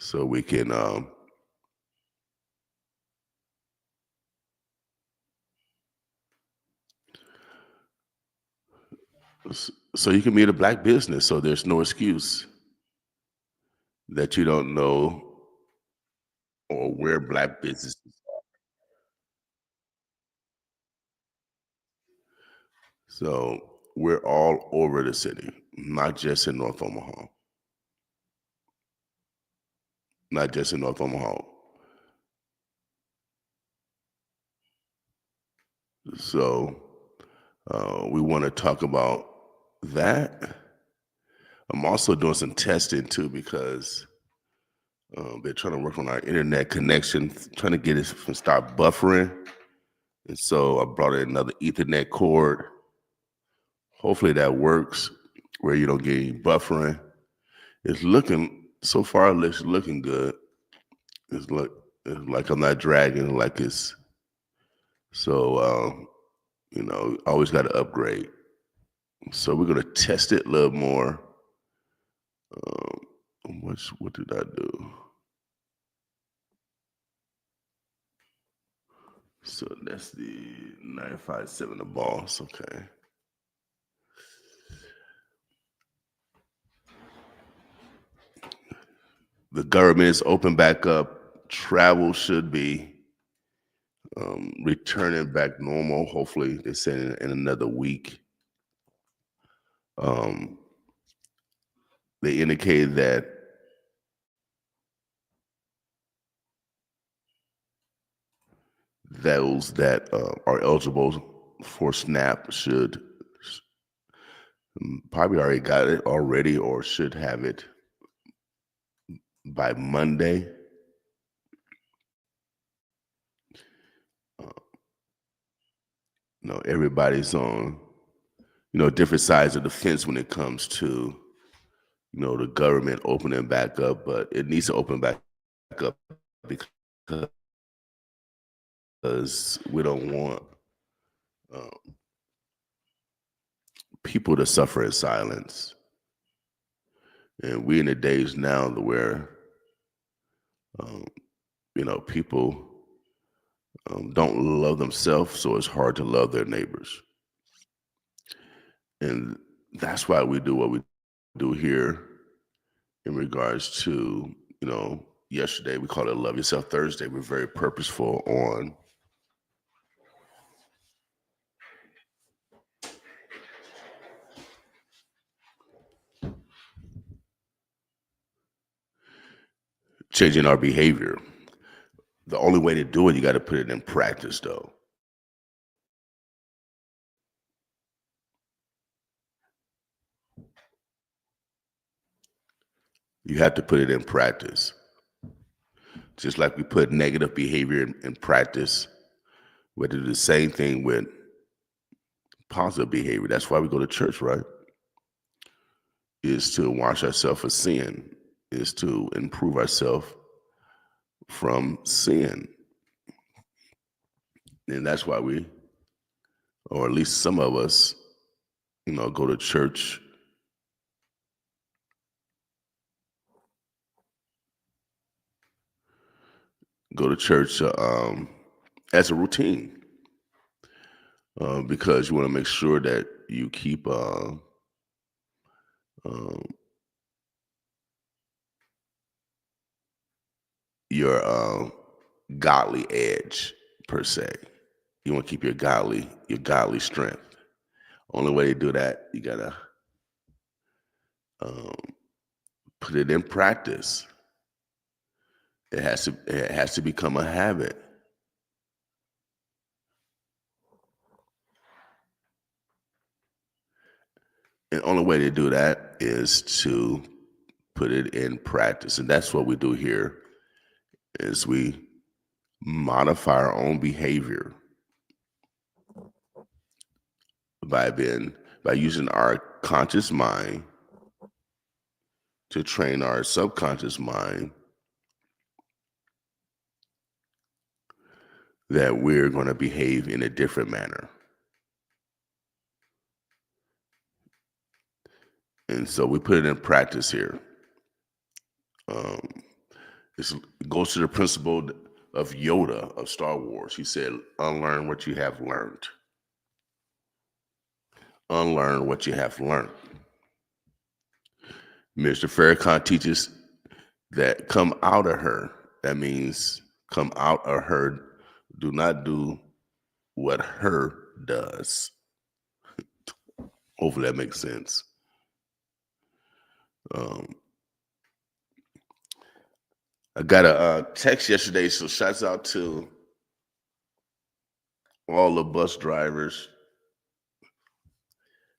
so we can so you can be in a black business. So there's no excuse that you don't know or where black businesses. So we're all over the city, not just in North Omaha, not just in North Omaha. So we want to talk about that. I'm also doing some testing too because they're trying to work on our internet connection, trying to get it to stop buffering. And so I brought in another Ethernet cord. Hopefully that works where you don't get any buffering. It's looking so far. It's looking good. It's like I'm not dragging like it's so. Always got to upgrade. So we're gonna test it a little more. What did I do? So that's the 957 the boss. Okay. The government is open back up. Travel should be returning back normal. Hopefully, they said in another week. Um, they indicated that those that are eligible for SNAP should probably already got it already or should have it by Monday. Uh, everybody's on different sides of the fence when it comes to the government opening back up, but it needs to open back up because we don't want um, people to suffer in silence. And we in the days now where um, people don't love themselves, so it's hard to love their neighbors. And that's why we do what we do here in regards to, yesterday we called it Love Yourself Thursday. We're very purposeful on changing our behavior. The only way to do it, you got to put it in practice, though. You have to put it in practice. Just like we put negative behavior in practice, we have to do the same thing with positive behavior. That's why we go to church, right? Is to wash ourselves of sin, is to improve ourselves from sin. And that's why we, or at least some of us, go to church as a routine because you want to make sure that you keep um, your godly edge per se. You want to keep your godly strength. Only way to do that, you gotta um, put it in practice. It has to become a habit. And the only way to do that is to put it in practice. And that's what we do here is we modify our own behavior by using our conscious mind to train our subconscious mind that we're going to behave in a different manner. And so we put it in practice here. Um, It goes to the principle of Yoda of Star Wars. He said, unlearn what you have learned. Unlearn what you have learned. Mr. Farrakhan teaches that come out of her. That means come out of her. Do not do what her does. Hopefully that makes sense. I got a text yesterday, so shouts out to all the bus drivers.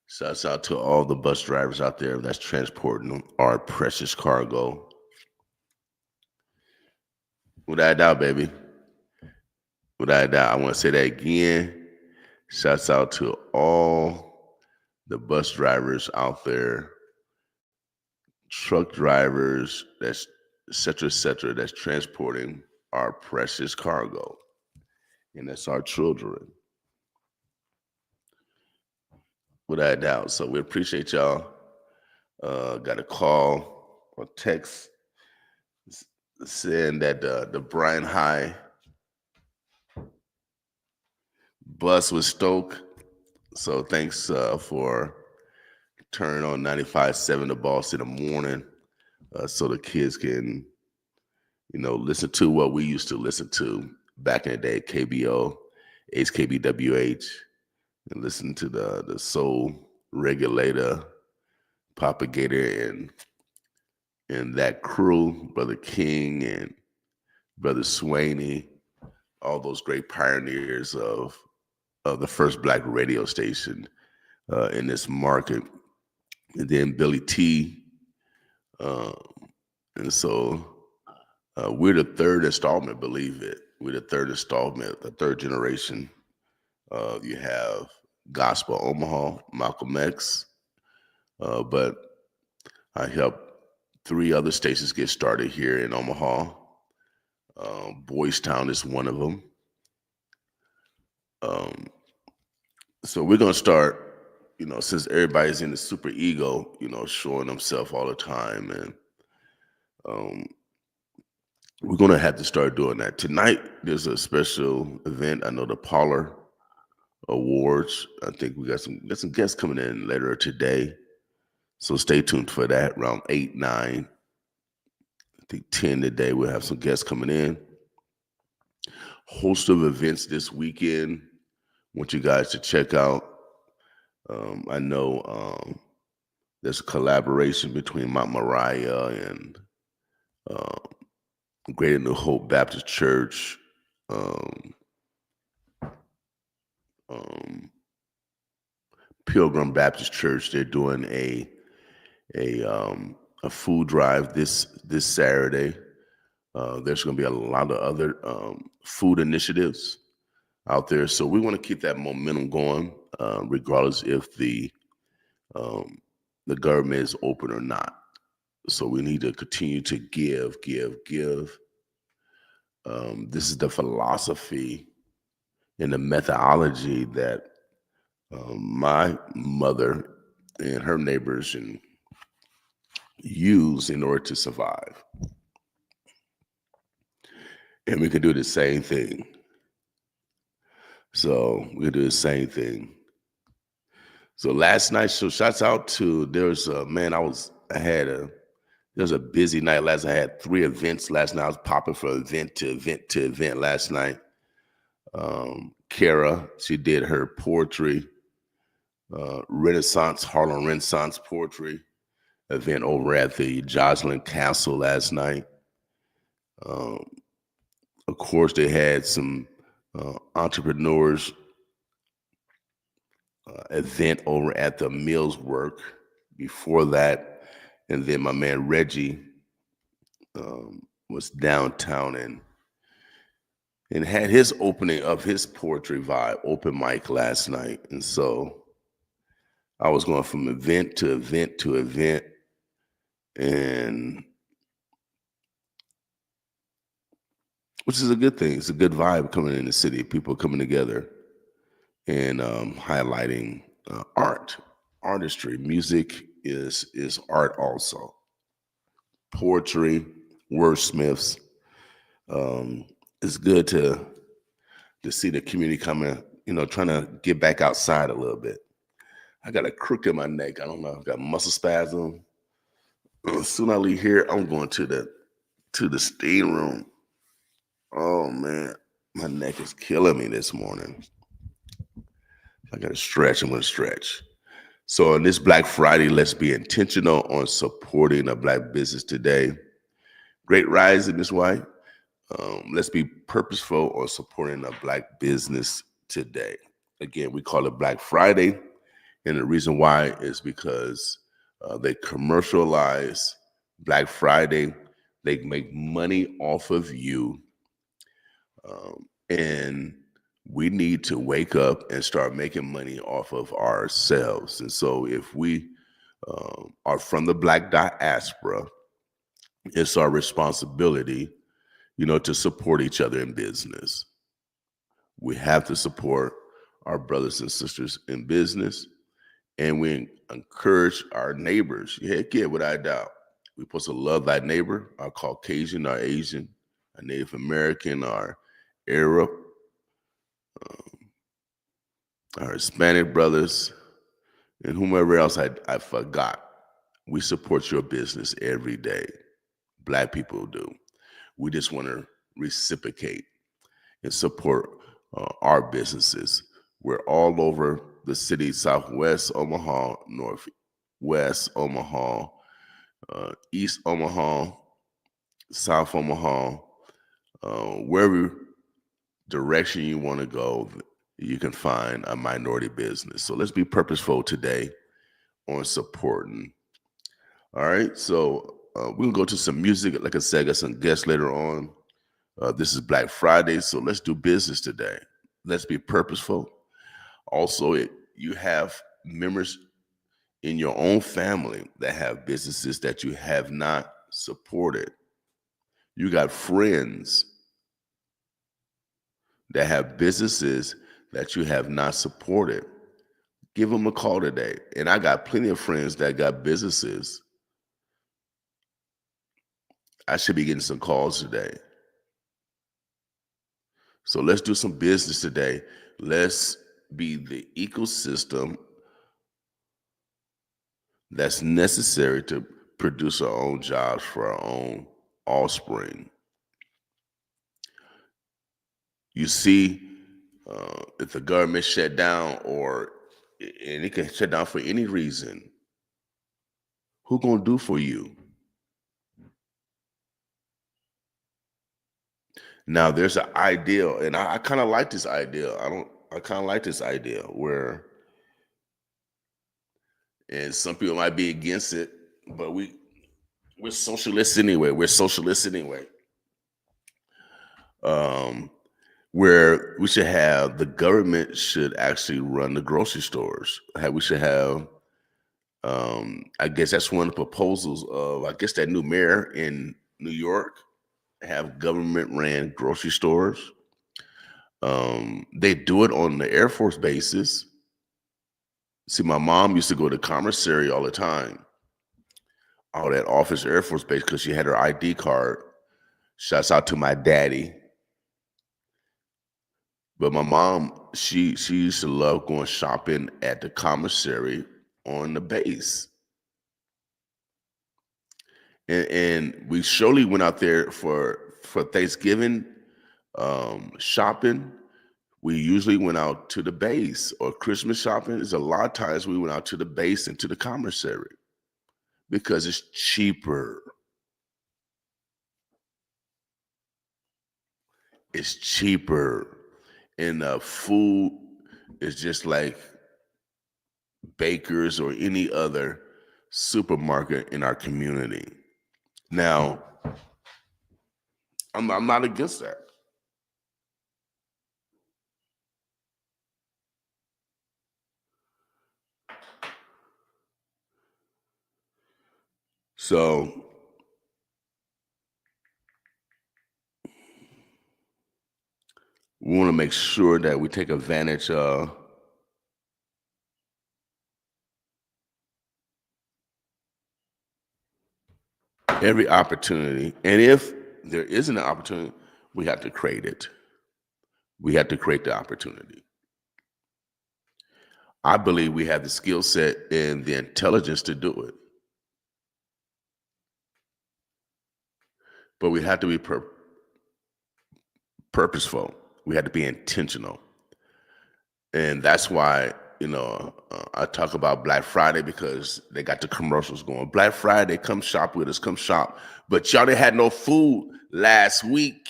Shouts out to all the bus drivers out there that's transporting our precious cargo. Without a doubt, baby. Without a doubt, I want to say that again. Shouts out to all the bus drivers out there, truck drivers, that's et cetera, that's transporting our precious cargo. And that's our children. Without a doubt. So we appreciate y'all. Got a call or text saying that the Bryan High bus was stoked. So thanks for turning on 95.7 The Boss in the morning, so the kids can, listen to what we used to listen to back in the day, KBO, HKBWH, and listen to the soul regulator, propagator, and that crew, Brother King and Brother Swaney, all those great pioneers of the first black radio station in this market. And then Billy T. And so we're the third installment, believe it. We're the third installment, the third generation. You have Gospel Omaha, Malcolm X, but I helped 3 other stations get started here in Omaha. Boys Town is one of them. So we're going to start, since everybody's in the super ego, showing themselves all the time. And we're going to have to start doing that. Tonight, there's a special event. I know the Parlor Awards. I think we got some guests coming in later today. So stay tuned for that around 8, 9. I think 10 today. We'll have some guests coming in. Host of events this weekend. Want you guys to check out. I know there's a collaboration between Mount Moriah and Greater New Hope Baptist Church. Pilgrim Baptist Church. They're doing a food drive this Saturday. There's going to be a lot of other food initiatives out there, so we want to keep that momentum going, regardless if the government is open or not. So we need to continue to give. This is the philosophy and the methodology that my mother and her neighbors and use in order to survive. And we can do the same thing. So we can do the same thing. So last night, so shouts out to, there's a busy night last night. I had 3 events last night. I was popping from event to event last night. Kara, she did her poetry, Harlem Renaissance poetry event over at the Joslin Castle last night. Of course, they had some entrepreneurs event over at the Mills Work before that. And then my man Reggie was downtown and had his opening of his poetry vibe open mic last night. And so I was going from event to event to event, and which is a good thing. It's a good vibe coming in the city. People coming together and highlighting artistry. Music is art also. Poetry, wordsmiths, Um, it's good to see the community coming, trying to get back outside a little bit. I got a crook in my neck. I don't know. I got muscle spasm. As soon as I leave here, I'm going to the steam room. Oh man, my neck is killing me this morning. I got to stretch. I'm going to stretch. So on this Black Friday, let's be intentional on supporting a Black business today. Great rising, Miss White. Let's be purposeful on supporting a Black business today. Again, we call it Black Friday, and the reason why is because they commercialize Black Friday. They make money off of you, and we need to wake up and start making money off of ourselves. And so, if we are from the Black diaspora, it's our responsibility, to support each other in business. We have to support our brothers and sisters in business, and we encourage our neighbors. Heck yeah, without a doubt. We're supposed to love thy neighbor, our Caucasian, our Asian, our Native American, our Arab, our Hispanic brothers, and whomever else I forgot. We support your business every day. Black people do. We just want to reciprocate and support our businesses. We're all over the city, Southwest Omaha, Northwest Omaha, East Omaha, South Omaha, wherever direction you want to go, you can find a minority business. So let's be purposeful today on supporting. All right, so we'll go to some music. Like I said, I got some guests later on. This is Black Friday, so let's do business today. Let's be purposeful. Also, you have members in your own family that have businesses that you have not supported. You got friends that have businesses that you have not supported. Give them a call today. And I got plenty of friends that got businesses. I should be getting some calls today. So let's do some business today. Let's be the ecosystem that's necessary to produce our own jobs for our own offspring. You see, if the government shut down, and it can shut down for any reason, who gonna do for you? Now there's an ideal, and I kind of like this idea. I kind of like this idea where, and some people might be against it, but we're socialists anyway. We're socialists anyway. Um, where we should have the government should actually run the grocery stores. We should have. I guess that's one of the proposals of, I guess, that new mayor in New York, have government ran grocery stores. They do it on the Air Force bases. See, my mom used to go to commissary all the time, all that office Air Force base, because she had her ID card. Shouts out to my daddy. But my mom, she used to love going shopping at the commissary on the base. And we surely went out there for Thanksgiving shopping. We usually went out to the base, or Christmas shopping. There's a lot of times we went out to the base and to the commissary because it's cheaper. It's cheaper. And food is just like Baker's or any other supermarket in our community. Now, I'm not against that. So we want to make sure that we take advantage of every opportunity. And if there isn't an opportunity, We have to create it. We have to create the opportunity. I believe we have the skill set and the intelligence to do it, but we have to be purposeful. We have to be intentional. And that's why, I talk about Black Friday because they got the commercials going. Black Friday, come shop with us, come shop. But y'all didn't have no food last week.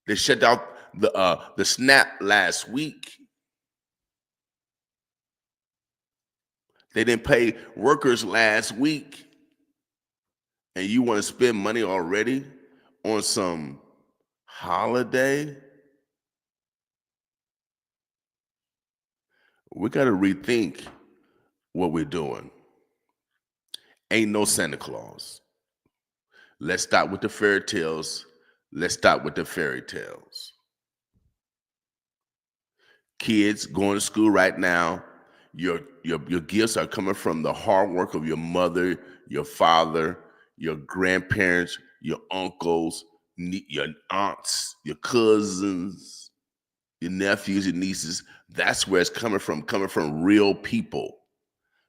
They shut down the SNAP last week. They didn't pay workers last week. And you want to spend money already on some holiday? We got to rethink what we're doing. Ain't no Santa Claus. Let's stop with the fairy tales. Let's stop with the fairy tales. Kids going to school right now, your gifts are coming from the hard work of your mother, your father, your grandparents, your uncles, your aunts, your cousins, your nephews, your nieces. That's where it's coming from real people,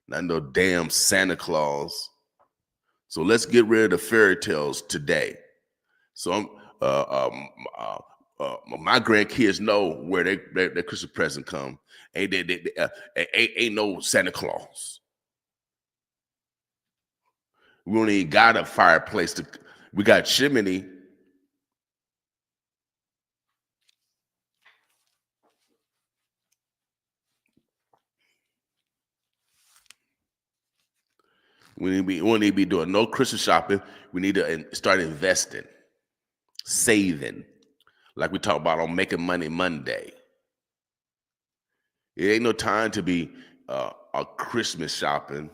not no damn Santa Claus. So let's get rid of the fairy tales today. So my grandkids know where their Christmas present come. Ain't no Santa Claus. We don't even got a fireplace we got chimney. We won't need to be doing no Christmas shopping. We need to start investing, saving, like we talked about on Making Money Monday. It ain't no time to be a Christmas shopping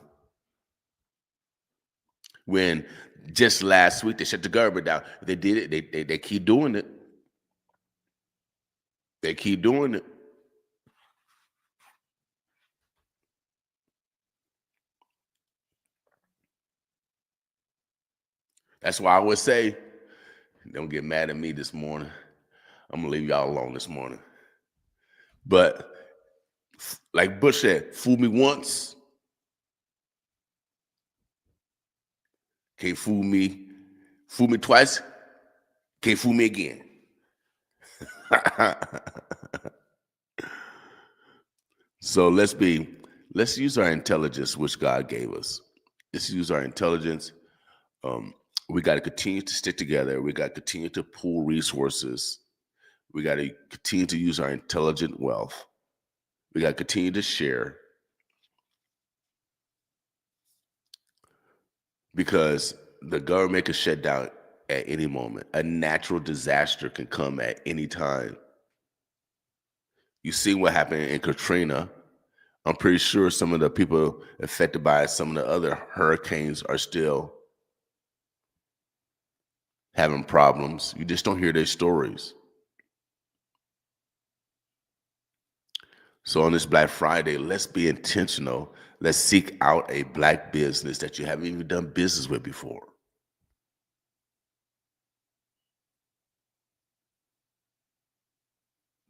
when just last week they shut the government down. They did it. They keep doing it. They keep doing it. That's why I would say, don't get mad at me this morning. I'm gonna leave y'all alone this morning. But like Bush said, fool me once, can't fool me. Fool me twice, can't fool me again. So let's use our intelligence, which God gave us. Let's use our intelligence. We got to continue to stick together. We got to continue to pool resources. We got to continue to use our intelligent wealth. We got to continue to share because the government can shut down at any moment. A natural disaster can come at any time. You see what happened in Katrina. I'm pretty sure some of the people affected by some of the other hurricanes are still having problems. You just don't hear their stories. So on this Black Friday, let's be intentional. Let's seek out a Black business that you haven't even done business with before.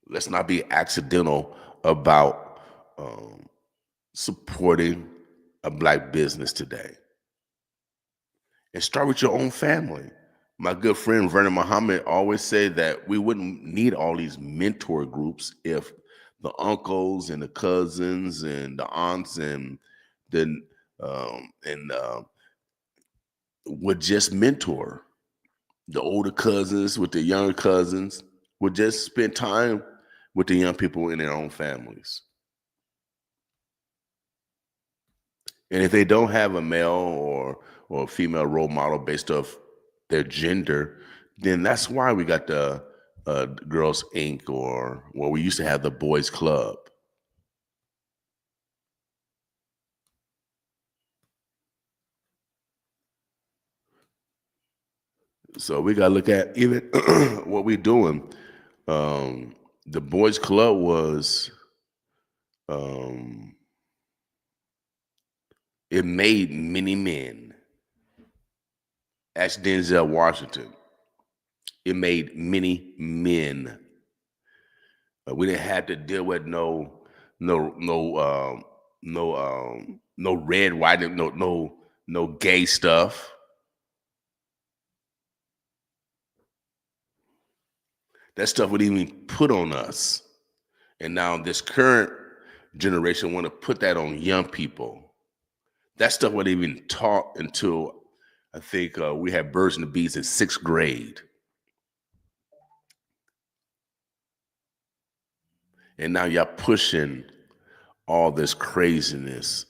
Let's not be accidental about supporting a Black business today. And start with your own family. My good friend Vernon Muhammad always said that we wouldn't need all these mentor groups if the uncles and the cousins and the aunts and the and would just mentor the older cousins with the younger cousins, would just spend time with the young people in their own families. And if they don't have a male or a female role model based off their gender, then that's why we got the Girls Inc. or well, we used to have the Boys Club. So we got to look at even what we're doing. The Boys Club was it made many men. Ask Denzel Washington. It made many men. We didn't have to deal with no, no, no red, white, no gay stuff. That stuff would even put on us. And now this current generation want to put that on young people. That stuff wasn't even taught until I think we had Birds and the Bees in 6th grade. And now y'all pushing all this craziness.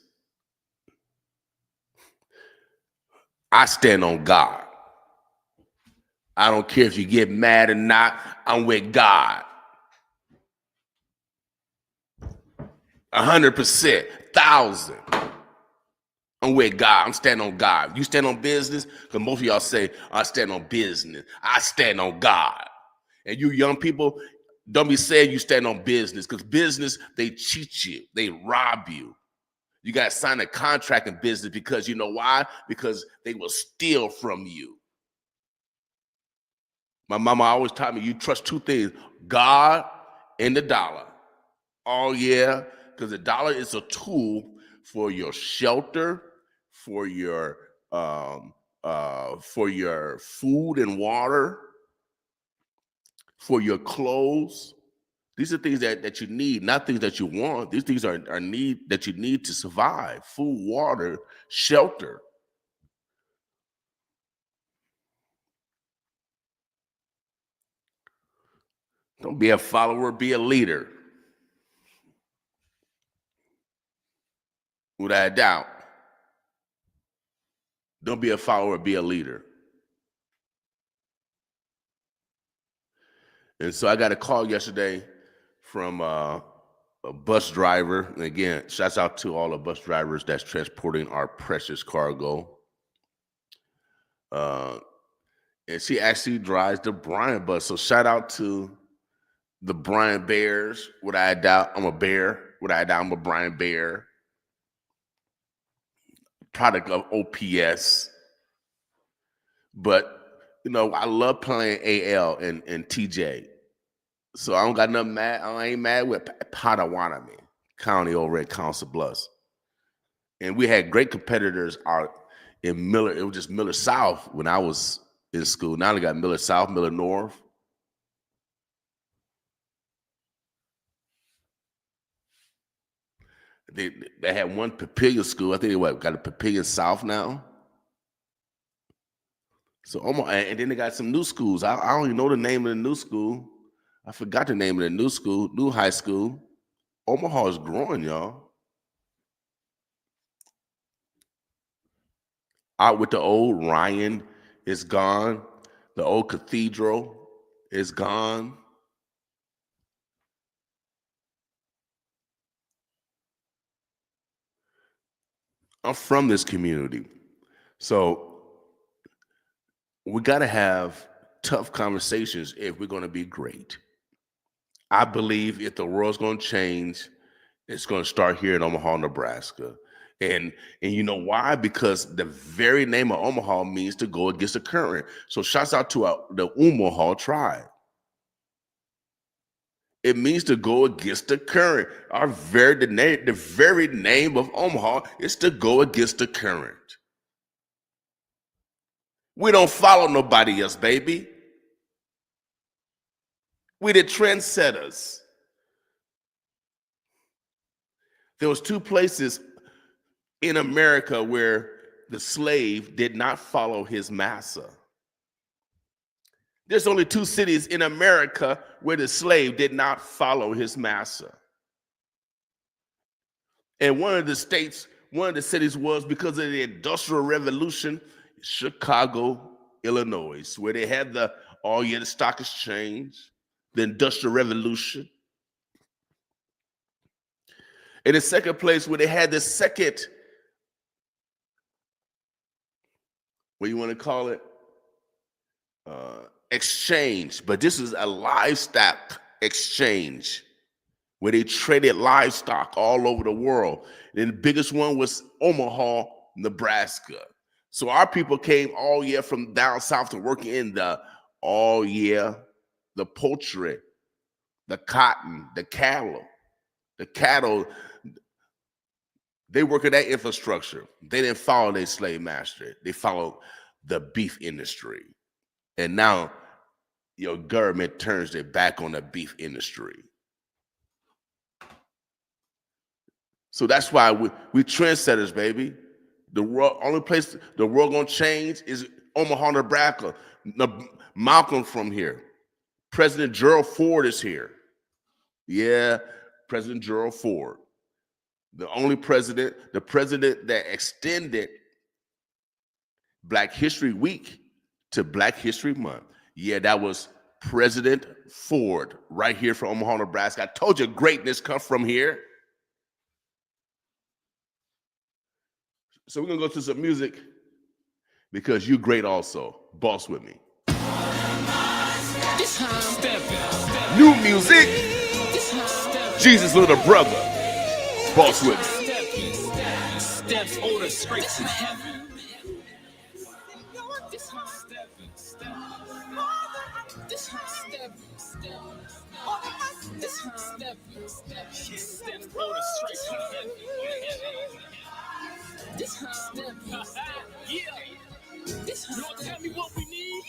I stand on God. I don't care if you get mad or not. I'm with God. 100%, 1,000. I'm with God. I'm standing on God. You stand on business? Because most of y'all say, I stand on business. I stand on God. And you young people, don't be saying you stand on business, because business, they cheat you. They rob you. You got to sign a contract in business because you know why? Because they will steal from you. My mama always taught me you trust two things, God and the dollar. Oh, yeah, because the dollar is a tool for your shelter, for your food and water, for your clothes. These are things that you need, not things that you want. These things are need that you need to survive: food, water, shelter. Don't be a follower, be a leader. Without a doubt. Don't be a follower, be a leader. And so I got a call yesterday from a bus driver. And again, shouts out to all the bus drivers that's transporting our precious cargo. And she actually drives the Bryant bus. So shout out to the Bryant Bears. Without a doubt, I'm a bear. Without a doubt, I'm a Bryant Bear. Product of OPS. But, you know, I love playing AL and TJ. So I don't got nothing mad. I ain't mad with Potawatomi County over at Council Bluffs. And we had great competitors out in Miller. It was just Miller South when I was in school. Now they got Miller South, Miller North. They had one Papillion school. I think they got a Papillion South now. So almost, and then they got some new schools. I don't even know the name of the new school. I forgot the name of the new school, new high school. Omaha is growing, y'all. Out with the old Ryan is gone. The old cathedral is gone. I'm from this community. So we got to have tough conversations if we're going to be great. I believe if the world's going to change, it's going to start here in Omaha, Nebraska. And you know why? Because the very name of Omaha means to go against the current. So shouts out to the Omaha tribe. It means to go against the current. The very name of Omaha is to go against the current. We don't follow nobody else, baby. We the trendsetters. There was two places in America where the slave did not follow his master. There's only two cities in America where the slave did not follow his master. And one of the cities was because of the Industrial Revolution, Chicago, Illinois, where they had the stock exchange, the Industrial Revolution. In the second place, where they had the second, what you want to call it, exchange, but this is a livestock exchange where they traded livestock all over the world. And the biggest one was Omaha, Nebraska. So our people came all year from down south to work in the Oh yeah, the poultry, the cotton, the cattle. The cattle, they work in that infrastructure. They didn't follow their slave master. They followed the beef industry. And now your government turns their back on the beef industry. So that's why we trendsetters, baby. The world, only place the world gonna change is Omaha, Nebraska. Malcolm from here. President Gerald Ford is here. Yeah, President Gerald Ford. The only president, the president that extended Black History Week to Black History Month. Yeah, that was President Ford right here from Omaha, Nebraska. I told you greatness comes from here. So we're gonna go to some music because you great also. Boss with me. New music. Jesus little brother. Boss with me. Steps order straight to heaven. Lord, tell me what we need.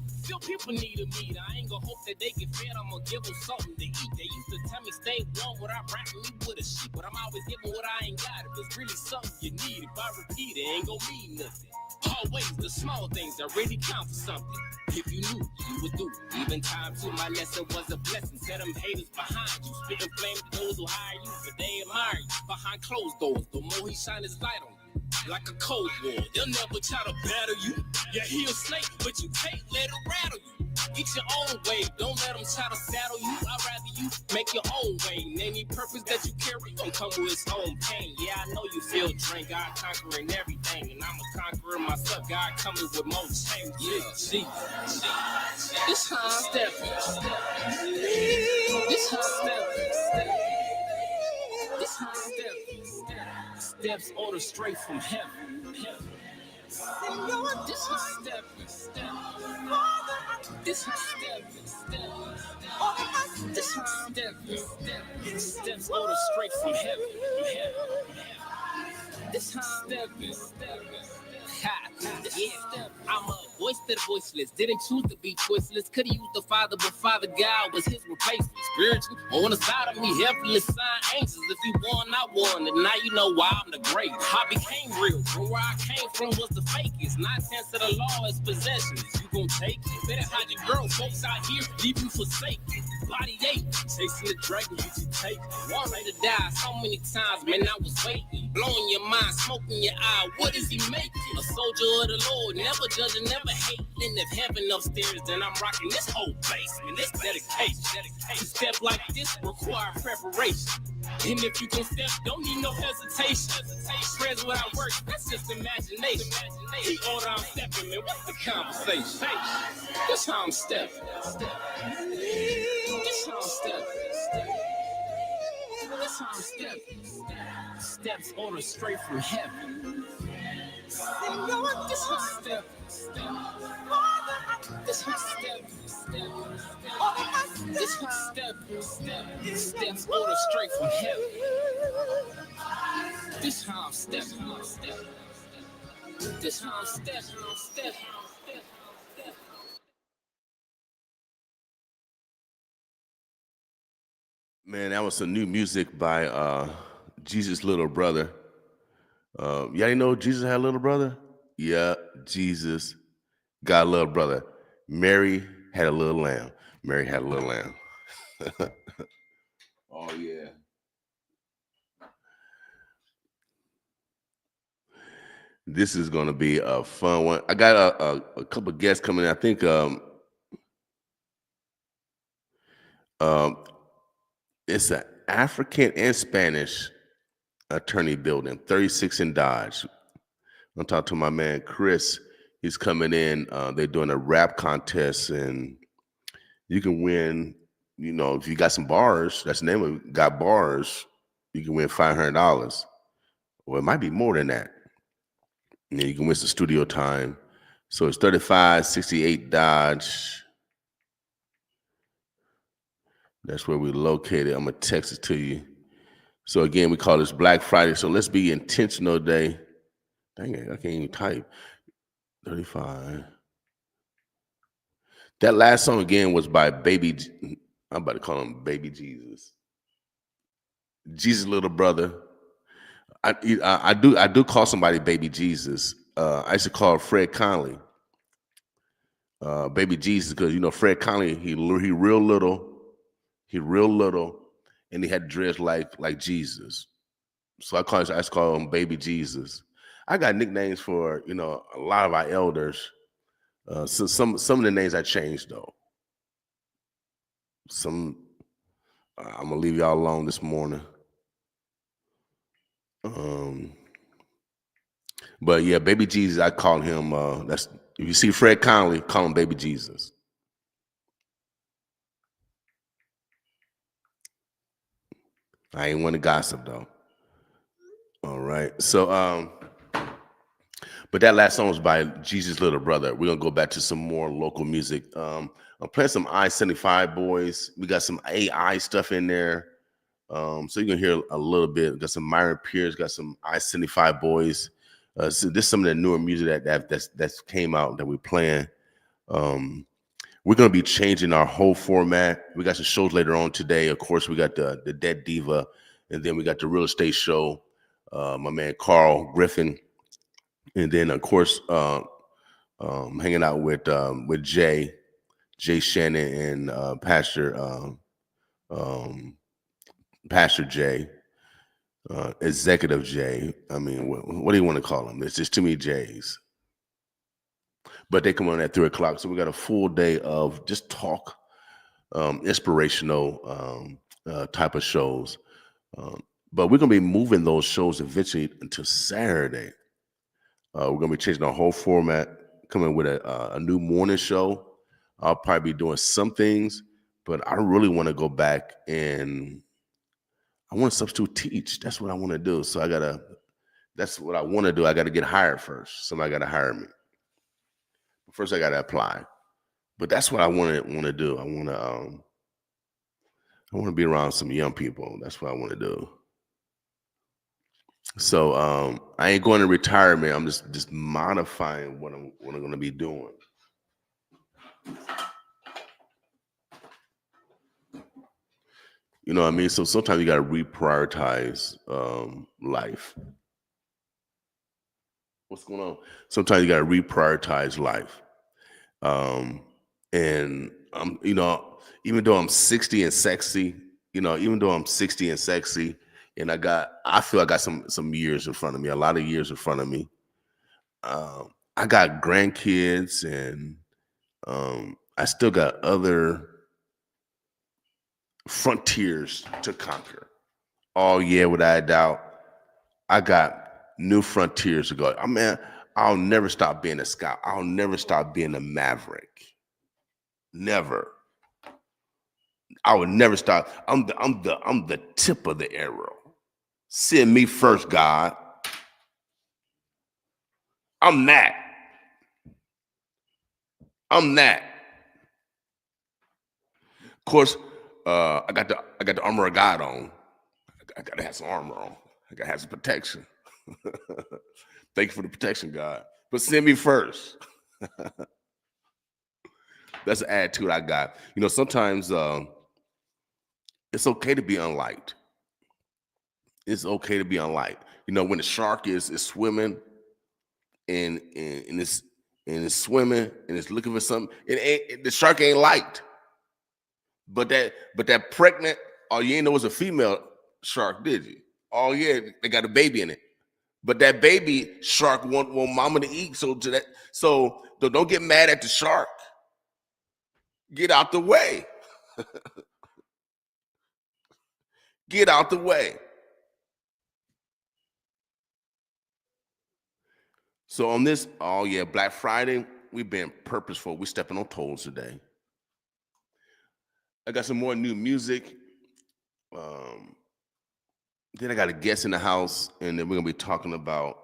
Still people need a meat. I ain't gonna hope that they get fed. I'm gonna give them something to eat. They used to tell me stay warm without wrapping me with a sheet, but I'm always giving what I ain't got. If it's really something you need, if I repeat it, ain't gonna mean nothing. Always the small things that really count for something. If you knew, you would do. Even time to my lesson was a blessing. Set them haters behind you. Spitting flame to those who hire you, but they admire you. Behind closed doors, the more he shine his light on you. Like a cold war, they'll never try to battle you. Yeah, he'll snake, but you can't let it rattle you. Get your own way, don't let them try to saddle you. I'd rather you make your own way. Any purpose that you carry gon' come with its own pain. Yeah, I know you feel drained, God conquering everything, and I'm a conqueror myself. God coming with more change. Yeah, this how I'm stepping. This how I'm stepping. This how I'm stepping. Steps ordered straight from heaven. This how I'm stepping. This how I'm stepping. This how I'm stepping. Steps ordered straight from heaven. This how I'm stepping. Yeah, I'm a voice to the voiceless. Didn't choose to be choiceless. Could've used the Father, but Father God was his replacement. Spiritual on the side of me, helpless sign angels. If you won, I won. And now you know why I'm the great. I became real. From where I came from was the fakest. 9 tenths of the law is possessions. You gon' take it. Better hide your girl. Folks out here leave you forsaken. Body ache. Chasing the dragon, you should take it. Wanted to die so many times, man, I was waiting. Blowing your mind, smoking your eye. What is he making? A soldier of the Lord, never judging, never hating. If heaven upstairs, then I'm rocking this whole basement. This dedication. To step like this require preparation. And if you can step, don't need no hesitation. Friends without work, that's just imagination. He order, I'm stepping, man. What's the conversation? This how I'm stepping. This how I'm stepping. This how I'm stepping. Steps ordered straight from heaven. This how I'm stepping. This how I'm stepping. This how I'm stepping. Steps ordered straight from heaven. This how I'm stepping. This how I'm stepping. Man, that was some new music by Jesus' little brother. Y'all didn't know Jesus had a little brother? Yeah, Jesus got a little brother. Mary had a little lamb. Mary had a little lamb. Oh, yeah. This is going to be a fun one. I got a couple of guests coming in. I think it's an African and Spanish attorney building, 36 in Dodge. I'm talking to my man Chris. He's coming in. They're doing a rap contest, and you can win. You know, if you got some bars, that's the name of it. Got bars, you can win $500. Well, it might be more than that. And then you can win some studio time. So it's 3568 Dodge. That's where we're located. I'm gonna text it to you. So again, we call this Black Friday. So let's be intentional today. Dang it, I can't even type. 35. That last song again was by I'm about to call him Baby Jesus. Jesus' little brother. I do call somebody Baby Jesus. I used to call Fred Conley Baby Jesus because Fred Conley he real little, and he had dreads like Jesus. So I used to call him Baby Jesus. I got nicknames for a lot of our elders. So some of the names I changed though. Some I'm gonna leave y'all alone this morning. Um, but yeah, Baby Jesus, I call him. That's if you see Fred Conley, call him Baby Jesus. I ain't want to gossip though. All right, so but that last song was by Jesus' little brother. We're gonna go back to some more local music. I'm playing some I-75 boys. We got some AI stuff in there. So you can hear a little bit. Got some Myron Pierce, got some I-75 boys. So this is some of the newer music that's came out that we're playing. We're gonna be changing our whole format. We got some shows later on today. Of course, we got the Dead Diva, and then we got the real estate show. My man Carl Griffin, and then of course hanging out with Jay Shannon and Pastor Jay. Executive J. I mean, what do you want to call them? It's just too many J's. But they come on at 3:00, so we got a full day of just talk, inspirational type of shows. But we're gonna be moving those shows eventually until Saturday. We're gonna be changing our whole format, coming with a new morning show. I'll probably be doing some things, but I really want to go back and I want to substitute teach. That's what I want to do. So that's what I want to do. I got to get hired first. Somebody got to hire me. First, I got to apply. But that's what I want to do. I want to be around some young people. That's what I want to do. So I ain't going to retirement. I'm just modifying what I'm going to be doing. You know what I mean? So sometimes you got to reprioritize life. What's going on? Sometimes you got to reprioritize life. And even though I'm 60 and sexy, even though I'm 60 and sexy, and I feel I got some years in front of me, a lot of years in front of me. I got grandkids, and I still got other frontiers to conquer. Oh yeah, without a doubt, I got new frontiers to go. I mean, I'll never stop being a scout. I'll never stop being a maverick. Never. I would never stop. I'm the tip of the arrow. Send me first, God. I'm that. I'm that. Of course, I got the armor of God on. I gotta have some armor on. I gotta have some protection. Thank you for the protection, God. But send me first. That's an attitude I got. Sometimes it's okay to be unliked. It's okay to be unliked. When the shark is swimming and it's swimming and it's looking for something, the shark ain't liked. But that pregnant, oh, you ain't know it was a female shark, did you? Oh yeah, they got a baby in it. But that baby shark want mama to eat. So don't get mad at the shark. Get out the way. Get out the way. So on this, oh yeah, Black Friday, we've been purposeful. We stepping on toes today. I got some more new music. Um, then I got a guest in the house, and then we're gonna be talking about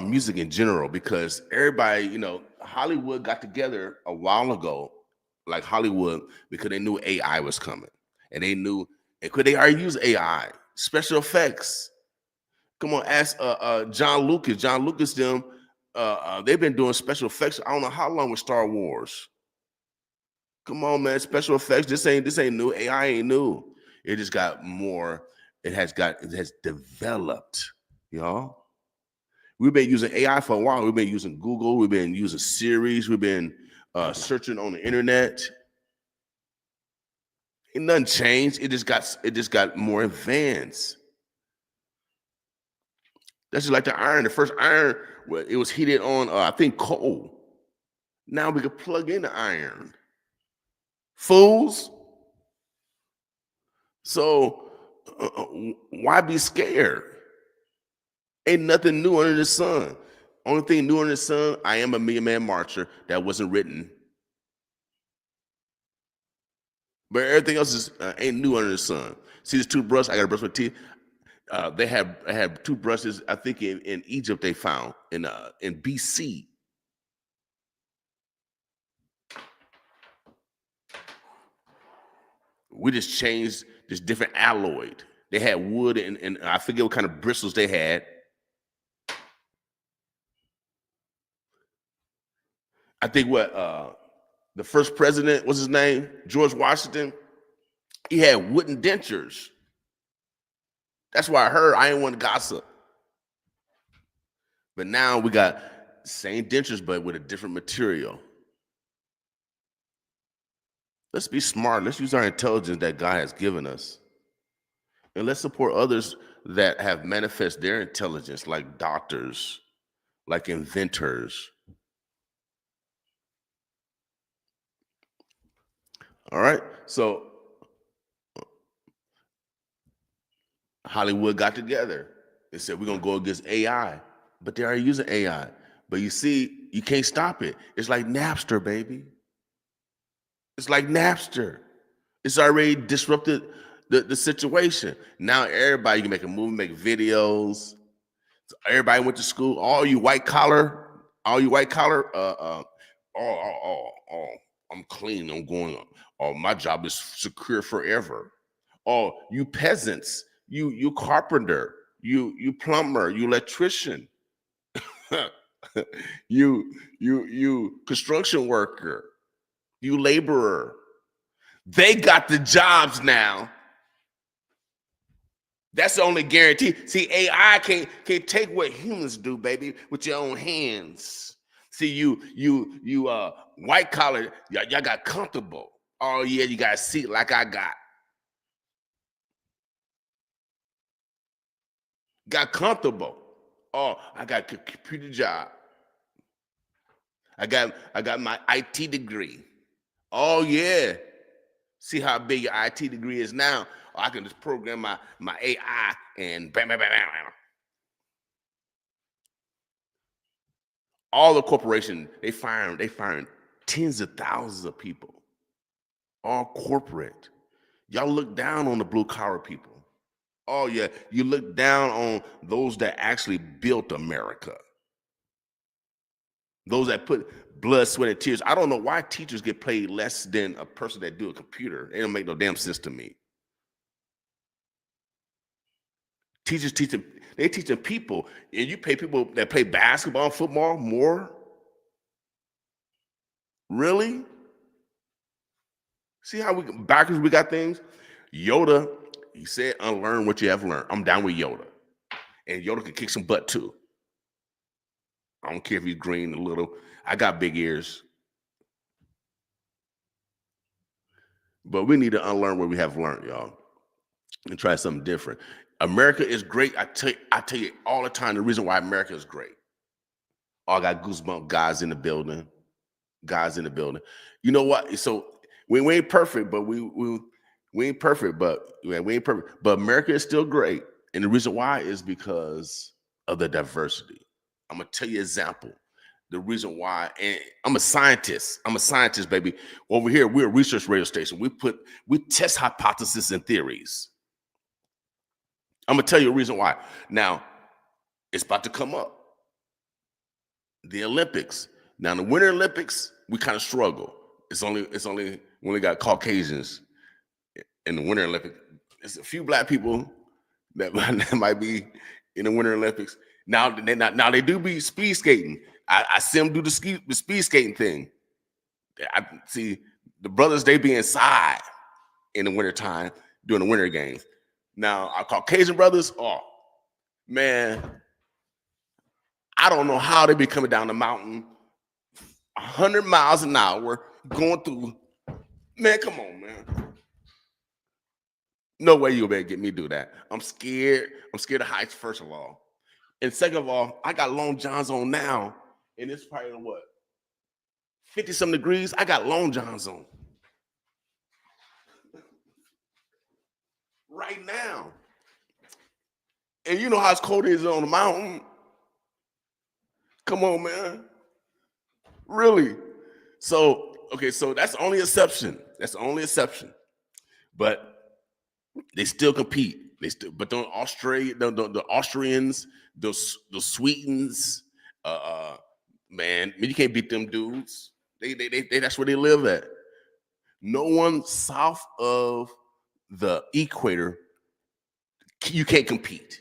music in general because everybody, Hollywood got together a while ago, like Hollywood, because they knew AI was coming, and they knew, and could they already use AI special effects? Come on, ask John Lucas. John Lucas, them, they've been doing special effects. I don't know how long with Star Wars. Come on, man, special effects. This ain't new. AI ain't new. It just got more. It has developed, y'all. We've been using AI for a while. We've been using Google. We've been using Series. We've been searching on the internet. Ain't nothing changed. It just got more advanced. That's just like the iron. The first iron, well, it was heated on, I think, coal. Now we can plug in the iron. Fools. So why be scared? Ain't nothing new under the sun. Only thing new under the sun, I Am a Million Man Marcher, that wasn't written. But everything else is ain't new under the sun. See this toothbrush? I got to brush my teeth. They have toothbrushes. I think in Egypt they found in BC. We just changed this different alloy. They had wood and I forget what kind of bristles they had. I think the first president, what's his name? George Washington. He had wooden dentures. That's why I ain't want to gossip. But now we got same dentures, but with a different material. Let's be smart. Let's use our intelligence that God has given us. And let's support others that have manifest their intelligence, like doctors, like inventors. All right. So Hollywood got together. They said, we're going to go against AI. But they are using AI. But you see, you can't stop it. It's like Napster, baby. It's like Napster. It's already disrupted the situation. Now everybody can make a movie, make videos. So everybody went to school. All you white collar, I'm clean. I'm going on. Oh, my job is secure forever. Oh, you peasants, you carpenter, you plumber, you electrician, you construction worker, you laborer. They got the jobs now. That's the only guarantee. See, AI can't take what humans do, baby, with your own hands. See, you white collar, y'all got comfortable. Oh yeah, you got a seat like I got comfortable. Oh, I got a computer job. I got my IT degree. Oh yeah. See how big your IT degree is now. Oh, I can just program my AI and bam, bam, bam, bam, bam. All the corporation, they firing tens of thousands of people. All corporate. Y'all look down on the blue collar people. Oh yeah, you look down on those that actually built America. Those that put blood, sweat, and tears. I don't know why teachers get paid less than a person that do a computer. It don't make no damn sense to me. Teachers they teaching people, and you pay people that play basketball and football more? Really? See how backwards we got things? Yoda, he said, unlearn what you have learned. I'm down with Yoda. And Yoda can kick some butt too. I don't care if he's green a little. I got big ears. But we need to unlearn what we have learned, y'all, and try something different. America is great. I tell you all the time the reason why America is great. Oh, I got goosebump guys in the building. Guys in the building. You know what? So we ain't perfect, but we ain't perfect, but yeah, we ain't perfect. But America is still great. And the reason why is because of the diversity. I'm gonna tell you an example. The reason why, and I'm a scientist. I'm a scientist, baby. Over here, we're a research radio station. We test hypotheses and theories. I'm gonna tell you a reason why. Now, it's about to come up. The Olympics. Now, the Winter Olympics, we kind of struggle. It's only we only got Caucasians in the Winter Olympics. There's a few black people that might be in the Winter Olympics. Now they do be speed skating. I see them do the speed skating thing. I see the brothers, they be inside in the wintertime during the winter games. Now our Caucasian brothers, oh man, I don't know how they be coming down the mountain 100 miles an hour going through. Man, come on, man. No way you'll be able to get me to do that. I'm scared. I'm scared of heights, first of all. And second of all, I got long johns on now, and it's probably what, 50-some degrees. I got long johns on right now. And you know how it's cold it is on the mountain. Come on, man. Really? So, okay, so that's the only exception. That's the only exception. But they still compete. But the Austrians, the Swedes, man, you can't beat them dudes. They that's where they live at. No one south of the equator, you can't compete.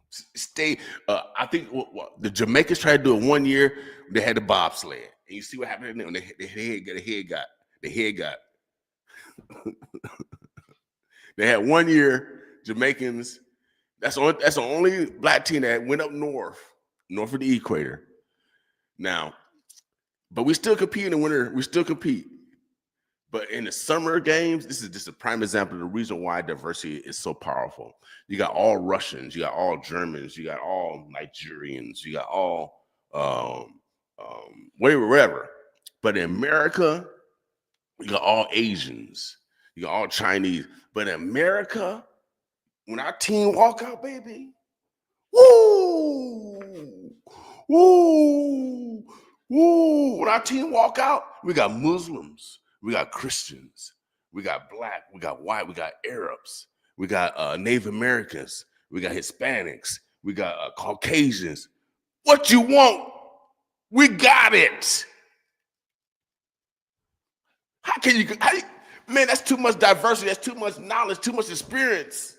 Stay. I think the Jamaicans tried to do it one year. They had the bobsled, and you see what happened. When the head got. They had 1 year Jamaicans. That's the only black team that went up north of the equator. Now, but we still compete in the winter. We still compete. But in the summer games, this is just a prime example of the reason why diversity is so powerful. You got all Russians, you got all Germans, you got all Nigerians, you got all whatever. But in America, you got all Asians, you got all Chinese. But in America, when our team walk out, baby, woo, woo, woo. When our team walk out, we got Muslims. We got Christians, we got black, we got white, we got Arabs, we got Native Americans, we got Hispanics, we got Caucasians. What you want? We got it. Man, that's too much diversity, that's too much knowledge, too much experience.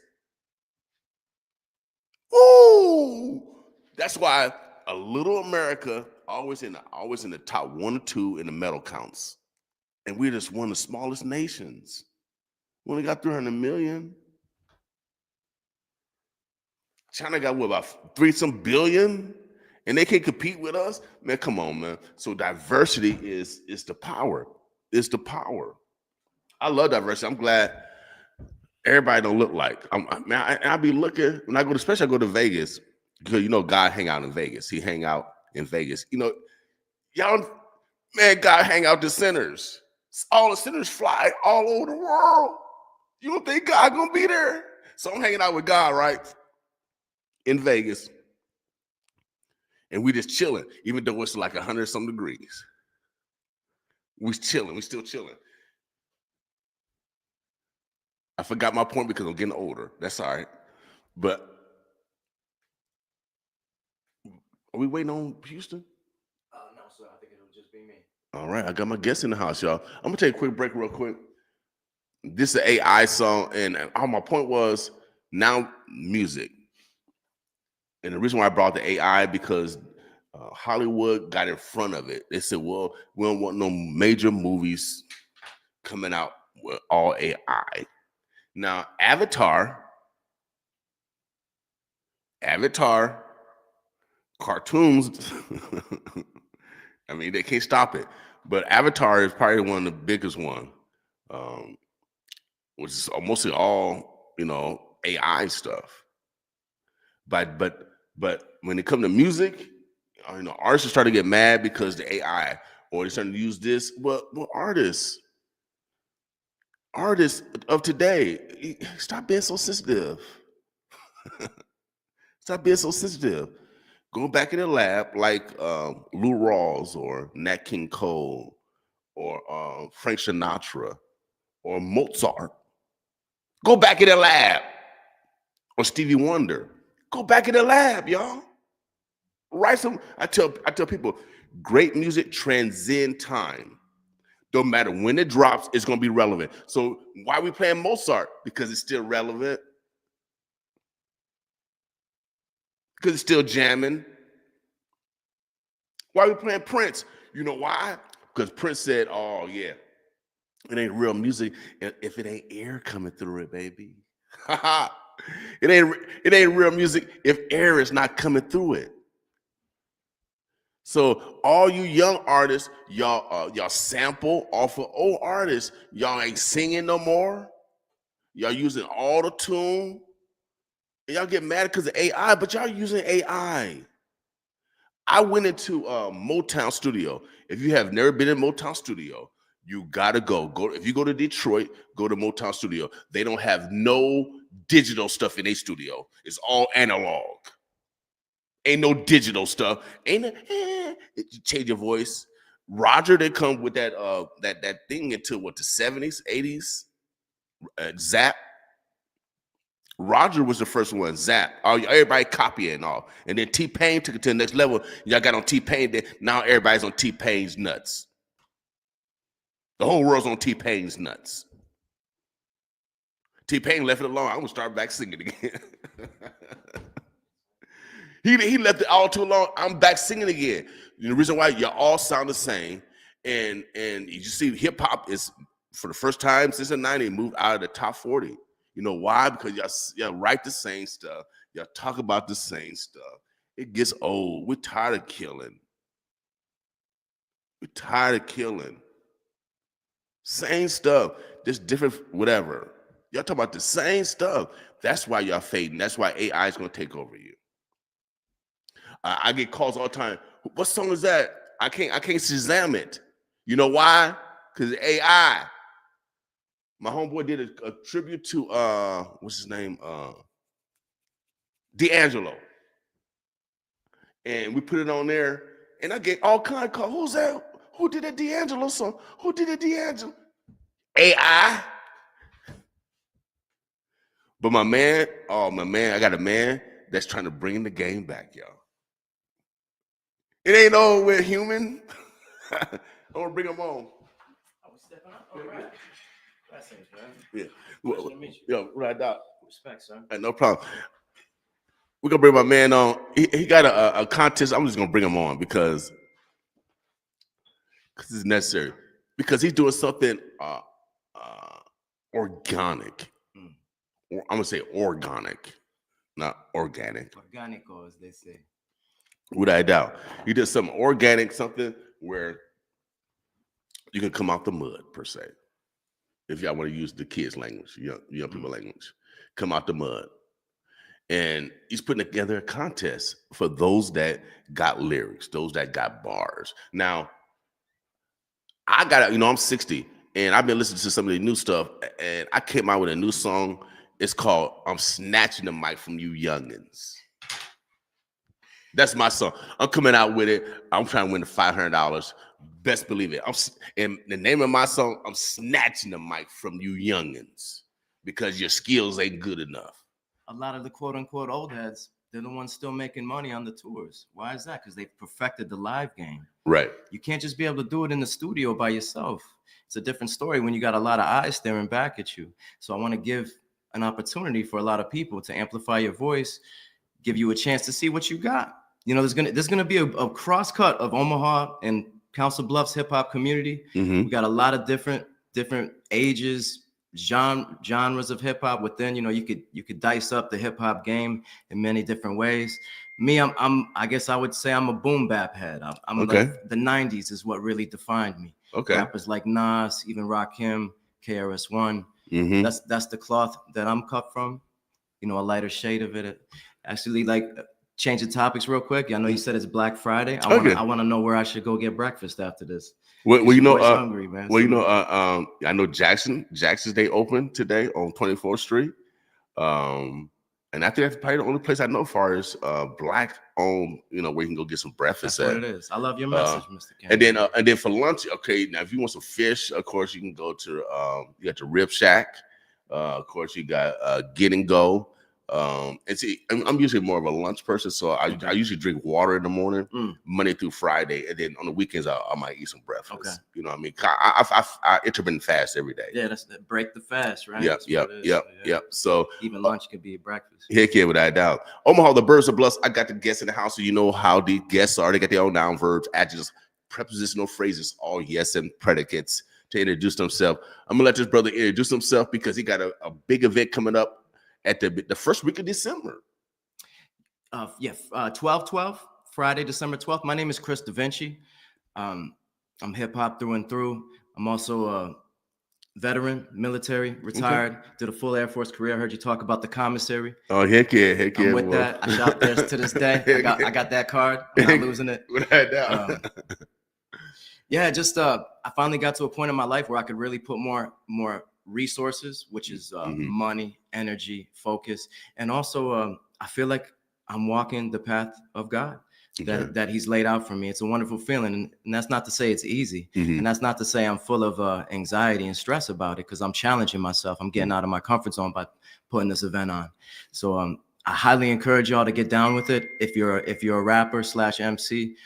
Ooh, that's why a little America always in the top 1 or 2 in the medal counts. And we're just one of the smallest nations. We only got 300 million. China got what, about 3-some billion? And they can't compete with us? Man, come on, man. So diversity is the power. It's the power. I love diversity. I'm glad everybody don't look like. I be looking, when I go to, especially I go to Vegas, because you know God hang out in Vegas. He hang out in Vegas. You know, y'all, man, God hang out the sinners. All the sinners fly all over the world. You don't think God gonna be there? So I'm hanging out with God, right? In Vegas. And we just chilling, even though it's like 100-some degrees. We chilling, we still chilling. I forgot my point because I'm getting older. That's all right. But are we waiting on Houston? No, sir. I think it'll just be me. All right, I got my guests in the house, y'all. I'm gonna take a quick break real quick. This is an AI song, and all my point was now music. And the reason why I brought the AI because Hollywood got in front of it. They said, well, we don't want no major movies coming out with all AI. Now, Avatar, cartoons, I mean, they can't stop it. But Avatar is probably one of the biggest one, which is mostly all, AI stuff. But when it comes to music, artists start to get mad because the AI, or they're starting to use this. Well, artists of today, stop being so sensitive. Stop being so sensitive. Go back in the lab like Lou Rawls or Nat King Cole or Frank Sinatra or Mozart. Go back in the lab. Or Stevie Wonder. Go back in the lab, y'all. Write some. I tell people, great music transcend time. Don't matter when it drops, it's gonna be relevant. So why are we playing Mozart? Because it's still relevant. Because it's still jamming. Why are we playing Prince? You know why? Because Prince said, "Oh yeah, it ain't real music if it ain't air coming through it, baby. It ain't real music if air is not coming through it." So all you young artists, y'all sample off of old artists. Y'all ain't singing no more. Y'all using all the tune. And y'all get mad because of AI, but y'all using AI. I went into Motown Studio. If you have never been in Motown Studio, you gotta go. If you go to Detroit, go to Motown Studio. They don't have no digital stuff in their studio. It's all analog. Ain't no digital stuff. Ain't you change your voice. Roger, they come with that that thing into what, the 70s, 80s. Zap. Roger was the first one. Zap. Everybody copying all. And then T-Pain took it to the next level. Y'all got on T-Pain. Now everybody's on T-Pain's nuts. The whole world's on T-Pain's nuts. T-Pain left it alone. I'm gonna start back singing again. he left it all too long. I'm back singing again. You know, the reason why y'all all sound the same, and you see hip hop is, for the first time since the 90s, moved out of the top 40. You know why? Because y'all write the same stuff. Y'all talk about the same stuff. It gets old. We're tired of killing. We're tired of killing. Same stuff, just different whatever. Y'all talk about the same stuff. That's why y'all fading. That's why AI is going to take over you. I get calls all the time. What song is that? I can't Shazam it. You know why? Because AI. My homeboy did a tribute to what's his name? D'Angelo. And we put it on there, and I get all kind of calls. Who's that? Who did a D'Angelo song? Who did a D'Angelo? AI. But my man, I got a man that's trying to bring the game back, y'all. It ain't all we're human. I want to bring him on. I was stepping up. All right. Blessings, man. Yeah. Pleasure to meet you. Yo, right out. Respect, sir. No problem. We're gonna bring my man on. He got a contest. I'm just gonna bring him on because it's necessary. Because he's doing something organic. I'm gonna say organic, not organic. Organico, as they say. Without a doubt, he did something organic, something where you can come out the mud, per se. If y'all want to use the kids' language, young people language, come out the mud. And he's putting together a contest for those that got lyrics, those that got bars. Now, I got, I'm 60, and I've been listening to some of the new stuff, and I came out with a new song. It's called "I'm Snatching the Mic from You Youngins." That's my song. I'm coming out with it. I'm trying to win the $500. Best believe it. And the name of my song, "I'm Snatching the Mic from You Youngins," because your skills ain't good enough. A lot of the quote unquote old heads, they're the ones still making money on the tours. Why is that? Because they've perfected the live game. Right. You can't just be able to do it in the studio by yourself. It's a different story when you got a lot of eyes staring back at you. So I want to give an opportunity for a lot of people to amplify your voice, give you a chance to see what you got. You know, there's gonna be a cross cut of Omaha and Council Bluffs hip hop community. Mm-hmm. We got a lot of different ages, genres of hip hop within. You know, you could dice up the hip hop game in many different ways. Me, I guess I would say I'm a boom bap head. I'm Okay. like, the 90s is what really defined me. Okay. Rappers like Nas, even Rakim, KRS-One. Mm-hmm. That's the cloth that I'm cut from. You know, a lighter shade of it. Actually, like, change the topics real quick. I know you said it's Black Friday. I want to know where I should go get breakfast after this. Well, you know, hungry, man. Well, I know Jackson's Day open today on 24th Street. And I think that's probably the only place I know as far as Black owned, where you can go get some breakfast. That's what it is. I love your message, Mr. Ken. And then for lunch, okay, now if you want some fish, of course you can go to you got the Rib Shack. Of course you got Get and Go. And see, I'm usually more of a lunch person, so I Okay. usually drink water in the morning, Mm. Monday through Friday, and then on the weekends I might eat some breakfast. Okay. You know what I mean? I intermittent fast every day. Yeah, that's break the fast, right? Yep, That's yep, what it is. yep, So, yeah. yep. So Even lunch could be breakfast. heck yeah, without a doubt. Omaha, the birds are blessed. I got the guests in the house, so you know how the guests are. They got their own noun, verbs, adjectives, prepositional phrases, all yes and predicates to introduce themselves. I'm gonna let this brother introduce himself because he got a big event coming up at the first week of December. 12/12, Friday, December 12th. My name is Chris Davinci. I'm hip hop through and through. I'm also a veteran, military, retired, did a full Air Force career. I heard you talk about the commissary. Oh heck yeah, heck yeah. I'm with that. I shop there to this day. I got that card. I'm not losing it. Without a doubt. Yeah, just I finally got to a point in my life where I could really put more resources, which is money, energy, focus, and also I feel like I'm walking the path of God that He's laid out for me. It's a wonderful feeling, and that's not to say it's easy, and that's not to say I'm full of anxiety and stress about it, because I'm challenging myself. I'm getting out of my comfort zone by putting this event on. So I highly encourage y'all to get down with it. If you're a rapper / MC.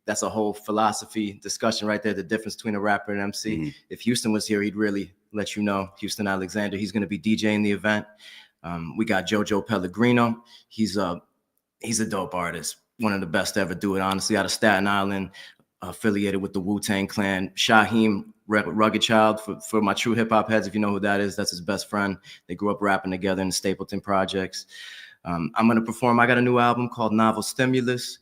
That's a whole philosophy discussion right there, the difference between a rapper and MC. If Houston was here, he'd really let you know. Houston Alexander, he's going to be DJing the event. We got Jojo Pellegrino. He's a dope artist, one of the best to ever do it, honestly, out of Staten Island, affiliated with the Wu-Tang Clan. Shaheem, Rugged Child, for my true hip-hop heads, if you know who that is, that's his best friend. They grew up rapping together in the Stapleton Projects. I'm going to perform. I got a new album called Novel Stimulus.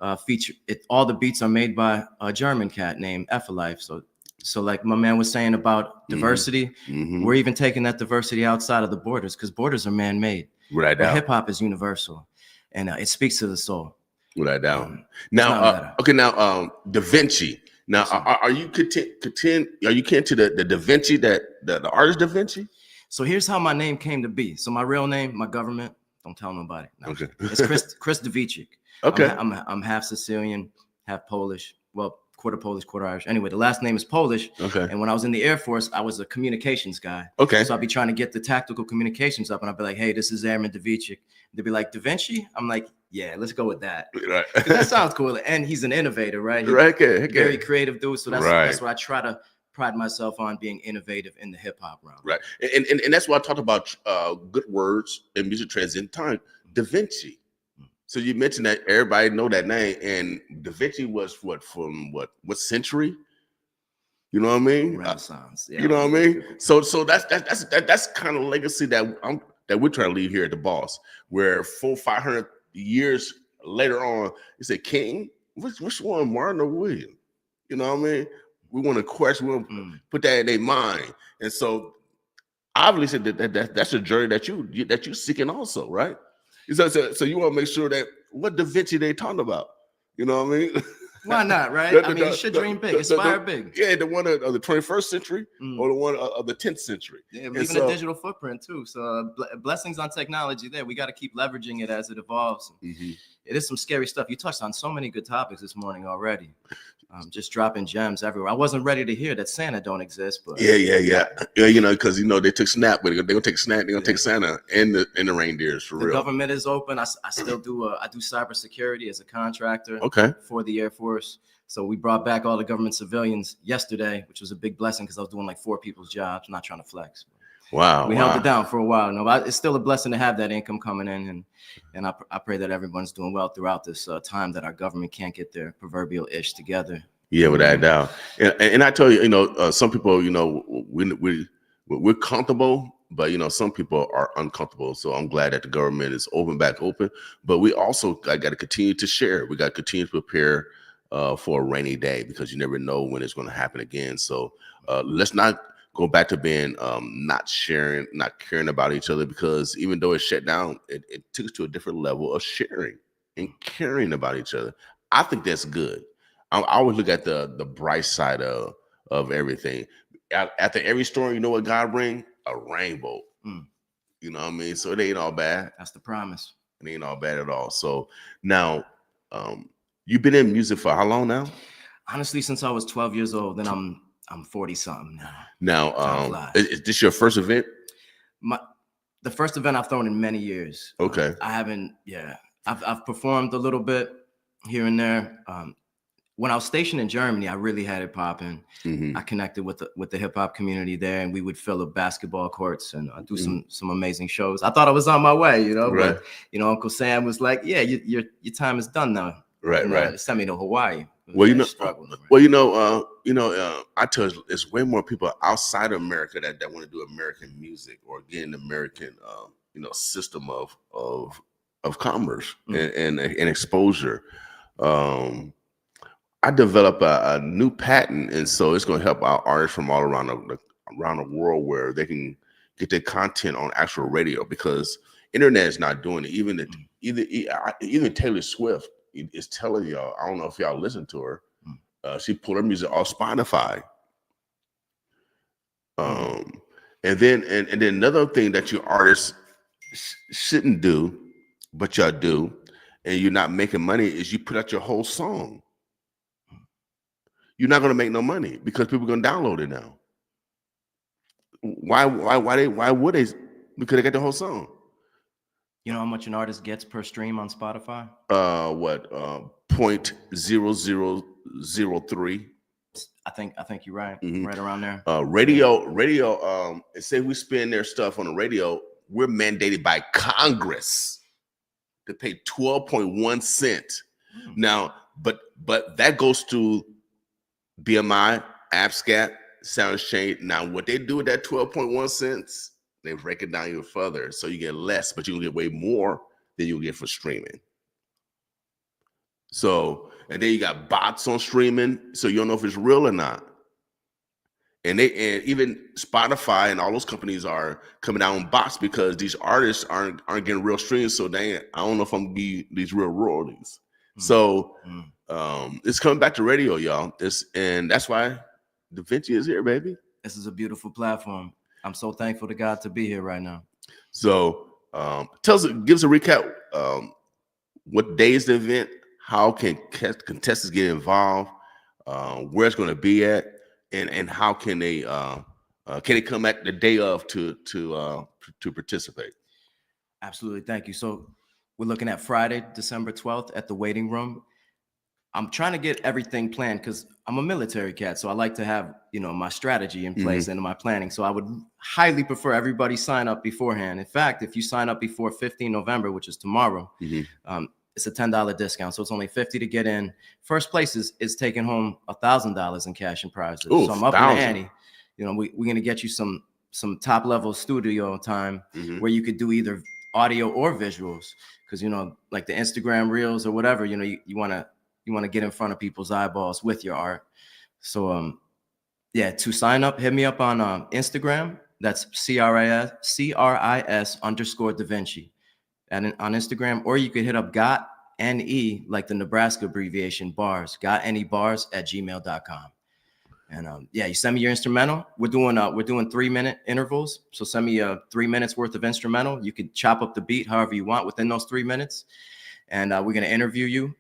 All the beats are made by a German cat named Life. So like my man was saying about diversity, we're even taking that diversity outside of the borders, because borders are man-made. Right but now. hip hop is universal, and it speaks to the soul. Without a doubt. Now, Davinci. Now, are you content? Are you content to the Davinci, the artist Davinci? So here's how my name came to be. So my real name, my government, don't tell nobody. No. Okay. It's Chris Davinci. Okay. I'm half Sicilian, half Polish. Well, quarter Polish, quarter Irish. Anyway, the last name is Polish. Okay. And when I was in the Air Force, I was a communications guy. Okay. So I'd be trying to get the tactical communications up, and I'd be like, "Hey, this is Airman Davinci." They'd be like, "Davinci?" I'm like, "Yeah, let's go with that." Right. That sounds cool. And he's an innovator, right? Right. Okay. Very creative dude. So that's what I try to pride myself on, being innovative in the hip hop realm. Right. And that's why I talked about good words and music trends in time. Davinci. So you mentioned that everybody know that name, and Davinci was from what century? You know what I mean? Renaissance. Yeah. You know what I mean? So that's kind of legacy that we're trying to leave here at the Boss, where 400-500 years later on, you say, King, which one, Martin or William? You know what I mean? We want to question, we want to put that in their mind, and so obviously that's a journey that you seeking also, right? So you want to make sure that what Davinci they talking about, you know what I mean? Why not, right? I mean, you should dream big, aspire big. Yeah, the one of the 21st century or the one of the 10th century. Yeah, even a digital footprint too. So blessings on technology there. We got to keep leveraging it as it evolves. It is some scary stuff. You touched on so many good topics this morning already. Just dropping gems everywhere. I wasn't ready to hear that Santa don't exist, but yeah. You know, because they took Snap, but they're gonna take Snap. They're gonna take Santa and the reindeers for real. The government is open. I still do. I do cybersecurity as a contractor. Okay. For the Air Force. So we brought back all the government civilians yesterday, which was a big blessing because I was doing like 4 people's jobs. I'm not trying to flex. Wow. We held it down for a while. No, but it's still a blessing to have that income coming in, and I pray that everyone's doing well throughout this time that our government can't get their proverbial ish together. Yeah, without a doubt. And I tell you, some people, we're comfortable, but some people are uncomfortable. So I'm glad that the government is back open. But we also got to continue to share. We got to continue to prepare for a rainy day, because you never know when it's going to happen again. So let's not go back to being not sharing, not caring about each other, because even though it's shut down, it took us to a different level of sharing and caring about each other. I think that's good. I always look at the bright side of everything. After every storm, you know what God bring? A rainbow. You know what I mean? So it ain't all bad. That's the promise. It ain't all bad at all. So now, you've been in music for how long now? Honestly, since I was 12 years old. Then I'm 40 something now. Now, is this your first event? The first event I've thrown in many years. Okay. I haven't. Yeah, I've performed a little bit here and there. When I was stationed in Germany, I really had it popping. Mm-hmm. I connected with the hip hop community there, and we would fill up basketball courts and do some amazing shows. I thought I was on my way, you know, Right. but you know, Uncle Sam was like, "Yeah, your time is done now." Right, and, right. Sent me to Hawaii. Well, you know, struggling. I tell you, it's way more people outside of America that want to do American music or get an American, system of commerce and exposure. I developed a new patent, and so it's going to help our artists from all around the world where they can get their content on actual radio, because internet is not doing it. Even Taylor Swift is telling y'all. I don't know if y'all listen to her. She pulled her music off Spotify. And then another thing that you artists shouldn't do, but y'all do, and you're not making money, is you put out your whole song. You're not going to make no money because people are going to download it now. Why would they? Because they got the whole song. You know how much an artist gets per stream on Spotify? 0.0003. I think you're right. Right around there. Radio. Say we spin their stuff on the radio, we're mandated by Congress to pay 12.1 cents. Now, but that goes to BMI, AppScat, Sound Exchange. Now, what they do with that 12.1 cents, they break it down even further, so you get less, but you can get way more than you get for streaming. So, and then you got bots on streaming, so you don't know if it's real or not. And even Spotify and all those companies are coming out on bots because these artists aren't getting real streams. So I don't know if I'm gonna be these real royalties. So it's coming back to radio, y'all. And that's why Davinci is here, baby. This is a beautiful platform. I'm so thankful to God to be here right now. So give us a recap. What day is the event? How can contestants get involved? Where it's going to be at, and how can they come at the day of to participate? Absolutely, thank you. So we're looking at Friday, December 12th at the Waiting Room. I'm trying to get everything planned because I'm a military cat, so I like to have my strategy in place and my planning. So I would highly prefer everybody sign up beforehand. In fact, if you sign up before 15 November, which is tomorrow, it's a $10 discount, so it's only $50 to get in. First place is taking home $1,000 in cash and prizes. Ooh, so I'm up in the ante. We're gonna get you some top level studio time where you could do either audio or visuals, because like the Instagram reels or whatever. You want to get in front of people's eyeballs with your art. So to sign up, hit me up on Instagram. That's CRIS_Davinci. And on Instagram, or you could hit up GotNE, like the Nebraska abbreviation, bars, GotNEbars@gmail.com. And you send me your instrumental. We're doing 3-minute intervals. So send me 3 minutes worth of instrumental. You could chop up the beat however you want within those 3 minutes. And we're going to interview you,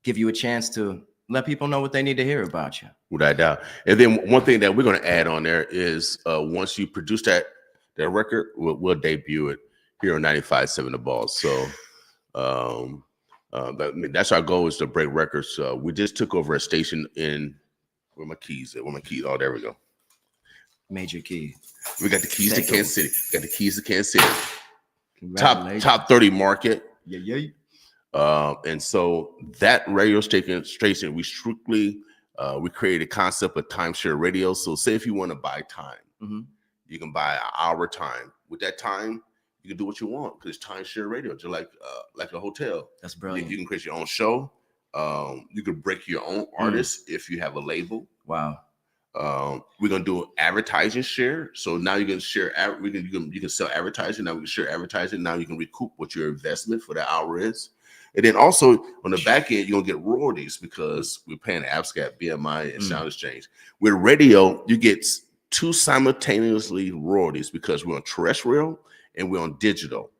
give you a chance to let people know what they need to hear about you. Without doubt. And then one thing that we're going to add on there is once you produce that record, we'll debut it here on 95.7 The Balls. So that's our goal, is to break records. We just took over a station in where my keys at? Oh, there we go. Major key. We got the keys to Kansas City. Top 30 market. Yeah. And so that radio station, we strictly we created a concept of timeshare radio. So say if you want to buy time, you can buy an hour time. With that time, you can do what you want because it's timeshare radio, just like a hotel. That's brilliant. You can create your own show. You can break your own artist if you have a label. Wow. We're gonna do an advertising share. So now you can share. You can sell advertising. Now we can share advertising. Now you can recoup what your investment for that hour is. And then also on the back end, you're gonna get royalties because we're paying AppScat, BMI, and Sound Exchange. With radio, you get 2 simultaneously royalties because we're on terrestrial and we're on digital.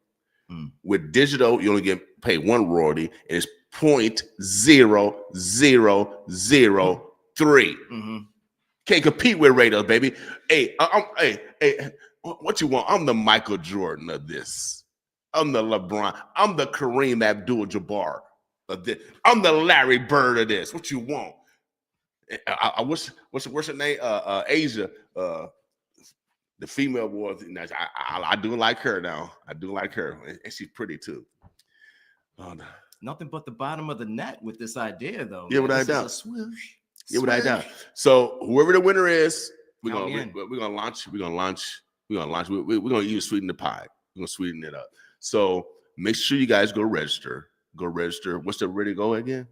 With digital, you only get paid 1 royalty, and it's 0.0003. Can't compete with radio, baby. Hey, What you want? I'm the Michael Jordan of this. I'm the LeBron. I'm the Kareem Abdul-Jabbar of this. I'm the Larry Bird of this. What you want? I wish. What's her name? Asia. The female was. I do like her now. I do like her, and she's pretty too. Nothing but the bottom of the net with this idea, though. Yeah, man. without This a is doubt. Swoosh. Yeah, without a doubt. So whoever the winner is, we're Count me gonna in. we're gonna launch. We're gonna launch. We're gonna launch. We're gonna even sweeten the pie. We're gonna sweeten it up. So make sure you guys go register. Go register. What's the ready to go again?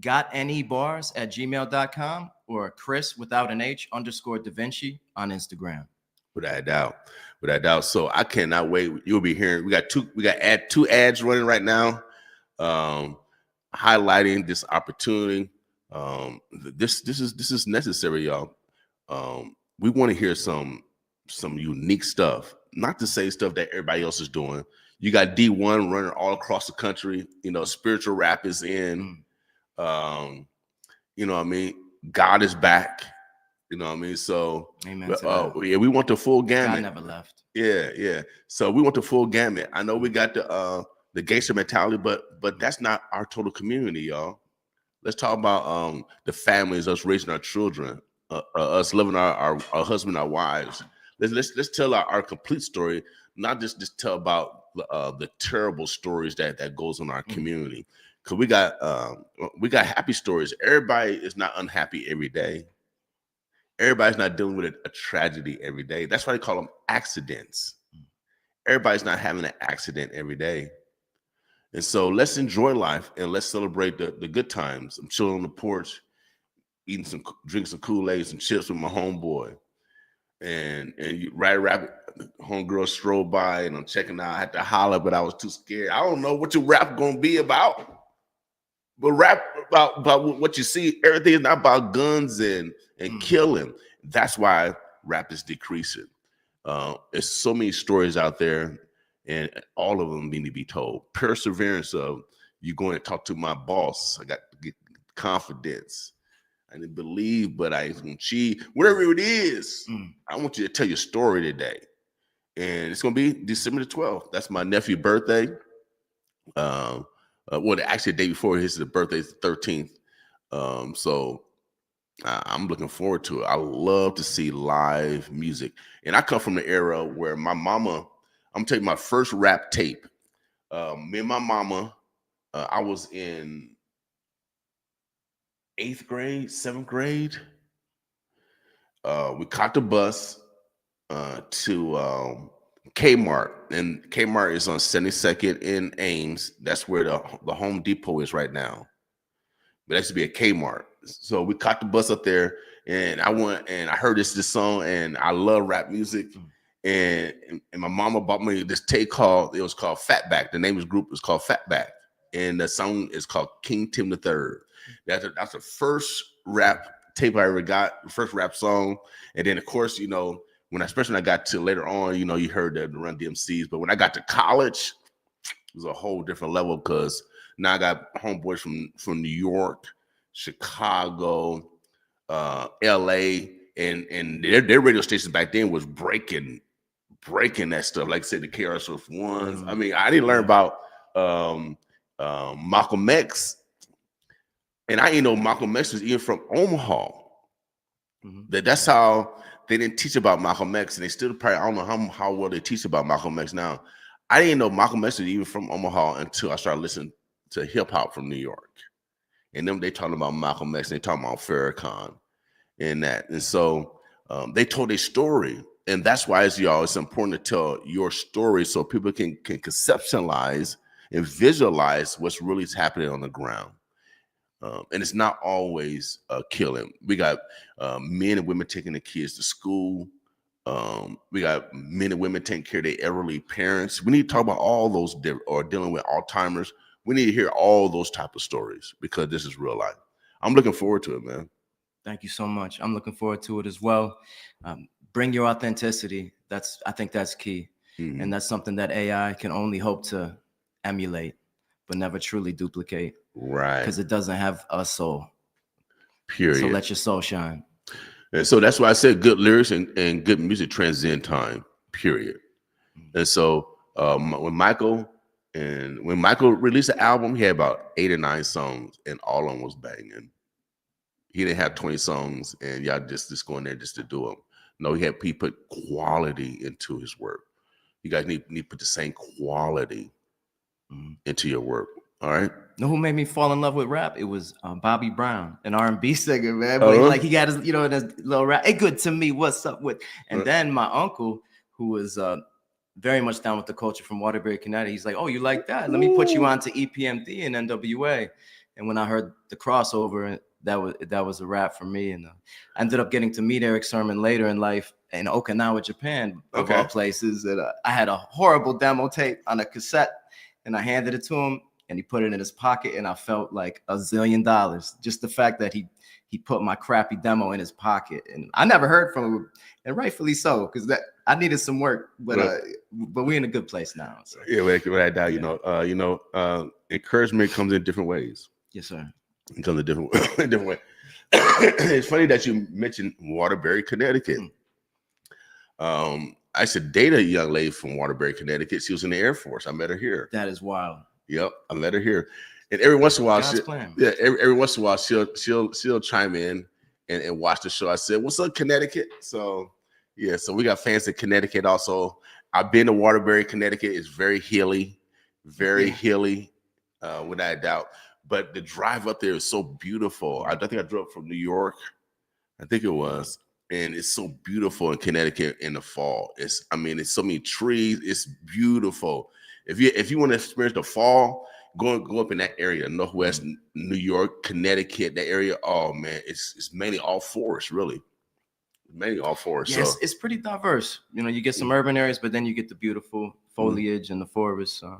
GotAnyBars@gmail.com or Chris without an H _Davinci on Instagram. Without a doubt. Without a doubt. So I cannot wait. You'll be hearing. We got two ads running right now, highlighting this opportunity. This is necessary, y'all. We want to hear some unique stuff, not to say stuff that everybody else is doing. You got D1 running all across the country. Spiritual rap is in. You know what I mean? God is back. You know what I mean? So, amen to that. Yeah, we want the full gamut. God never left. Yeah. So we want the full gamut. I know we got the gangster mentality, but that's not our total community, y'all. Let's talk about the families, us raising our children, us loving our husband, our wives. Let's tell our complete story, not just tell about the terrible stories that goes on in our community. Because we got happy stories. Everybody is not unhappy every day. Everybody's not dealing with a tragedy every day. That's why they call them accidents. Everybody's not having an accident every day. And so let's enjoy life and let's celebrate the good times. I'm chilling on the porch, drinking some Kool-Aid, some chips with my homeboy. And you rap, homegirl strolled by and I'm checking out. I had to holler, but I was too scared. I don't know what your rap gonna be about. But rap about what you see. Everything is not about guns and killing. That's why rap is decreasing. There's so many stories out there, and all of them need to be told. Perseverance of you going to talk to my boss. I got to get confidence. I didn't believe, but I can cheat. Whatever it is, I want you to tell your story today. And it's going to be December the 12th. That's my nephew's birthday. Actually, the day before his birthday is the 13th. So I'm looking forward to it. I love to see live music. And I come from the era where my mama, I'm telling you, my first rap tape. Me and my mama, I was in 8th grade, 7th grade. We caught the bus to Kmart, and Kmart is on 72nd in Ames. That's where the Home Depot is right now. But that used to be a Kmart. So we caught the bus up there, and I went and I heard this song, and I love rap music. And my mama bought me this tape it was called Fatback. The name of the group is called Fatback, and the song is called King Tim III. That's the first rap tape I ever got, the first rap song. And then of course, especially when I got to later on, you heard the Run DMCs. But when I got to college, it was a whole different level because now I got homeboys from New York, Chicago, LA, and their radio stations back then was breaking that stuff. Like I said, the KRS ones. I mean, I didn't learn about Malcolm X, and I didn't know Malcolm X was even from Omaha. That's how they didn't teach about Malcolm X, and they still probably, I don't know how well they teach about Malcolm X now. I didn't know Malcolm X was even from Omaha until I started listening to hip hop from New York. And then they talking about Malcolm X, and they talking about Farrakhan and that. And so they told a story. And that's why it's important to tell your story so people can conceptualize and visualize what's really happening on the ground. And it's not always killing. We got men and women taking the kids to school. We got men and women taking care of their elderly parents. We need to talk about all those or dealing with Alzheimer's. We need to hear all those type of stories because this is real life. I'm looking forward to it, man. Thank you so much. I'm looking forward to it as well. Bring your authenticity. I think that's key. And that's something that AI can only hope to emulate, but never truly duplicate. Right. Because it doesn't have a soul. Period. So let your soul shine. And so that's why I said good lyrics and good music transcend time. period. And so when Michael released the album, he had about 8 or 9 songs, and all of them was banging. He didn't have 20 songs, and y'all just go in there just to do them. No, he put quality into his work. You guys need to put the same quality into your work. All right. Know who made me fall in love with rap? It was Bobby Brown, an R&B singer, man. But like he got his, his little rap. Hey, good to me. What's up with? And then my uncle, who was very much down with the culture from Waterbury, Connecticut, he's like, "Oh, you like that? Let me put you on to EPMD and NWA." And when I heard the crossover, that was a wrap for me. And I ended up getting to meet Eric Sermon later in life in Okinawa, Japan, of all places. And I had a horrible demo tape on a cassette, and I handed it to him. And he put it in his pocket, and I felt like $1 zillion. Just the fact that he put my crappy demo in his pocket, and I never heard from him, and rightfully so, because that I needed some work. But we're in a good place now. So. Yeah, without doubt, encouragement comes in different ways. Yes, sir. It comes in different way. It's funny that you mentioned Waterbury, Connecticut. I used to date a young lady from Waterbury, Connecticut. She was in the Air Force. I met her here. That is wild. Yep, I met her here, and every once in a while, every once in a while, she'll chime in and watch the show. I said, "What's up, Connecticut?" So yeah, so we got fans in Connecticut also. I've been to Waterbury, Connecticut. It's very hilly, without a doubt. But the drive up there is so beautiful. I think I drove from New York, I think it was, and it's so beautiful in Connecticut in the fall. It's so many trees. It's beautiful. If you want to experience the fall, go up in that area, Northwest New York, Connecticut, that area. Oh man, it's mainly all forest, really. Mainly all forest. Yes, it's pretty diverse. You get some urban areas, but then you get the beautiful foliage and the forest. I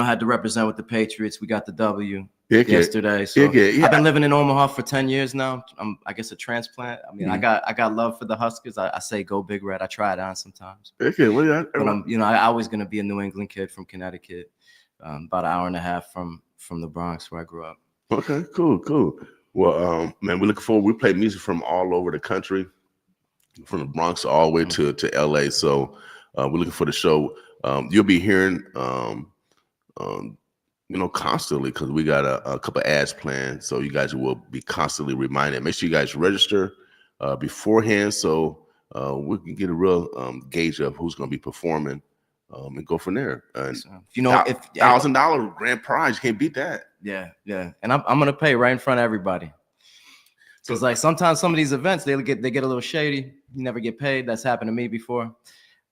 had to represent with the Patriots. We got the W yesterday. So I've been living in Omaha for 10 years now. I'm, I guess, a transplant. I got love for the Huskers. I say go Big Red. I try it on sometimes. But I always gonna be a New England kid from Connecticut, about 1.5 hours from the Bronx where I grew up. Okay, cool. Well, man, we're looking forward. We play music from all over the country, from the Bronx all the way to LA. So we're looking for the show. You'll be hearing constantly, because we got a couple ads planned, so you guys will be constantly reminded. Make sure you guys register beforehand, so we can get a real gauge of who's going to be performing, and go from there. And if $1,000 grand prize, you can't beat that. Yeah, and I'm gonna pay right in front of everybody. So it's like sometimes some of these events they get a little shady. You never get paid. That's happened to me before.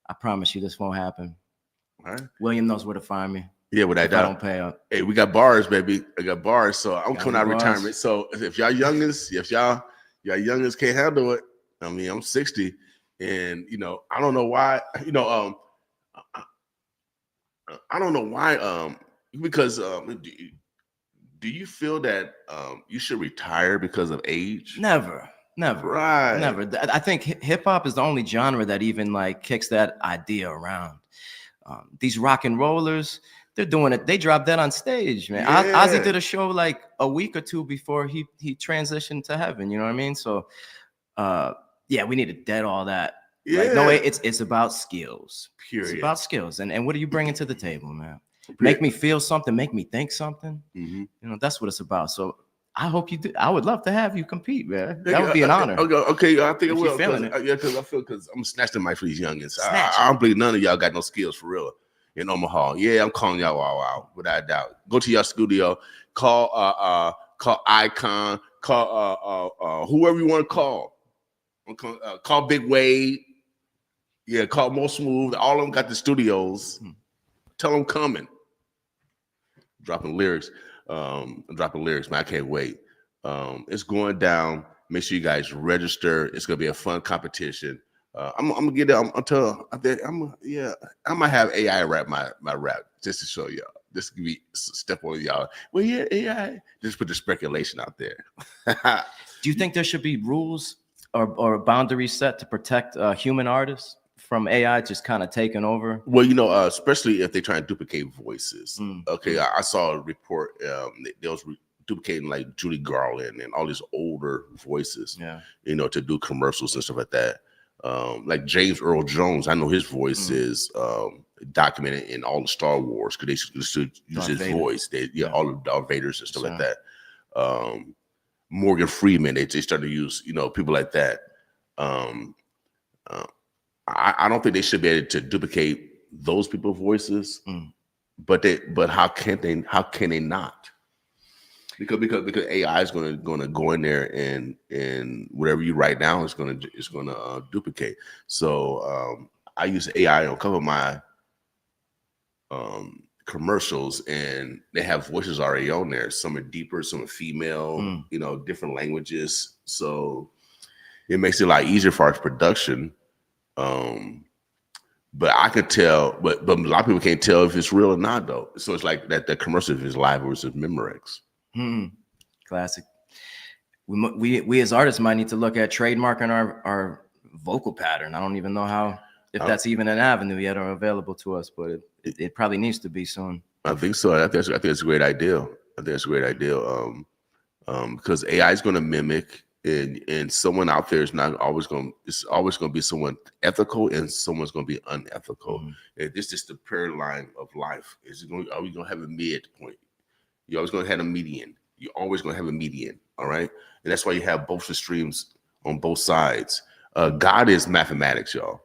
I promise you, this won't happen. All right. William knows where to find me. Yeah, I don't pay up. Hey, we got bars, baby. I got bars. So I'm coming out of retirement. So if y'all youngins, can't handle it, I'm 60, and I don't know why. I don't know why. Because do you feel that you should retire because of age? Never. Right. Never. I think hip hop is the only genre that even kicks that idea around. These rock and rollers, they're doing it. They dropped that on stage, man. Yeah. Ozzy did a show like a week or two before he transitioned to heaven. You know what I mean? So, we need to dead all that. Yeah. No way. It's about skills. Period. It's about skills. And what are you bringing to the table, man? Make me feel something. Make me think something. Mm-hmm. That's what it's about. So I hope you do. I would love to have you compete, man. That would be an honor. Okay, I think I will. Because I'm snatching the mic for these youngins. I don't believe none of y'all got no skills for real in Omaha. Yeah, I'm calling y'all out without a doubt. Go to your studio, call Icon, call whoever you want to call. Call Big Wade. Yeah, call Mo Smooth. All of them got the studios. Tell them coming. Dropping lyrics, man. I can't wait. It's going down. Make sure you guys register. It's gonna be a fun competition. I'm gonna get it. I'm gonna have AI rap my rap just to show y'all. This could be step on y'all. Well, yeah, AI. Just put the speculation out there. Do you think there should be rules or boundaries set to protect human artists from AI just kind of taking over? Well, especially if they try and duplicate voices. Okay, I saw a report. They was duplicating like Judy Garland and all these older voices. Yeah, to do commercials and stuff like that. Like James Earl Jones, I know his voice Mm. is documented in all the Star Wars because they used to use Darth his Vader. voice. Yeah. All of Darth Vaders and stuff like Sure. that. Morgan Freeman, they started to use, people like that. Um, I don't think they should be able to duplicate those people's voices, Mm. but how can they not? Because AI is going to go in there and whatever you write down is going to duplicate. So I use AI on a couple of my commercials, and they have voices already on there. Some are deeper, some are female, different languages. So it makes it a lot easier for our production. But I could tell, but a lot of people can't tell if it's real or not, though. So it's like that commercial if it's live versus Memorex. Classic. We as artists might need to look at trademarking our vocal pattern. I don't even know if that's even an avenue yet or available to us, but it probably needs to be soon. I think so. I think it's a great idea. Because AI is going to mimic, and someone out there is not always going. It's always going to be someone ethical, and someone's going to be unethical. And this is the paradigm of life. Are we going to have a midpoint? You're always going to have a median. You're always going to have a median. All right, and that's why you have both extremes on both sides. God is mathematics, y'all.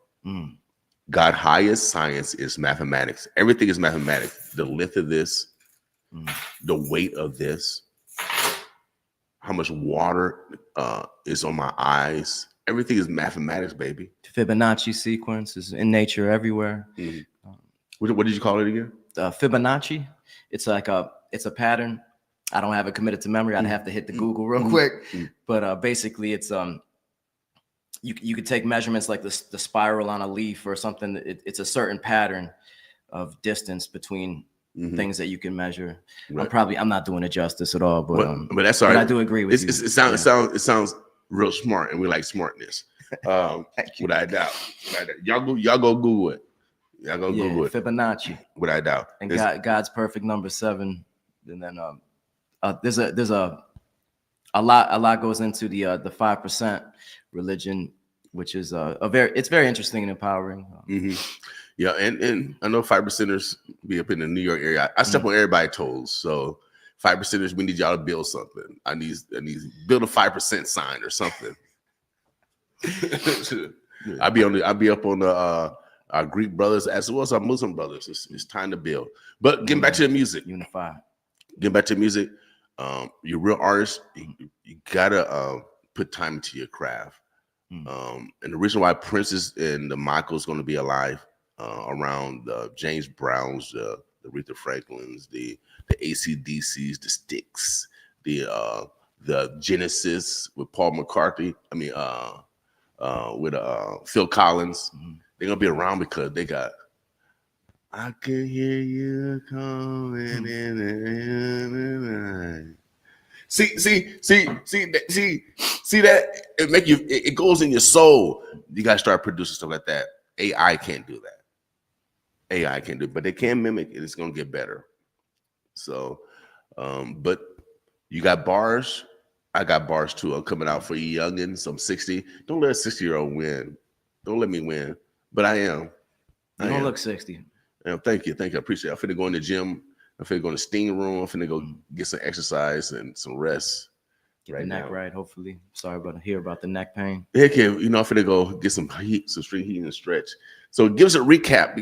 God highest science is mathematics. Everything is mathematics. The length of this, the weight of this, how much water is on my eyes. Everything is mathematics, baby. Fibonacci sequence is in nature everywhere. What did you call it again? Fibonacci. It's a pattern. I don't have it committed to memory. I'd have to hit the Google real quick. But basically, it's you could take measurements like the spiral on a leaf or something. It's a certain pattern of distance between things that you can measure. Right. I'm not doing it justice at all, but that's all right. But I do agree with you. It sounds real smart, and we like smartness. Without doubt. Y'all go Google it. Y'all go Google it. Fibonacci. Without doubt. And God's perfect number 7. And then there's a lot goes into the 5% religion, which is it's very interesting and empowering. Yeah, and I know 5%ers be up in the New York area. I step on everybody's toes. So 5%ers, we need y'all to build something. I need build a 5% sign or something. I'll be up on the our Greek brothers as well as our Muslim brothers. It's time to build. But getting back to the music. Unify. Getting back to music. You're a real artist. You gotta put time into your craft. And the reason why Prince and the Michael's going to be alive around James Brown's, the Aretha Franklin's, the AC/DC's, the Styx, the Genesis with Paul McCartney. I mean, with Phil Collins. They're gonna be around because they got. I can hear you coming in the night. See that it make you. It goes in your soul. You gotta start producing stuff like that. AI can't do that. AI can't do it, but they can mimic it. It's gonna get better. So, but you got bars. I got bars too. I'm coming out for you youngins. I'm 60. Don't let a 60-year-old win. Don't let me win. But I am. You don't look 60. Thank you. I appreciate it. I'm finna go in the gym. I'm finna go in the steam room. I'm finna go get some exercise and some rest. Get the neck right, hopefully. Sorry about the neck pain. Heck yeah, I'm finna go get some heat, some street heat and stretch. So give us a recap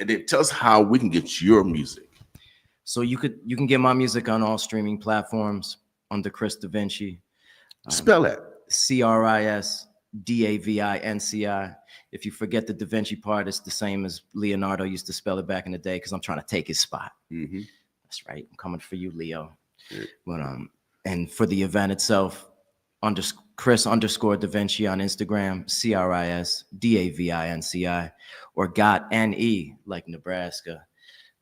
and then tell us how we can get your music. So you can get my music on all streaming platforms under Chris Davinci. Spell that. ChrisDavinci. If you forget the Da Vinci part, it's the same as Leonardo used to spell it back in the day because I'm trying to take his spot. That's right. I'm coming for you, Leo. But and for the event itself, Chris_Davinci on Instagram, ChrisDavinci, or Got NE like Nebraska,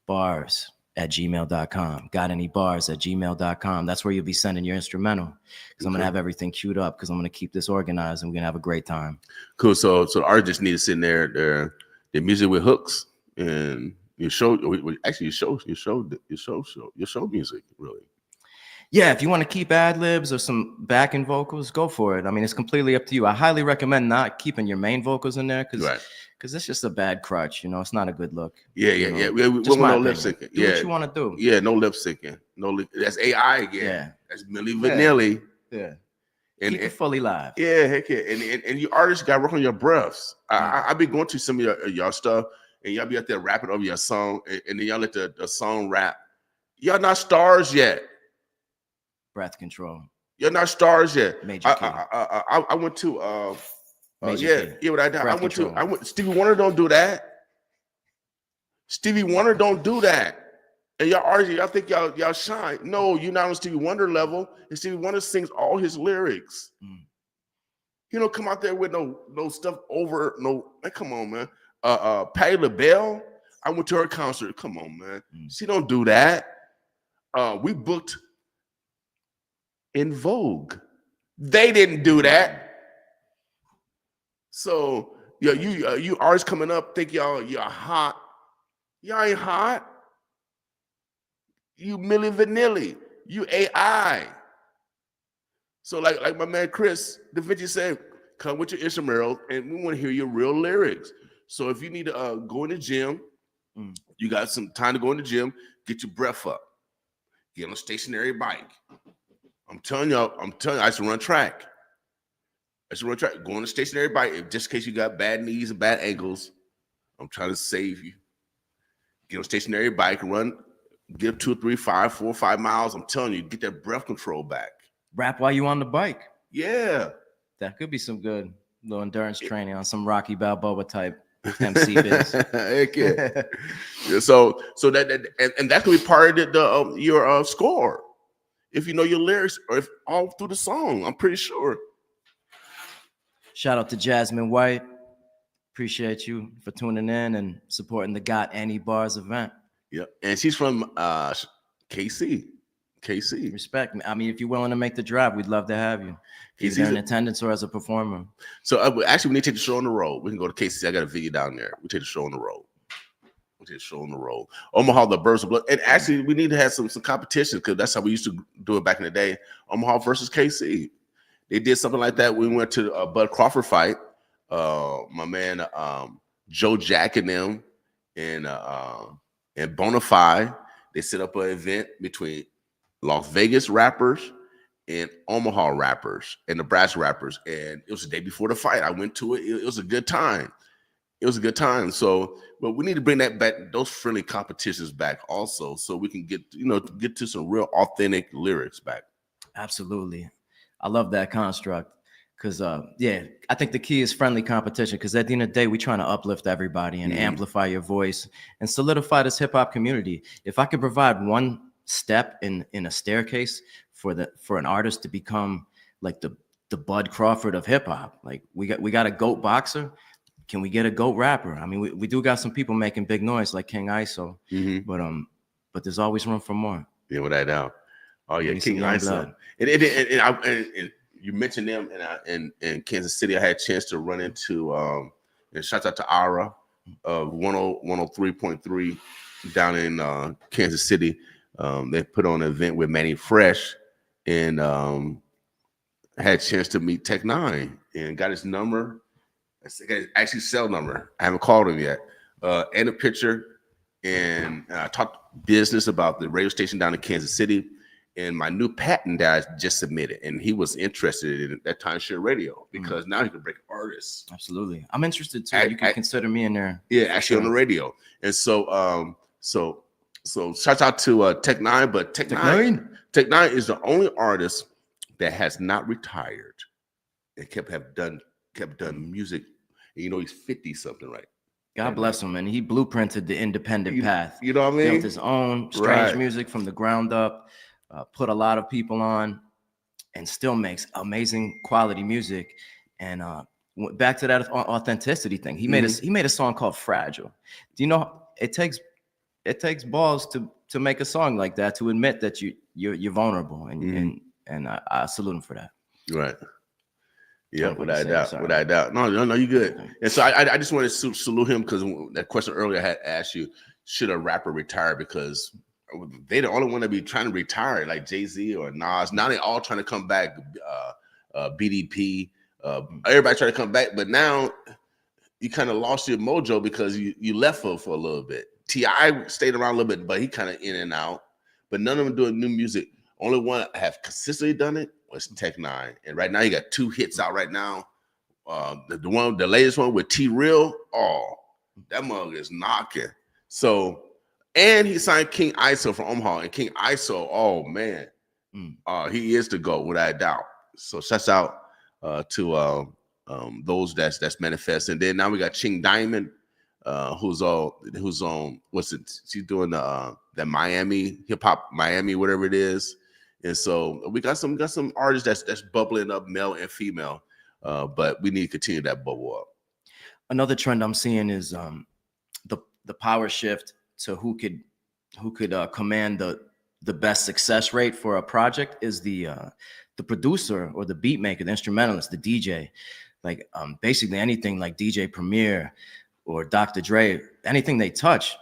bars at gmail.com. Got any bars at gmail.com. That's where you'll be sending your instrumental because I'm going to have everything queued up because I'm going to keep this organized and we're going to have a great time. Cool. So the artists need to sit in their music with hooks and your show. Actually, your show music, really. Yeah, if you want to keep ad libs or some backing vocals, go for it. I mean, it's completely up to you. I highly recommend not keeping your main vocals in there because Right. it's just a bad crutch. It's not a good look. Yeah, You yeah, know, yeah. We just want my no lip opinion. syncing. Do Yeah, what you want to do. yeah, no lip syncing. That's AI again. Yeah, That's Milli Yeah. Vanilli. yeah. And, Keep it fully live. yeah, heck yeah. And you artists got to work on your breaths. Yeah. I be going to some of y'all stuff, and y'all be out there rapping over your song, and then y'all let the song rap. Y'all not stars yet. Breath control. You're not stars yet. Major key. I went to Major yeah, key. yeah, what I did. Breath control. I went Stevie Wonder don't do that. Stevie Wonder don't do that. And y'all argue, y'all think y'all shine. No, you're not on Stevie Wonder level. And Stevie Wonder sings all his lyrics. He don't come out there with no stuff over, like, come on, man. Patti LaBelle, I went to her concert. Come on, man. She don't do that. We booked In Vogue. They didn't do that. So you artists coming up think you're hot. Y'all ain't hot. You Milli Vanilli. You AI. So like my man Chris Davinci said, come with your instrumental and we want to hear your real lyrics. So if you need to go in the gym, you got some time to go in the gym, get your breath up. Get on a stationary bike. I'm telling you, I used to run track. Go on a stationary bike, just in case you got bad knees and bad ankles. I'm trying to save you. Get on a stationary bike, run, get 2, 3, 5, 4, 5 miles. I'm telling you, get that breath control back. Rap while you on the bike. Yeah. That could be some good little endurance training on some Rocky Balboa type MC biz. Heck yeah. Yeah, so that and that could be part of your score. If you know your lyrics or if all through the song, I'm pretty sure. Shout out to Jasmine White. Appreciate you for tuning in and supporting the Got Any Bars event. Yeah, and she's from KC. Respect. I mean, if you're willing to make the drive, we'd love to have you. Either in attendance or as a performer. So actually, we need to take the show on the road. We can go to KC. I got a video down there. We take the show on the road. Omaha, the Birds of Blood. And actually, we need to have some competition because that's how we used to do it back in the day. Omaha versus KC. They did something like that. We went to a Bud Crawford fight. My man Joe Jack and them and Bonafide. They set up an event between Las Vegas rappers and Omaha rappers and Nebraska rappers. And it was the day before the fight. I went to it. It was a good time. So, but we need to bring that back, those friendly competitions back also, so we can get to some real authentic lyrics back. Absolutely. I love that construct because, I think the key is friendly competition because at the end of the day, we're trying to uplift everybody and amplify your voice and solidify this hip hop community. If I could provide one step in a staircase for an artist to become like the Bud Crawford of hip hop, like we got a GOAT boxer. Can we get a GOAT rapper? I mean, we do got some people making big noise like King ISO, but there's always room for more. Yeah, without doubt. Oh yeah, King ISO. And you mentioned them in Kansas City. I had a chance to run into and shout out to Ara of 103.3 down in Kansas City. They put on an event with Manny Fresh and had a chance to meet Tech Nine and got his number. Actually, cell number. I haven't called him yet. And a picture. And I talked business about the radio station down in Kansas City and my new patent that I just submitted. And he was interested in that timeshare radio because now he can break artists. Absolutely. I'm interested too. You can consider me in there. Yeah, actually on the radio. And so shout out to Tech Nine, but Tech Nine is the only artist that has not retired and kept done music. And he's 50 something, right? God bless him, and he blueprinted the independent path. You know what I mean? Built his own strange music from the ground up, put a lot of people on, and still makes amazing quality music. And back to that authenticity thing, he made a song called "Fragile." Do you know it takes balls to make a song like that, to admit that you're vulnerable, and I salute him for that. Right. Yeah, without a doubt. No, you good. Okay. And so I just wanted to salute him because that question earlier I had asked you, should a rapper retire because they the only one that be trying to retire, like Jay-Z or Nas. Now they all trying to come back. BDP, everybody trying to come back, but now you kind of lost your mojo because you left for a little bit. T.I. stayed around a little bit, but he kind of in and out. But none of them doing new music. Only one have consistently done it was Tech Nine, and right now you got 2 hits out right now. The latest one with T-Real, that mug is knocking. So, and he signed King ISO from Omaha, and King ISO, oh man, he is the GOAT without a doubt. So shouts out to those that's manifest. And then now we got Ching Diamond, who's on what's it? She's doing the Miami hip hop, Miami, whatever it is. And so we got some artists that's bubbling up, male and female. But we need to continue that bubble up. Another trend I'm seeing is the power shift to who could command the best success rate for a project is the producer or the beat maker, the instrumentalist, the DJ. Like basically anything like DJ Premier or Dr. Dre, anything they touch,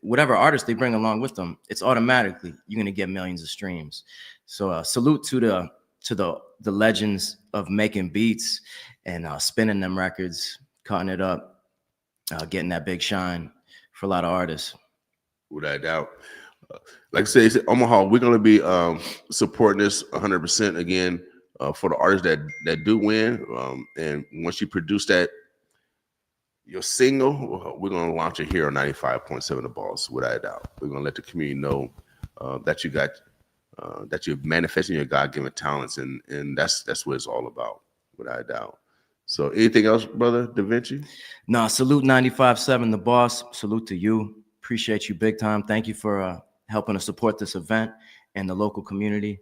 whatever artist they bring along with them, it's automatically you're gonna get millions of streams. So salute to the legends of making beats and spinning them records, cutting it up, getting that big shine for a lot of artists. Without a doubt. Like I said, Omaha, we're going to be supporting this 100% again for the artists that do win. And once you produce your single, we're going to launch it here on 95.7 The Boss, without a doubt. We're going to let the community know that you got that you're manifesting your God-given talents, and that's what it's all about, without a doubt. So anything else, brother Davinci? No, salute 95.7 The Boss. Salute to you. Appreciate you big time. Thank you for helping to support this event and the local community.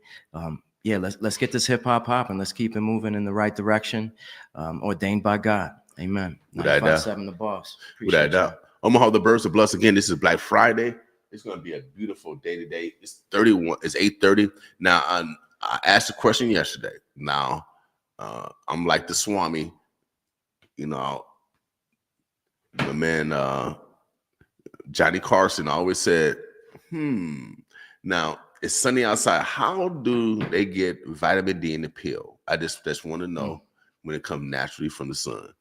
Let's get this hip hop popping. Let's keep it moving in the right direction, ordained by God. Amen. 95.7 The Boss. Without doubt. Omaha, the Birds of Bless. Again, this is Black Friday. It's going to be a beautiful day today. It's 8:30. Now, I asked a question yesterday. Now, I'm like the Swami, my man Johnny Carson always said, now it's sunny outside. How do they get vitamin D in the pill? I just want to know when it comes naturally from the sun.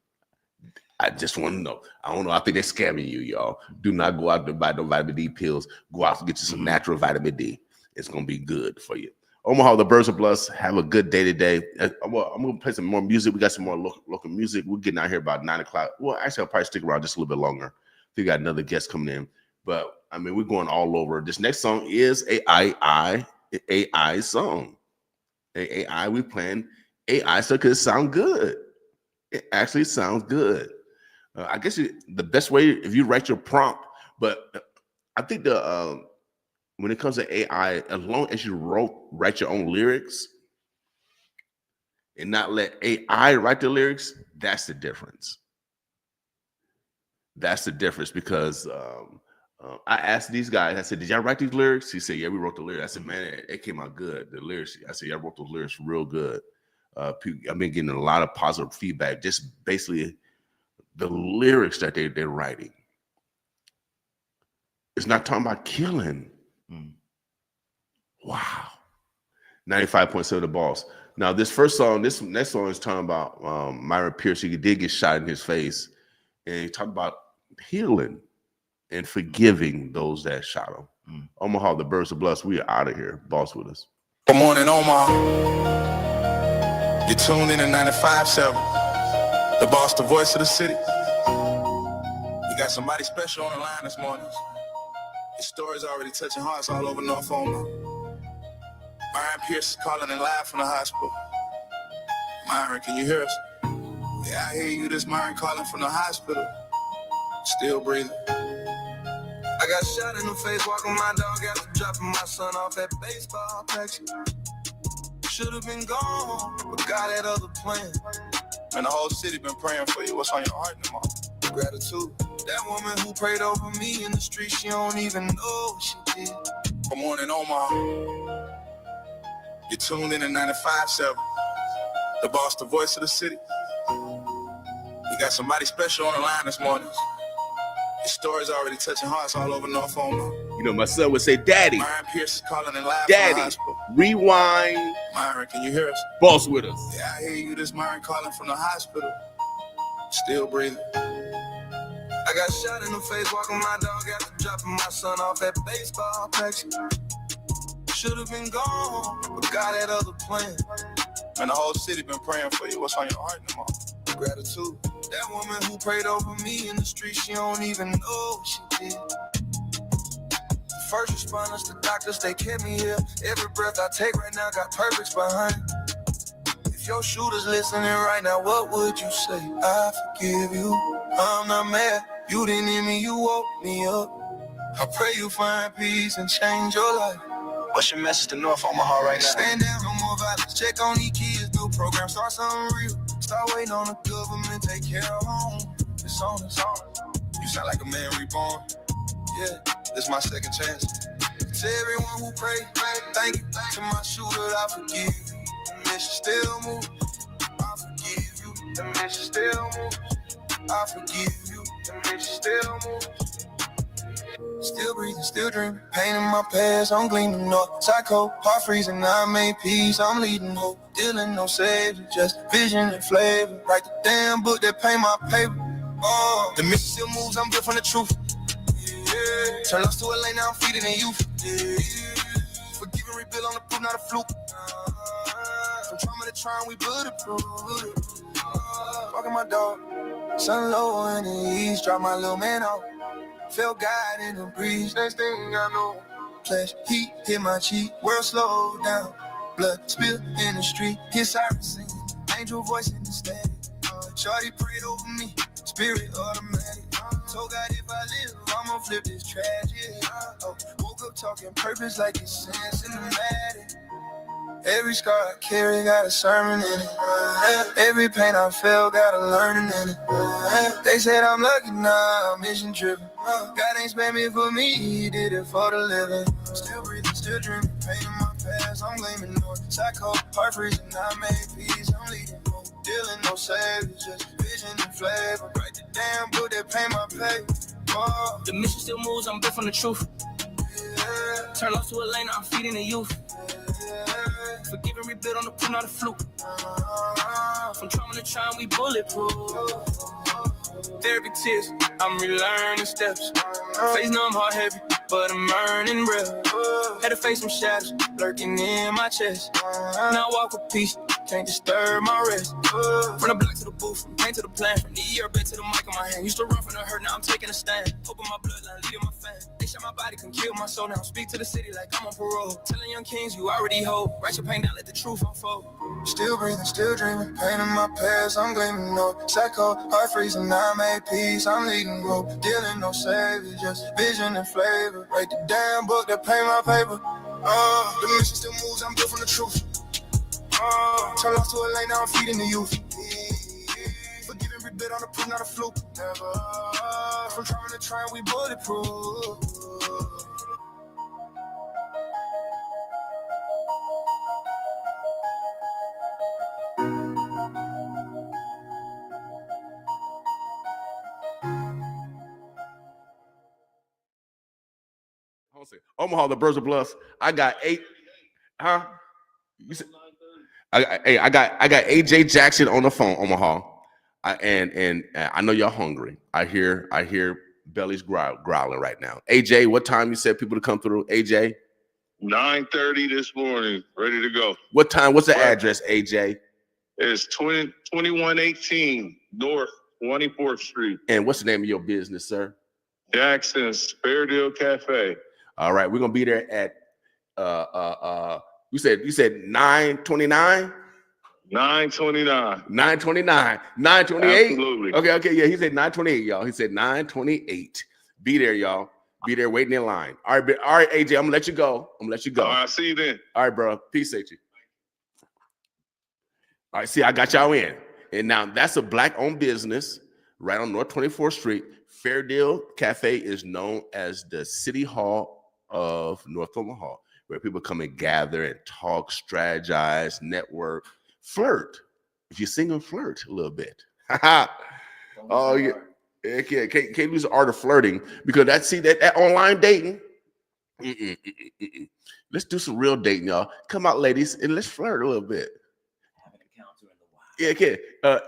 I just want to know. I don't know. I think they're scamming you, y'all. Do not go out and buy no vitamin D pills. Go out and get you some natural vitamin D. It's going to be good for you. Omaha, the Birds of Bless. Have a good day today. I'm going to play some more music. We got some more local music. We're getting out here about 9 o'clock. Well, actually, I'll probably stick around just a little bit longer. We got another guest coming in. But, I mean, we're going all over. This next song is a AI song. AI, we playing AI stuff because it sounds good. It actually sounds good. I guess the best way, if you write your prompt, but I think when it comes to AI, as long as you write your own lyrics and not let AI write the lyrics, that's the difference. That's the difference because I asked these guys, I said, did y'all write these lyrics? He said, yeah, we wrote the lyrics. I said, man, it came out good. The lyrics, I said, yeah, I wrote those lyrics real good. I've been getting a lot of positive feedback, just basically the lyrics that they're writing. It's not talking about killing. Wow. 95.7 The Boss. Now, this first song, this next song is talking about Myron Pierce. He did get shot in his face. And he talked about healing and forgiving those that shot him. Omaha, the Birds of Bless. We are out of here. Boss with us. Good morning, Omaha. You're tuned in at 95.7. The Boss, the voice of the city. You got somebody special on the line this morning. Your story's already touching hearts all over North Omaha. Myron Pierce is calling in live from the hospital. Myron, can you hear us? Yeah, I hear you. This Myron calling from the hospital. Still breathing. I got shot in the face walking my dog after dropping my son off at baseball practice. Should've been gone, but God had other plans. Man, the whole city been praying for you. What's on your heart, Mom? Gratitude. That woman who prayed over me in the street, she don't even know what she did. Good morning, Omaha. You're tuned in at 95.7. The Boss, the voice of the city. You got somebody special on the line this morning. Your story's already touching hearts all over North Omaha. You know, my son would say, Daddy, Myron Pierce is calling and live from the Daddy, hospital. rewind, Myron, can you hear us? boss with us. Yeah, I hear you. This Myron calling from the hospital. Still breathing. I got shot in the face walking my dog after dropping my son off at baseball practice. Should have been gone, but God had other plans. Man, the whole city been praying for you. What's on your heart no more? Gratitude. That woman who prayed over me in the street, she don't even know what she did. The first responders, the doctors, they kept me here. Every breath I take right now got purpose behind it. If your shooter's listening right now, what would you say? I forgive you. I'm not mad. You didn't hear me, you woke me up. I pray you find peace and change your life. What's your message to North Omaha right now? Stand down, no more violence. Check on these kids, new program, start something real. Start waiting on the government, take care of home. It's on, it's on. You sound like a man reborn. Yeah, this my second chance. To everyone who prayed, thank you. To my shooter, I forgive you. The mission still moves. I forgive you. The mission still moves. I forgive you. The mission still moves. Still breathing, still dreaming. Pain in my past, I'm gleaming north. Psycho, heart freezing, I made peace. I'm leading hope, dealing no savior, just vision and flavor. Write the damn book that paint my paper. Oh, the mission still moves, I'm built from the truth. Yeah. Turn lost to a lane, now I'm feeding in youth. Yeah. Forgive and rebuild on the proof, not a fluke. From trauma to trying, we bulletproof. Walking my dog, sun low in the east, drop my little man off. Felt God in the breeze, next thing I know, flash heat hit my cheek, world slowed down, blood spilled in the street, his siren singing, angel voice in the static. Shorty prayed over me, spirit automatic. Told God if I live, I'ma flip this tragedy. Woke up talking purpose like it's cinematic. Every scar I carry got a sermon in it. Every pain I felt got a learning in it. They said I'm lucky, nah, I'm mission driven. God ain't spare me for me, he did it for the living. Still breathing, still dreaming, pain in my past, I'm gleaming north. Psycho, heart freezing, I made peace, I'm leading home. Dealing no saviors, just vision and flavor. Write the damn book that paint my paper. Oh. The mission still moves, I'm built from the truth. Yeah. Turn lost to a lane, I'm feeding the youth. Yeah. Forgive and rebuild on the proof, not a fluke. From trauma to trying, we bulletproof. Therapy tears, I'm relearning steps. Face numb, heart heavy, but I'm earning real. Had to face some shadows lurking in my chest. Now I walk with peace, can't disturb my rest. From the block to the booth, from pain to the plan, from the earbud to the mic on my hand. Used to run from the hurt, now I'm taking a stand. Open my bloodline, leading my fan. They shot my body, can kill my soul. Now speak to the city like I'm on parole. Telling young kings you already hold. Write your pain down, let the truth unfold. Still breathing, still dreaming. Pain in my past, I'm gleaming north. Psycho, heart freezing, I made peace. I'm leading hope, dealing no savior, just vision and flavor. Write the damn book that paint my paper. The mission still moves, I'm built from the truth. Turn lost to a lane, now I'm feeding the youth. Forgive and rebuild on the proof, not a fluke. Never. From trauma to trying, we bulletproof. Omaha, the Birds of Bluffs. I got 8. Huh? You said, I got AJ Jackson on the phone, Omaha. And I know y'all hungry. I hear bellies growling right now. AJ, what time you said people to come through? AJ? 9:30 this morning, ready to go. What time? What's the address, AJ? It's 2118 North 24th Street. And what's the name of your business, sir? Jackson's Fair Deal Cafe. All right, we're gonna be there at you said 929? 929. 929. 928? Absolutely. Okay, yeah, he said 928, y'all. He said 928. Be there, y'all. Be there waiting in line. All right, AJ, I'm gonna let you go. All right, I'll see you then. All right, bro. Peace, AJ. All right, see, I got y'all in. And now that's a black-owned business right on North 24th Street. Fair Deal Cafe is known as the City Hall of North Omaha, where people come and gather and talk, strategize, network, flirt. If you're single, flirt a little bit. Oh, yeah. Can't lose the art of flirting because that online dating. Let's do some real dating, y'all. Come out, ladies, and let's flirt a little bit. Have an encounter in the wild.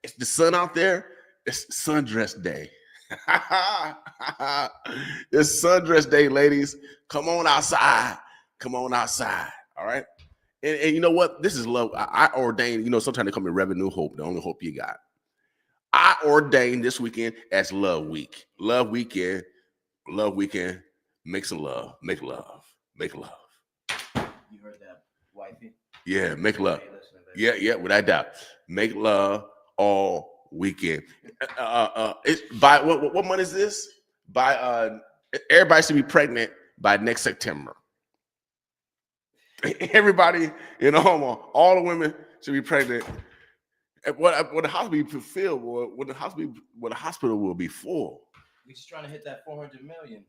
It's the sun out there. It's sundress day. It's sundress day, ladies. Come on outside. Come on outside. All right. And you know what? This is love. I ordained, sometimes they call me Revenue Hope, the only hope you got. I ordained this weekend as Love Week. Love weekend. Love weekend. Make some love. Make love. Make love. You heard that, wifey? Yeah, make love. Yeah, without doubt. Make love all weekend. It's by what month is this? By everybody should be pregnant by next September. Everybody in the home, all the women should be pregnant. What the hospital be filled, what the hospital will be full. We're just trying to hit that 400 million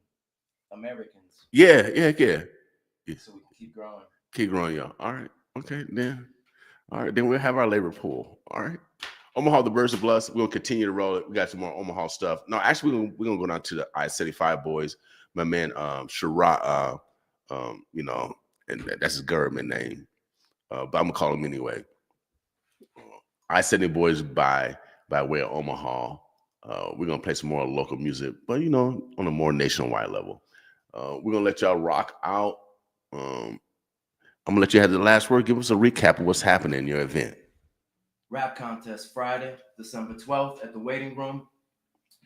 Americans. Yeah. So we can keep growing. Keep growing, y'all. All right. Okay, then. All right, then we'll have our labor pool. All right. Omaha, the Birds of Bless. We'll continue to roll it. We got some more Omaha stuff. No, actually, we're gonna go down to the I-75 boys. My man, Sherrod, and that's his government name. But I'm gonna call him anyway. I-70 boys by way of Omaha. We're gonna play some more local music, but on a more nationwide level. We're gonna let y'all rock out. I'm gonna let you have the last word. Give us a recap of what's happening in your event. Rap contest Friday, December 12th at the waiting room.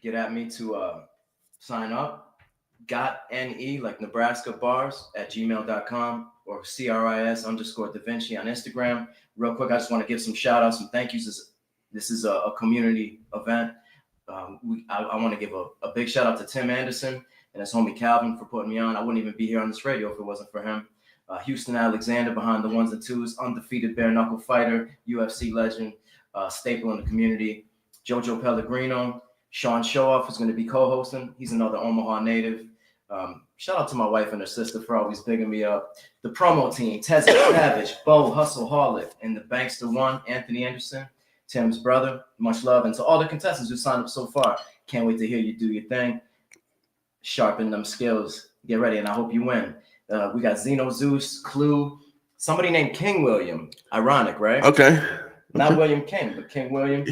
Get at me to sign up. GotNE, like Nebraska bars, at gmail.com or CRIS_Davinci on Instagram. Real quick, I just want to give some shout outs, some thank yous. This is a community event. I want to give a big shout out to Tim Anderson and his homie Calvin for putting me on. I wouldn't even be here on this radio if it wasn't for him. Houston Alexander behind the ones and twos, undefeated bare knuckle fighter, UFC legend, staple in the community. Jojo Pellegrino, Sean Showoff is going to be co-hosting. He's another Omaha native. Shout out to my wife and her sister for always bigging me up. The promo team, Tez Savage, Bo Hustle Harlot, and the Bankster One, Anthony Anderson, Tim's brother. Much love. And to all the contestants who signed up so far, can't wait to hear you do your thing. Sharpen them skills. Get ready, and I hope you win. We got Zeno Zeus, Clue, somebody named King William. Ironic, right? Okay. Not William King, but King William,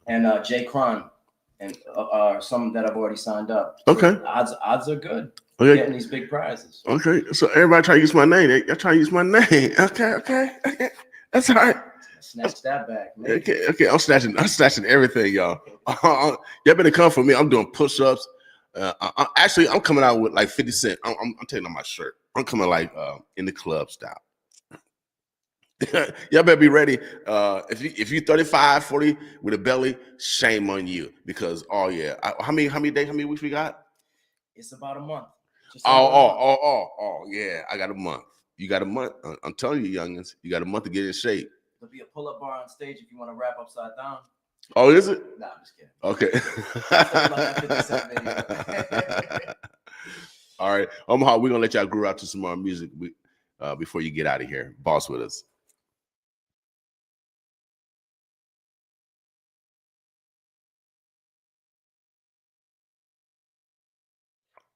and Jay Cron, and some that I've already signed up. Okay. Odds are good. Okay. Getting these big prizes. Okay. So everybody try to use my name. Y'all try to use my name. Okay. That's all right. Snatch that back, man. Okay. I'm snatching everything, y'all. Y'all better come for me. I'm doing push-ups. I'm coming out with like 50 Cent. I'm taking on my shirt. I'm coming like in the club style. Y'all better be ready. If you 35, 40 with a belly, shame on you. Because how many days, how many weeks we got? It's about a month. Yeah. I got a month. You got a month. I'm telling you, youngins, you got a month to get in shape. There'll be a pull-up bar on stage if you want to rap upside down. Oh, is it? Nah, I'm just kidding. Okay. All right. Omaha, we're going to let y'all groove out to some more music before you get out of here. Boss with us.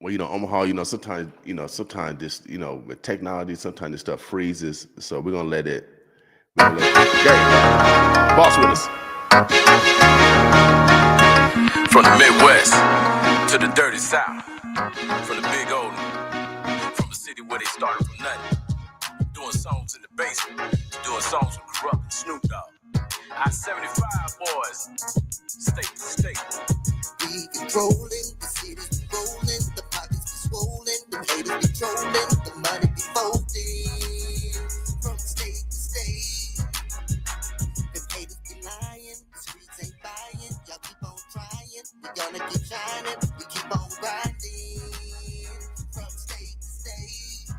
Well, Omaha, sometimes this, with technology, sometimes this stuff freezes. So we're going to let it. Boss with us. From the Midwest to the dirty South, from the big old, from the city where they started from nothing, doing songs in the basement, doing songs with Corrupt and Snoop Dogg. I-75 boys, state to state. We controlling, the city's rolling, the pockets be swollen, the haters be trolling, the money be folding. From state to state, the haters be lying, the streets ain't buying, y'all keep on trying, we gonna keep shining, we keep on grinding. From state to state.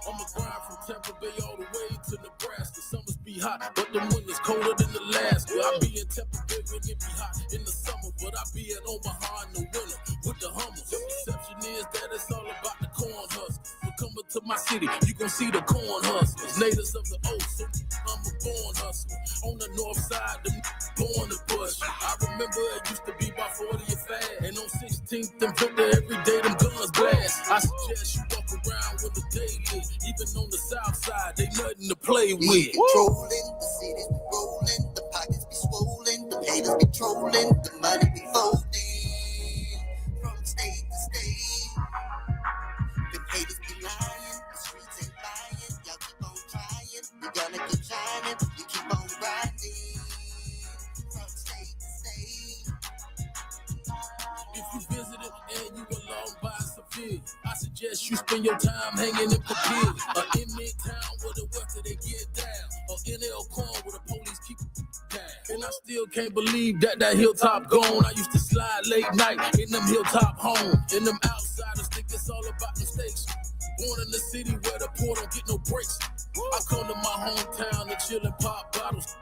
On my grind from Tampa Bay all the way to Nebraska. Summers be hot, but the winters colder than Alaska. I be in Tampa Bay when it be hot in the summer, but I be in Omaha in the winter with the Hummers. The perception is that it's all about the corn husk. Become a to my city, you gon' see the corn hustlers. Natives of the oath, so I'm a born hustler. On the north side, the born to push. I remember it used to be about 40 and fast. And on 16th and Victor, every day them guns blast. I suggest you walk around with the day lit. Even on the south side, they nothing to play with. We controlling the cities, we rolling, the pockets be swollen, the haters be trolling, the money be folding from state to state. The haters be lying, the streets ain't lying, y'all keep on trying, we gonna keep shining, we keep on grinding from state to state. If you visited and you along by Seville, I suggest you spend your time hanging in Papille. Or in Midtown where the wealthy they get down. Or in Elkhorn where the police keep down. And I still can't believe that hilltop gone. I used to slide late night in them hilltop homes. And them outsiders think it's all about mistakes. Born in the city where the poor don't get no breaks. I come to my hometown to chill and pop bottles.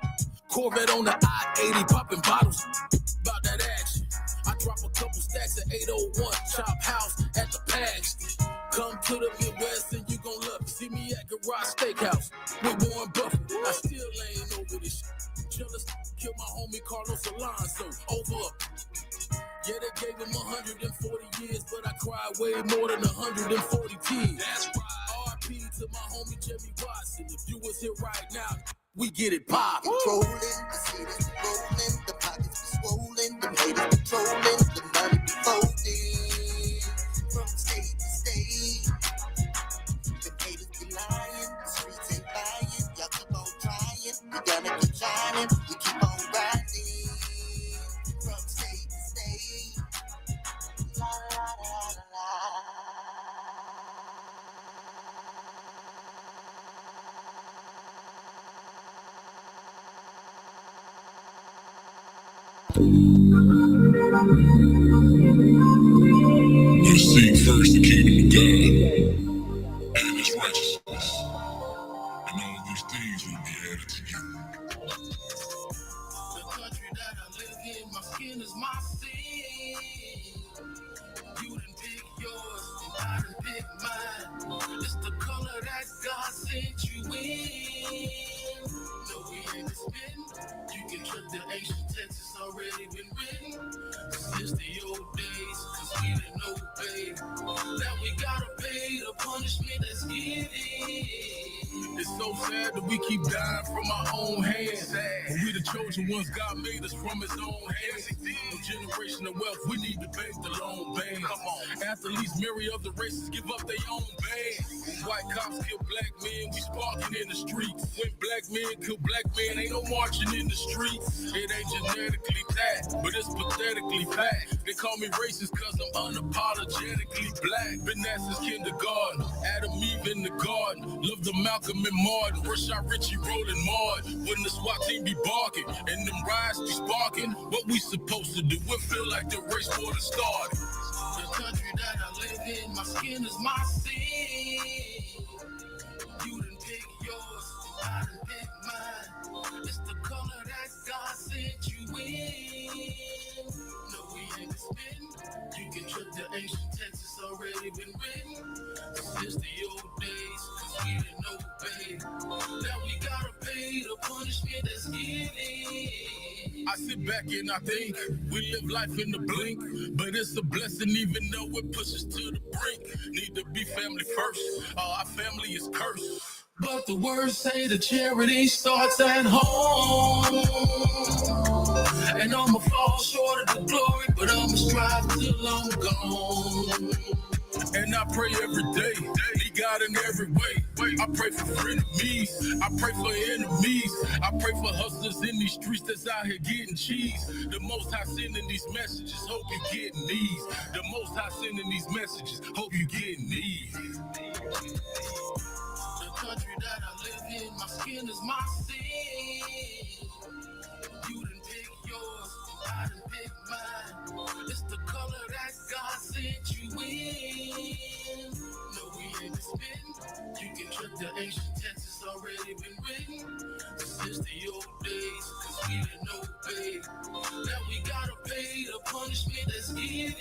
Corvette on the I-80 popping bottles. About that action. I drop a couple stacks at 801, chop house at the Pax. Come to the Midwest and you gon' love it. See me at Garage Steakhouse with Warren Buffett. I still ain't over this shit. Jealous, kill my homie Carlos Alonso. Over up. Yeah, they gave him 140 years, but I cried way more than 140 tears. That's right. R.I.P. to my homie Jimmy Watson. If you was here right now, we get it pop. Controlling the cities, we rolling, the pockets be swollen, the haters be trolling, the money be folding from state to state. The haters be lying, the streets ain't lying, y'all keep on trying, we gonna keep shining, we keep on riding from state to state. La, la, la, la, la. You seek first the kingdom of God and his righteousness, and all these things will be added to you. The country that I live in, my skin is my sin. You done pick yours, and I done pick mine. It's the color that God sent you in. No, we ain't spin. You can trust the ancient text, it's already been written. Since the old days, cause we didn't obey. Now we gotta pay the punishment that's given. It's so sad that we keep dying from our own hands. When we the chosen ones, God made us from his own hands. No generation of wealth, we need to bank the loan band. Come on. Athletes, myriad of the races give up their own band. When white cops kill black men, we sparking in the streets. When black men kill black men, ain't no marching in the streets. It ain't genetically that, but it's pathetically fact. They call me racist cause I'm unapologetically black. Been that since kindergarten. Adam Eve in the garden. Love the Malcolm and Martin. Rashad Richie rolling Mard. When the SWAT team be barking and them riots be sparking, what we supposed to do? It feel like the race war done started. The country that I live in, my skin is my sin. You done pick yours, I done pick mine. It's the color that God sent you in. No, we ain't spin. You can trust the ancient text, it's already been written. Since the old days, cause we didn't obey. Now we gotta pay the punishment that's given. I sit back and I think we live life in the blink, but it's a blessing even though it pushes to the brink. Need to be family first, our family is cursed. But the words say the charity starts at home. And I'ma fall short of the glory, but I'ma strive till I'm gone. And I pray every day, need God in every way. I pray for frenemies, I pray for enemies. I pray for hustlers in these streets that's out here getting cheese. The Most High sending these messages, hope you getting these. The Most High sending these messages, hope you getting these. The country that I live in, my skin is my sin. You done pick yours, I done pick mine. It's the color that God sent you in. No, we ain't spin. You can trust the ancient text, it's already been written. Since the old days, cause we didn't obey. Now we gotta pay the punishment that's given.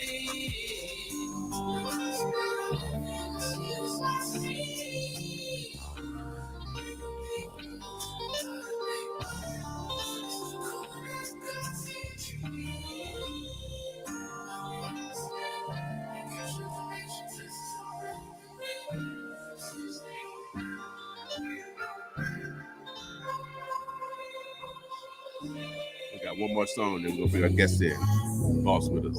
Got one more song, then we're gonna bring our guest in. Boss with us.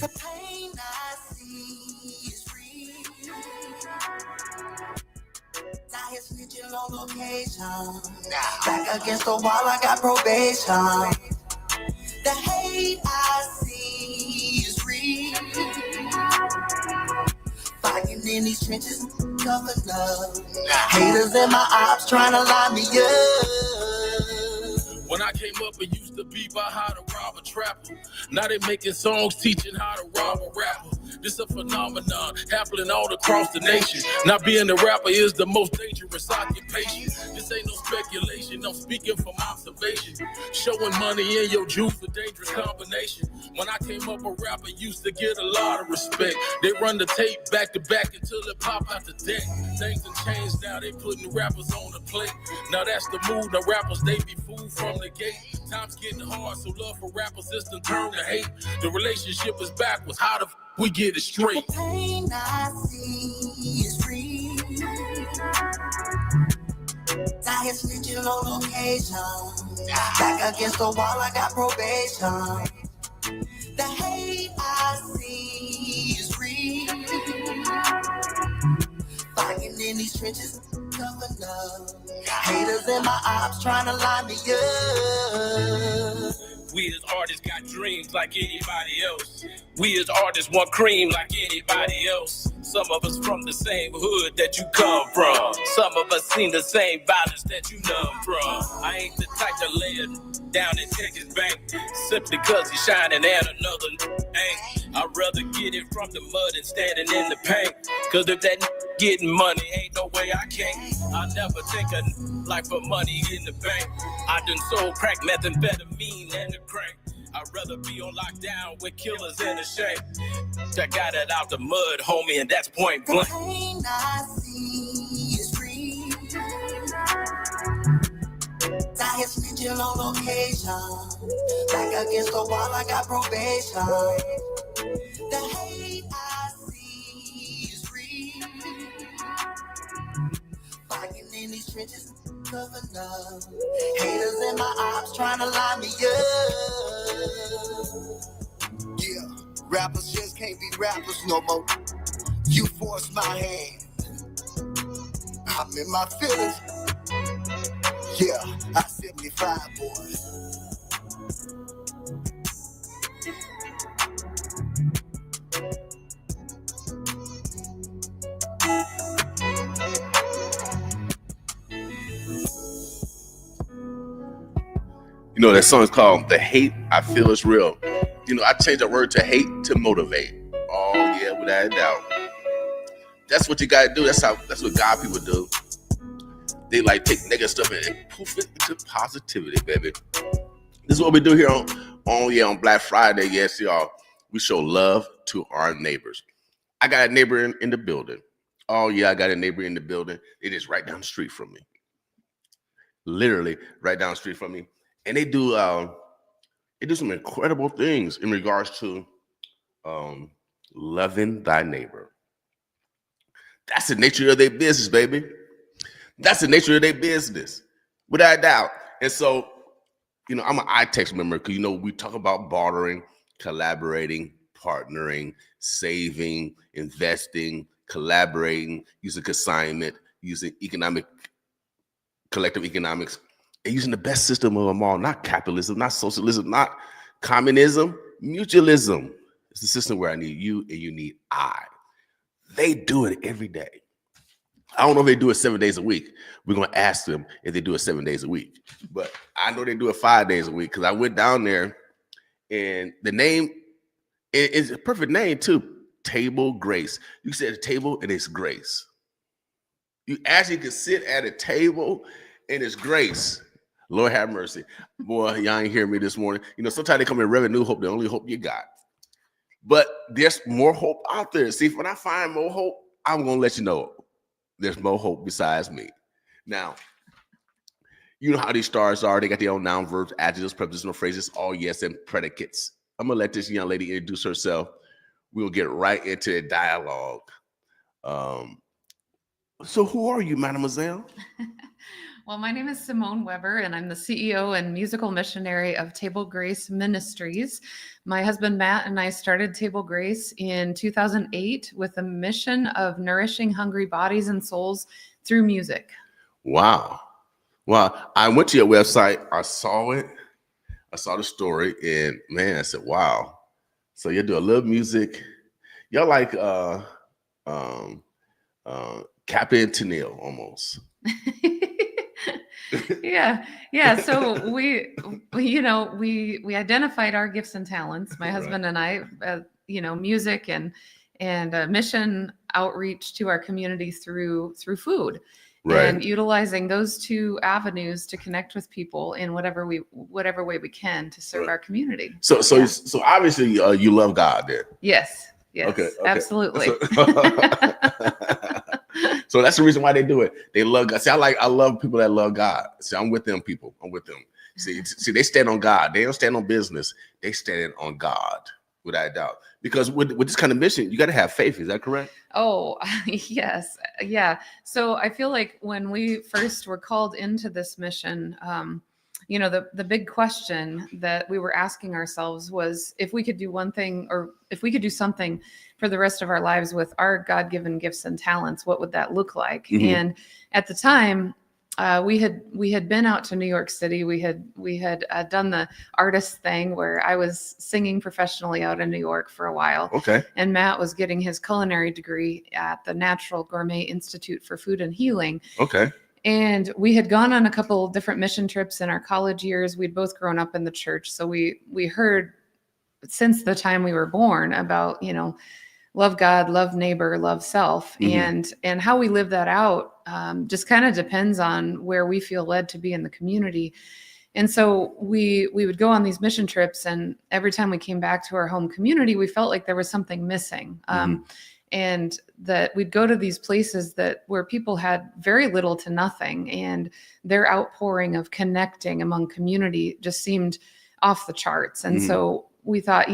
The pain I see is real. I hit snitching on location. Back against the wall, I got probation. The hate I see is real. Fighting in these trenches, coming up. Haters in my ops trying to line me up. When I came up, it used to be about how to rob a trapper. Now they making songs teaching how to rob a rapper. This a phenomenon happening all across the nation. Now being a rapper is the most dangerous occupation. This ain't no speculation, I'm speaking from observation. Showing money in your juice, a dangerous combination. When I came up, a rapper used to get a lot of respect. They run the tape back to back until it pop out the deck. Things have changed now, they putting rappers on the plate. Now that's the move, the rappers, they be fooled from the gate. Time's getting hard, so love for rappers is the turn to hate. The relationship is backwards, how the we get it straight? The pain I see is real. I hit snitching on location. Back against the wall, I got probation. The hate I see is real. Fighting in these trenches, coming up. Haters in my ops trying to line me up. We as artists got dreams like anybody else. We as artists want cream like anybody else. Some of us from the same hood that you come from. Some of us seen the same violence that you numb from. I ain't the type to lay it down and take his bank simply cause he's shining and another ain't. I'd rather get it from the mud and standing in the paint. Cause if that getting money, ain't no way I can't. I never take a life for money in the bank. I done sold crack, methamphetamine, and the crank. I'd rather be on lockdown with killers in the shame. I got it out the mud, homie, and that's point blank. The pain I see is real. I hit snitching on location. Back against the wall, I got probation. The hate I see is real. Fighting in these trenches, covering up. Haters in my ops trying to line me up. Yeah, rappers just can't be rappers no more. You force my hand. I'm in my feelings. Yeah, I 75, boy. You know, that song is called The Hate I Feel Is Real. You know, I changed that word to hate to motivate. Oh, yeah, without a doubt. That's what you got to do. That's what God people do. They like take negative stuff and poof it into positivity, baby. This is what we do here on Black Friday. Yes, y'all. We show love to our neighbors. I got a neighbor in the building. Oh, yeah, I got a neighbor in the building. It is right down the street from me. Literally right down the street from me. And they do some incredible things in regards to loving thy neighbor. That's the nature of their business, baby. That's the nature of their business, without a doubt. And so, you know, I'm an iText member because, you know, we talk about bartering, collaborating, partnering, saving, investing, collaborating, using consignment, using collective economics, and using the best system of them all, not capitalism, not socialism, not communism, mutualism. It's the system where I need you and you need I. They do it every day. I don't know if they do it 7 days a week. We're going to ask them if they do it 7 days a week. But I know they do it 5 days a week because I went down there and the name is a perfect name too. Table Grace. You sit at a table and it's grace. You actually can sit at a table and it's grace. Lord have mercy. Boy, y'all ain't hearing me this morning. You know, sometimes they come in revenue hope, the only hope you got. But there's more hope out there. See, when I find more hope, I'm going to let you know there's more hope besides me. Now, you know how these stars are. They got their own noun, verbs, adjectives, prepositional phrases, all yes, and predicates. I'm going to let this young lady introduce herself we'll get right into the dialogue. So who are you, mademoiselle? Well, my name is Simone Weber, and I'm the CEO and musical missionary of Table Grace Ministries. My husband Matt and I started Table Grace in 2008 with a mission of nourishing hungry bodies and souls through music. Wow. Well, I went to your website. I saw it. I saw the story, and man, I said, wow. So you do a little music. You're like Captain Tennille almost. Yeah. So we identified our gifts and talents, my husband and I, music and mission outreach to our community through food. Right. And utilizing those two avenues to connect with people in whatever way we can to serve our community. So obviously you love God then. Yes. Okay. Absolutely. So that's the reason why they do it. They love God. See, I love people that love God. See, I'm with them people. I'm with them. See, they stand on God. They don't stand on business. They stand on God, without a doubt. Because with this kind of mission, you got to have faith. Is that correct? Oh, yes. Yeah. So I feel like when we first were called into this mission, the big question that we were asking ourselves was if we could do one thing, or if we could do something for the rest of our lives with our God-given gifts and talents, what would that look like? Mm-hmm. And at the time, we had been out to New York City. We had done the artist thing where I was singing professionally out in New York for a while. Okay. And Matt was getting his culinary degree at the Natural Gourmet Institute for Food and Healing. Okay. And we had gone on a couple different mission trips in our college years. We'd both grown up in the church. So we heard since the time we were born about, love God, love neighbor, love self. Mm-hmm. And how we live that out just kind of depends on where we feel led to be in the community. And so we would go on these mission trips, and every time we came back to our home community, we felt like there was something missing. Mm-hmm. And that we'd go to these places where people had very little to nothing, and their outpouring of connecting among community just seemed off the charts. And so we thought,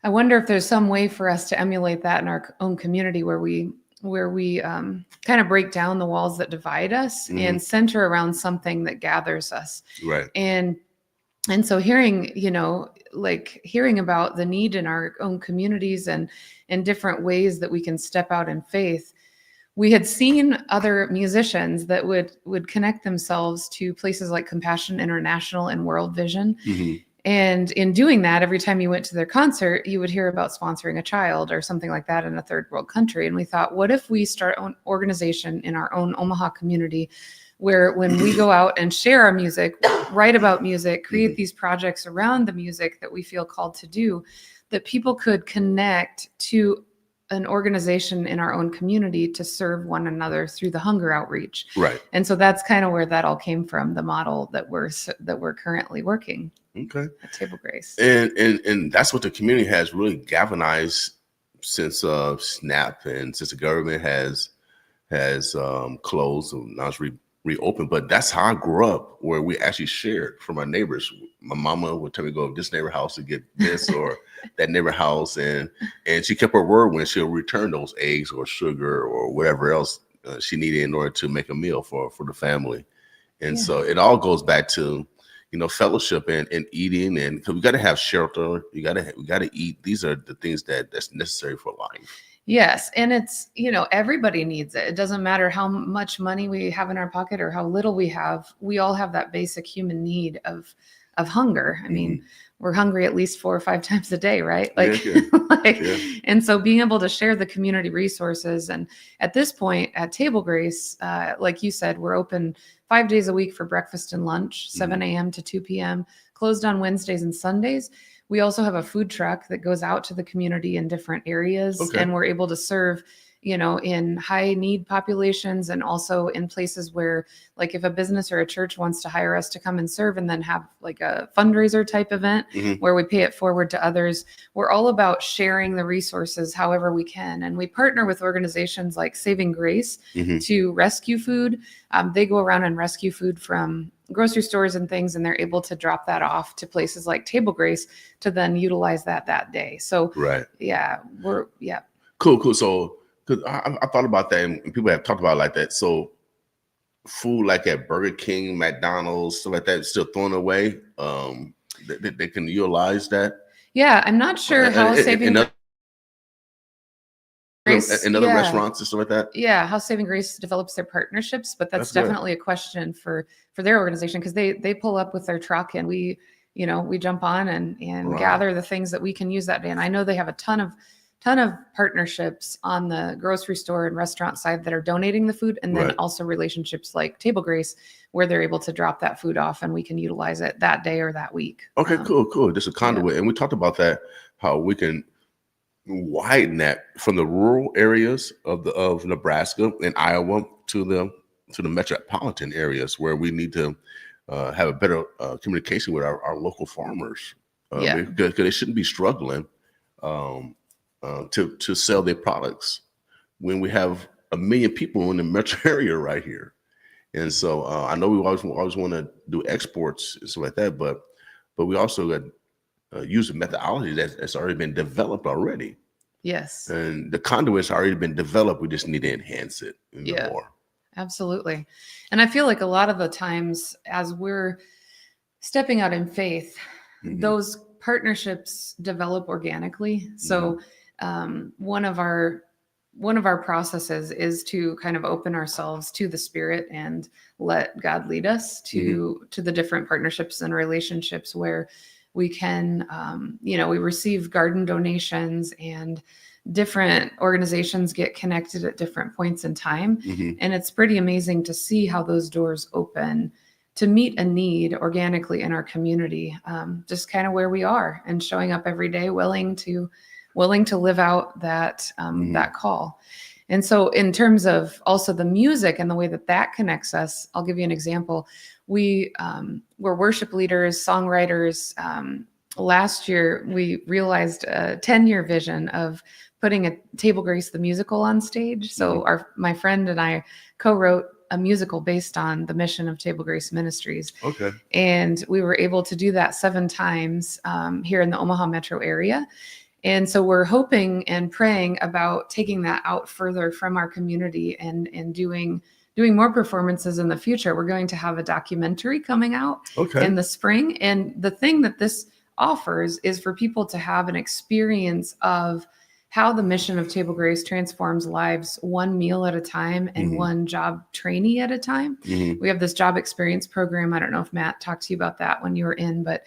I wonder if there's some way for us to emulate that in our own community where we kind of break down the walls that divide us and center around something that gathers us. Right. And so hearing about the need in our own communities and in different ways that we can step out in faith, we had seen other musicians that would connect themselves to places like Compassion International and World Vision. Mm-hmm. And in doing that, every time you went to their concert, you would hear about sponsoring a child or something like that in a third world country. And we thought, what if we start an organization in our own Omaha community where when we go out and share our music, write about music, create these projects around the music that we feel called to do, that people could connect to an organization in our own community to serve one another through the hunger outreach. Right. And so that's kind of where that all came from, the model that we're currently working. Okay. At Table Grace. And that's what the community has really galvanized since SNAP, and since the government has closed, and now it's reopened. But that's how I grew up, where we actually shared from our neighbors. My mama would tell me to go to this neighbor house to get this or that neighbor house, and she kept her word when she'll return those eggs or sugar or whatever else she needed in order to make a meal for the family. And so it all goes back to fellowship and eating, and because we got to have shelter, we got to eat. These are the things that's necessary for life. Yes. And it's, everybody needs it. It doesn't matter how much money we have in our pocket or how little we have. We all have that basic human need of hunger. I mean, we're hungry at least 4 or 5 times a day, right? And so being able to share the community resources. And at this point at Table Grace, like you said, we're open 5 days a week for breakfast and lunch, 7 a.m. to 2 p.m., closed on Wednesdays and Sundays. We also have a food truck that goes out to the community in different areas, and we're able to serve, in high need populations, and also in places where, like, if a business or a church wants to hire us to come and serve and then have like a fundraiser type event where we pay it forward to others, we're all about sharing the resources however we can. And we partner with organizations like Saving Grace to rescue food. They go around and rescue food from grocery stores and things, and they're able to drop that off to places like Table Grace to then utilize that day. So Right. yeah, Cool. So, because I thought about that, and people have talked about it like that. So, food like at Burger King, McDonald's, stuff like that, still thrown away. They can utilize that. Yeah, I'm not sure how Saving Grace in other restaurants and stuff like that. Yeah, how Saving Grace develops their partnerships, but that's good. definitely a question for their organization, because they pull up with their truck and we jump on and Right. gather the things that we can use that day. And I know they have a ton of partnerships on the grocery store and restaurant side that are donating the food, and then Right. also relationships like Table Grace where they're able to drop that food off and we can utilize it that day or that week. Okay, cool. Just a conduit. And we talked about that, how we can widen that from the rural areas of Nebraska and Iowa to the metropolitan areas where we need to have a better communication with our local farmers. Because they shouldn't be struggling to sell their products when we have 1 million people in the metro area right here. And so I know we always want to do exports and stuff like that, but we also got use a methodology that's already been developed already. Yes. And the conduit's already been developed. We just need to enhance it more. Absolutely. And I feel like a lot of the times as we're stepping out in faith, those partnerships develop organically. So one of our processes is to kind of open ourselves to the Spirit and let God lead us to the different partnerships and relationships where we can, we receive garden donations, and different organizations get connected at different points in time. And it's pretty amazing to see how those doors open to meet a need organically in our community, just kind of where we are and showing up every day, willing to live out that that call. And so in terms of also the music and the way that connects us, I'll give you an example. We're worship leaders, songwriters. Last year, we realized a 10-year vision of putting a Table Grace the musical on stage. So my friend and I co-wrote a musical based on the mission of Table Grace Ministries. Okay. And we were able to do that 7 times here in the Omaha metro area. And so we're hoping and praying about taking that out further from our community and doing more performances in the future. We're going to have a documentary coming out in the spring. And the thing that this offers is for people to have an experience of how the mission of Table Grace transforms lives one meal at a time and one job trainee at a time. We have this job experience program. I don't know if Matt talked to you about that when you were in, but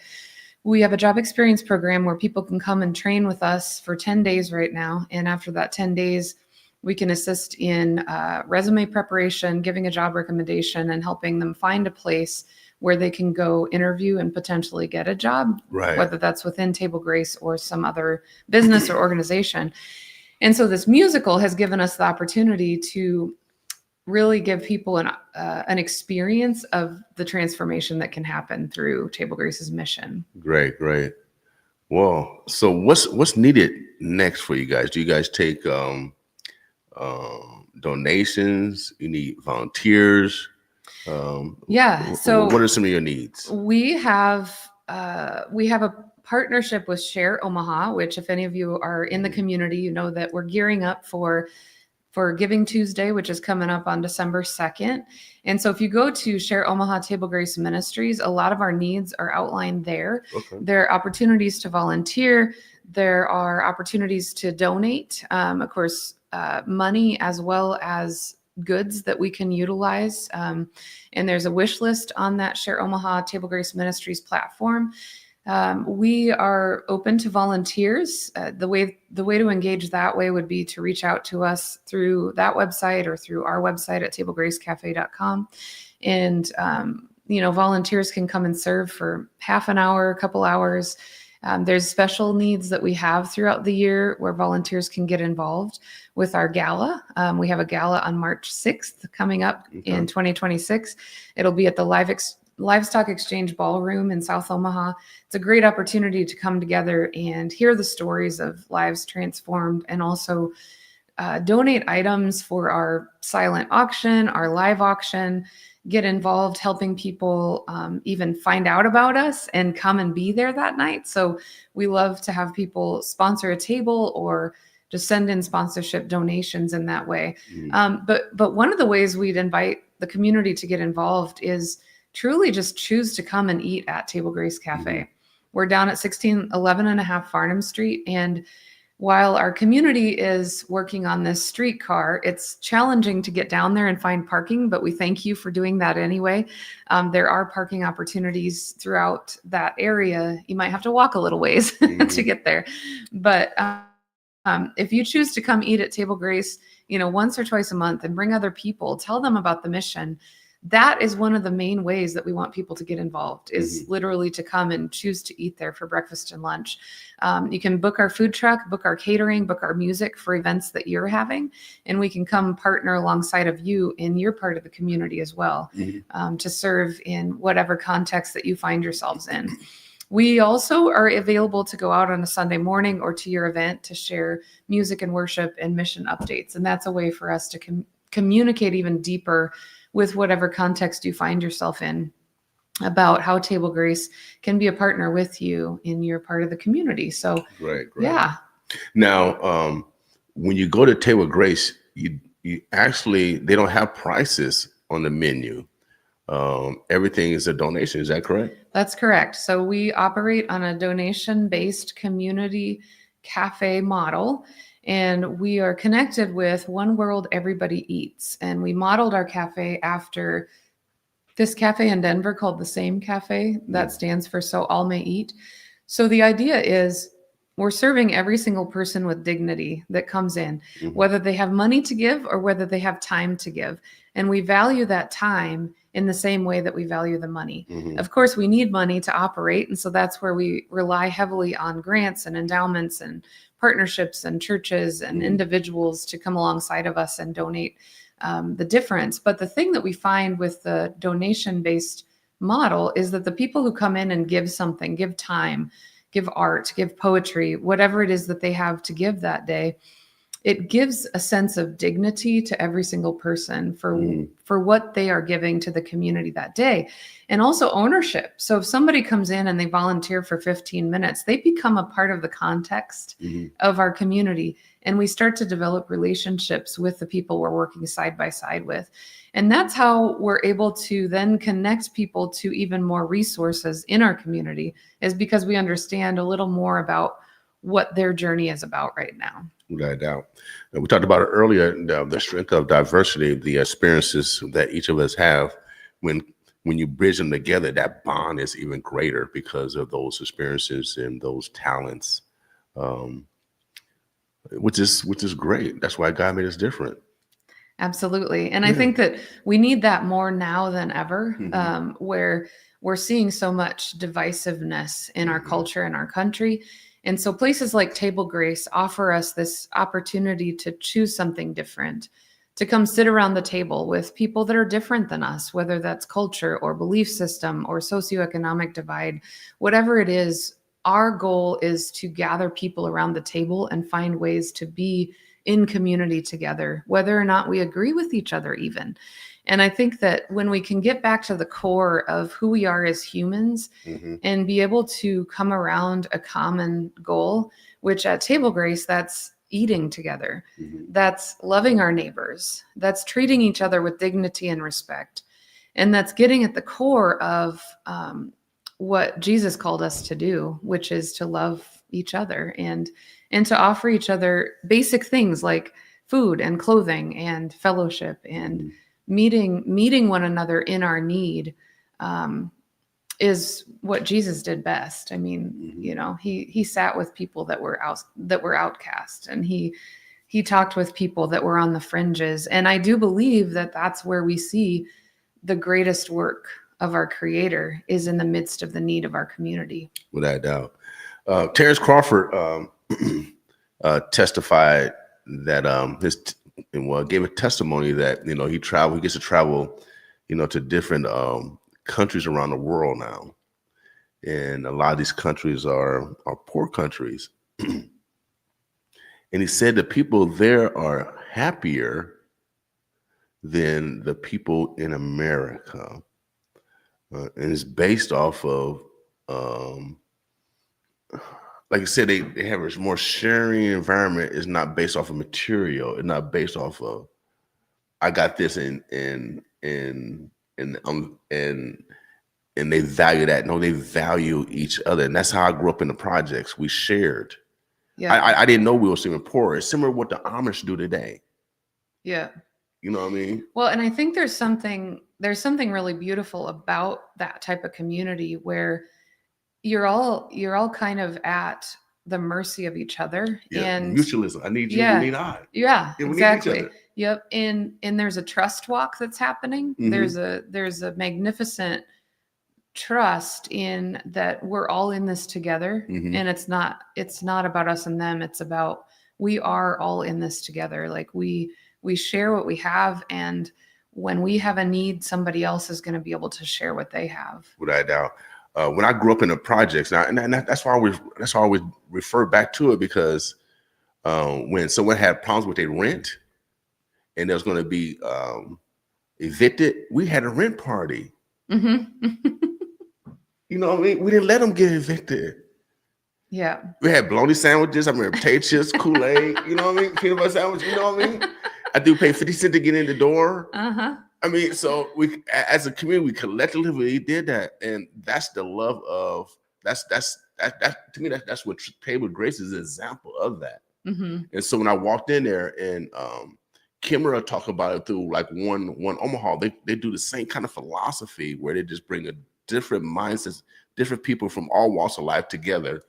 we have a job experience program where people can come and train with us for 10 days right now. And after that 10 days, we can assist in resume preparation, giving a job recommendation, and helping them find a place where they can go interview and potentially get a job, whether that's within Table Grace or some other business or organization. And so this musical has given us the opportunity to really give people an experience of the transformation that can happen through Table Grace's mission. Great. Well, so what's needed next for you guys? Do you guys take donations? You need volunteers? So what are some of your needs? We have a partnership with Share Omaha, which if any of you are in the community, you know that we're gearing up for Giving Tuesday, which is coming up on December 2nd. And so if you go to Share Omaha Table Grace Ministries, a lot of our needs are outlined there. There are opportunities to volunteer. There are opportunities to donate, of course, money as well as goods that we can utilize. And there's a wish list on that Share Omaha Table Grace Ministries platform. We are open to volunteers. The way to engage that way would be to reach out to us through that website or through our website at tablegracecafe.com. And, volunteers can come and serve for half an hour, a couple hours. There's special needs that we have throughout the year where volunteers can get involved with our gala. We have a gala on March 6th coming up in 2026. It'll be at the Livestock Exchange Ballroom in South Omaha. It's a great opportunity to come together and hear the stories of lives transformed, and also donate items for our silent auction, our live auction, get involved helping people even find out about us and come and be there that night. So we love to have people sponsor a table or just send in sponsorship donations in that way. But one of the ways we'd invite the community to get involved is truly just choose to come and eat at Table Grace Cafe. We're down at 1611 and a half Farnham Street. And while our community is working on this streetcar, it's challenging to get down there and find parking, but we thank you for doing that anyway. There are parking opportunities throughout that area. You might have to walk a little ways to get there. But if you choose to come eat at Table Grace, once or twice a month and bring other people, tell them about the mission. That is one of the main ways that we want people to get involved is literally to come and choose to eat there for breakfast and lunch. You can book our food truck, book our catering, book our music for events that you're having, and we can come partner alongside of you in your part of the community as well, to serve in whatever context that you find yourselves in. We also are available to go out on a Sunday morning or to your event to share music and worship and mission updates. And that's a way for us to communicate even deeper with whatever context you find yourself in about how Table Grace can be a partner with you in your part of the community. So Great. Yeah. Now, when you go to Table Grace, you actually, they don't have prices on the menu. Everything is a donation. Is that correct? That's correct. So we operate on a donation-based community cafe model. And we are connected with One World Everybody Eats. And we modeled our cafe after this cafe in Denver called the Same Cafe. That stands for So All May Eat. So the idea is we're serving every single person with dignity that comes in, whether they have money to give or whether they have time to give. And we value that time in the same way that we value the money. Of course, we need money to operate. And so that's where we rely heavily on grants and endowments and partnerships and churches and individuals to come alongside of us and donate the difference. But the thing that we find with the donation-based model is that the people who come in and give something, give time, give art, give poetry, whatever it is that they have to give that day, it gives a sense of dignity to every single person for what they are giving to the community that day, and also ownership. So if somebody comes in and they volunteer for 15 minutes, they become a part of the context of our community, and we start to develop relationships with the people we're working side by side with. And that's how we're able to then connect people to even more resources in our community, is because we understand a little more about what their journey is about right now. Without a doubt. And we talked about it earlier, the strength of diversity, the experiences that each of us have. When you bridge them together, that bond is even greater because of those experiences and those talents, which is great. That's why God made us different. Absolutely. And I think that we need that more now than ever, where we're seeing so much divisiveness in our culture and our country. And so places like Table Grace offer us this opportunity to choose something different, to come sit around the table with people that are different than us, whether that's culture or belief system or socioeconomic divide, whatever it is. Our goal is to gather people around the table and find ways to be in community together, whether or not we agree with each other even. And I think that when we can get back to the core of who we are as humans and be able to come around a common goal, which at Table Grace, that's eating together, that's loving our neighbors, that's treating each other with dignity and respect. And that's getting at the core of what Jesus called us to do, which is to love each other and to offer each other basic things like food and clothing and fellowship and meeting one another in our need, is what Jesus did best. I mean, he sat with people that were outcast, and he talked with people that were on the fringes. And I do believe that that's where we see the greatest work of our Creator, is in the midst of the need of our community. Without a doubt. Terrence Crawford testified that gave a testimony that he gets to travel to different countries around the world now, and a lot of these countries are poor countries. And he said the people there are happier than the people in America. And it's based off of, like I said, they have a more sharing environment. It's not based off of material. It's not based off of, I got this and they value that. No, they value each other. And that's how I grew up in the projects. We shared. Yeah. I didn't know we were even poor. It's similar to what the Amish do today. Yeah. You know what I mean? Well, and I think there's something really beautiful about that type of community where you're all kind of at the mercy of each other. Yeah. And Mutualism. I need you, yeah, you need I. Yeah, Yeah, we need each exactly. other. Yep. And there's a trust walk that's happening. Mhm. There's a magnificent trust in that we're all in this together. Mhm. And it's not about us and them. It's about, we are all in this together. Like we share what we have, and when we have a need, somebody else is going to be able to share what they have. Without a doubt. When I grew up in the projects, now, and that's why I always refer back to it, because when someone had problems with their rent and there was going to be evicted, we had a rent party. Mm-hmm. You know what I mean? We didn't let them get evicted. Yeah. We had bologna sandwiches. I remember potato chips, Kool-Aid. You know what I mean? Peanut butter sandwich. You know what I mean? I do pay 50 cents to get in the door. Uh-huh. I mean, so we, as a community, we collectively did that, and that's the love of that to me. That's what Table Grace is an example of that. Mm-hmm. And so when I walked in there, and Kimura talk about it through like one Omaha, they do the same kind of philosophy where they just bring a different mindsets, different people from all walks of life together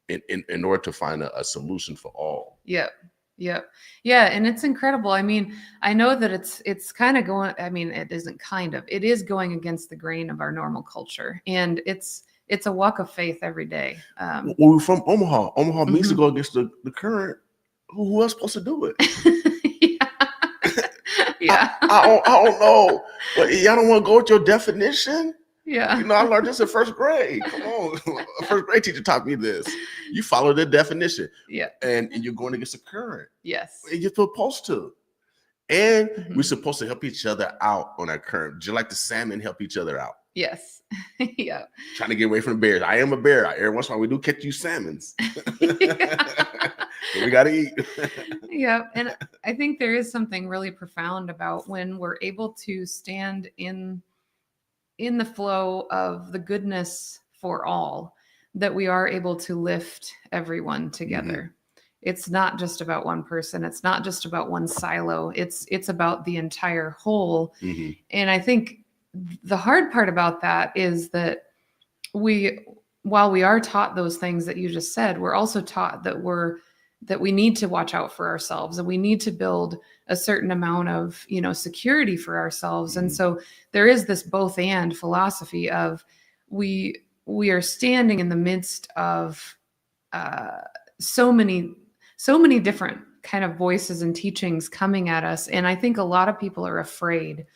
in order to find a solution for all. Yep. Yep. Yeah. And it's incredible. I mean, I know that it's kind of going, I mean, it isn't kind of, it is going against the grain of our normal culture. And it's a walk of faith every day. Well, we're from Omaha. Omaha means to Mhm. go against the current. Who else supposed to do it? Yeah. I don't know. But y'all don't want to go with your definition? Yeah. You know, I learned this in first grade. Come on. A first grade teacher taught me this. You follow the definition. Yeah. And you're going against the current. Yes. And you're supposed to. And Mhm. we're supposed to help each other out on our current, just like the salmon help each other out. Yes. Yeah. Trying to get away from the bears. I am a bear. Every once in a while we do catch you salmons. We got to eat. Yeah. And I think there is something really profound about when we're able to stand in the flow of the goodness for all, that we are able to lift everyone together. It's not just about one person. It's not just about one silo. It's about the entire whole. Mhm. And I think the hard part about that is that while we are taught those things that you just said, we're also taught that we need to watch out for ourselves, and we need to build a certain amount of, security for ourselves. And so there is this both and philosophy of we are standing in the midst of so many different kind of voices and teachings coming at us. And I think a lot of people are afraid.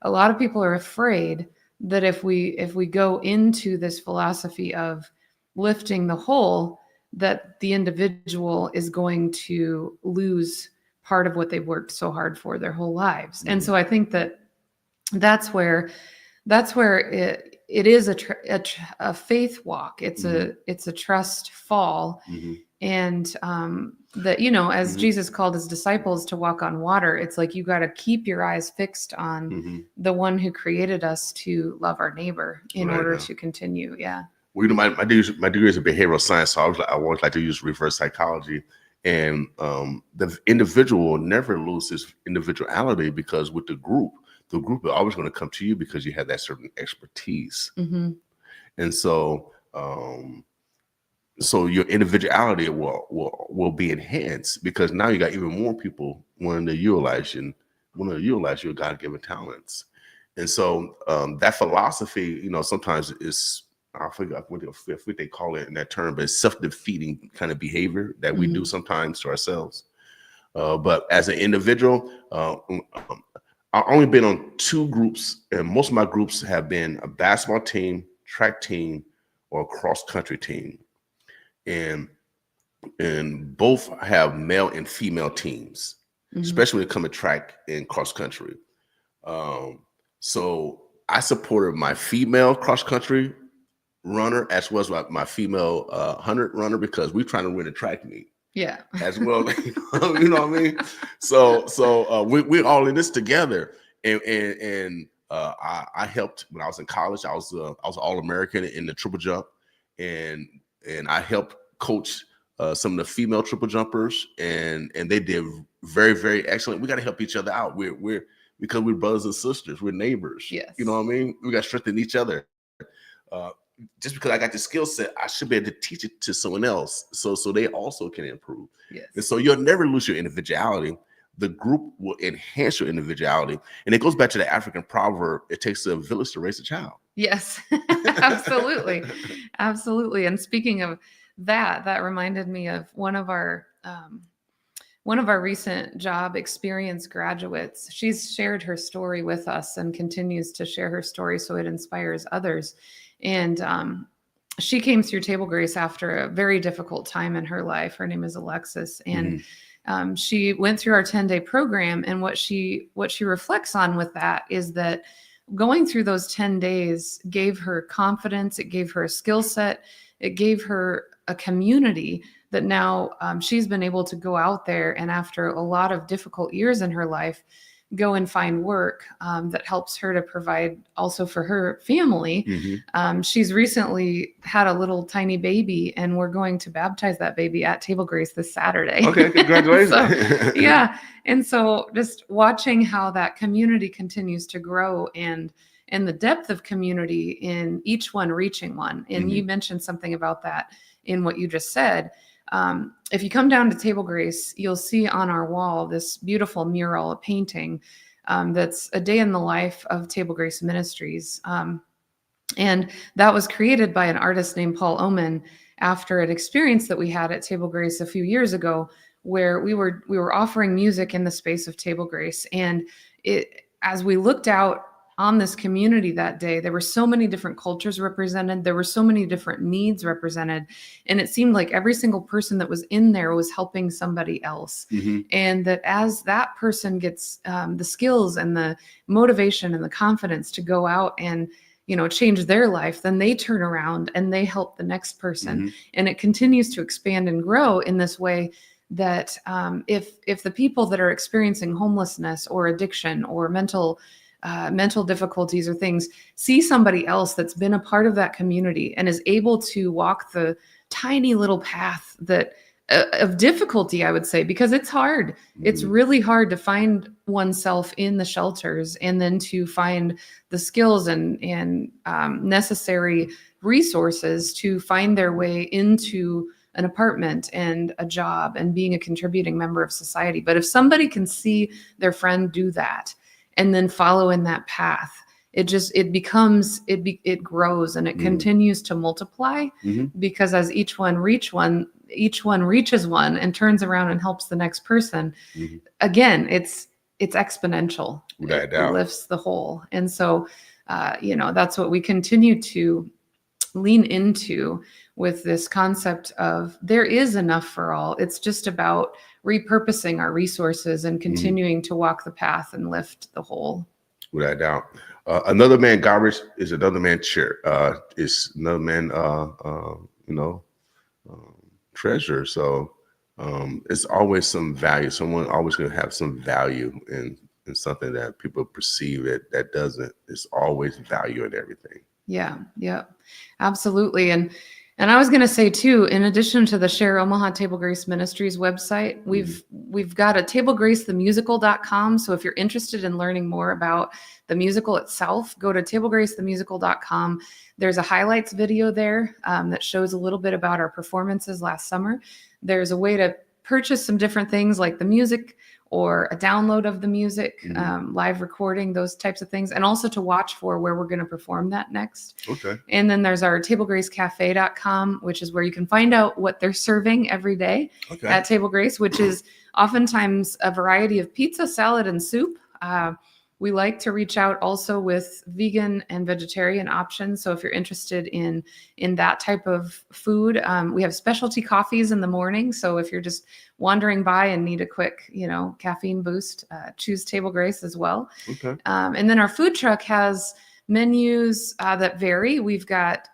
A lot of people are afraid that if we go into this philosophy of lifting the whole, that the individual is going to lose part of what they've worked so hard for their whole lives. And so I think that's where it is a faith walk. It's a trust fall. And that, as Jesus called his disciples to walk on water, it's like you got to keep your eyes fixed on the one who created us to love our neighbor in order to continue. Yeah. Well, my degree is in behavioral science, so I always like to use reverse psychology. And the individual will never lose his individuality, because with the group are always going to come to you because you have that certain expertise. And so so your individuality will be enhanced, because now you got even more people wanting to utilize your God-given talents. And so that philosophy, sometimes is, I forget what they call it in that term, but it's self-defeating kind of behavior that we do sometimes to ourselves. But as an individual, I've only been on 2 groups, and most of my groups have been a basketball team, track team, or a cross-country team. And and both have male and female teams, especially when it comes to track and cross country. So I supported my female cross country runner as well as my female 100 runner because we're trying to win a track meet Yeah. as well. You know what I mean? So we're all in this together. And I helped when I was in college. I was All-American in the triple jump, and I helped coach some of the female triple jumpers, and they did very, very excellent. We got to help each other out. We're because we're brothers and sisters. We're neighbors. Yes. You know what I mean? We got to strengthen each other. Just because I got the skill set, I should be able to teach it to someone else, so they also can improve. Yes. And so you'll never lose your individuality. The group will enhance your individuality, and it goes back to the African proverb: "It takes a village to raise a child." Yes, absolutely, absolutely. And speaking of that reminded me of one of our recent job experience graduates. She's shared her story with us and continues to share her story so it inspires others. And she came through Table Grace after a very difficult time in her life. Her name is Alexis, and she went through our 10-day program. And what she reflects on with that is that going through those 10 days gave her confidence. It gave her a skill set. It gave her a community that now she's been able to go out there and, after a lot of difficult years in her life, go and find work that helps her to provide also for her family. She's recently had a little tiny baby, and we're going to baptize that baby at Table Grace this Saturday. Okay, congratulations. So, yeah. And so just watching how that community continues to grow, and the depth of community in each one reaching one. And you mentioned something about that in what you just said. If you come down to Table Grace, you'll see on our wall this beautiful mural, a painting that's a day in the life of Table Grace Ministries. And that was created by an artist named Paul Oman after an experience that we had at Table Grace a few years ago, where we were offering music in the space of Table Grace. And as we looked out on this community that day, there were so many different cultures represented. There were so many different needs represented. And it seemed like every single person that was in there was helping somebody else. And that as that person gets the skills and the motivation and the confidence to go out and, change their life, then they turn around and they help the next person. And it continues to expand and grow in this way that if the people that are experiencing homelessness or addiction or mental difficulties or things see somebody else that's been a part of that community and is able to walk the tiny little path that of difficulty, I would say, because it's hard. It's really hard to find oneself in the shelters and then to find the skills and necessary resources to find their way into an apartment and a job and being a contributing member of society. But if somebody can see their friend do that and then follow in that path, it grows and it continues to multiply, because as each one reaches one and turns around and helps the next person, again, it's exponential. Without It lifts the whole. And so, that's what we continue to lean into with this concept of there is enough for all. It's just about repurposing our resources and continuing to walk the path and lift the whole. Without doubt. Another man garbage is another man is another man treasure. So it's always some value. Someone always going to have some value in something that people perceive that doesn't. It's always value in everything. Yeah, Absolutely. And I was going to say too, in addition to the Share Omaha Table Grace Ministries website, we've got a tablegracethemusical.com. So if you're interested in learning more about the musical itself, go to tablegracethemusical.com. There's a highlights video there that shows a little bit about our performances last summer. There's a way to purchase some different things like the music or a download of the music, live recording, those types of things, and also to watch for where we're going to perform that next. Okay. And then there's our tablegracecafe.com, which is where you can find out what they're serving every day at Table Grace, which is oftentimes a variety of pizza, salad, and soup. We like to reach out also with vegan and vegetarian options. So if you're interested in that type of food, we have specialty coffees in the morning. So if you're just wandering by and need a quick, caffeine boost, choose Table Grace as well. Okay. And then our food truck has menus that vary. We've got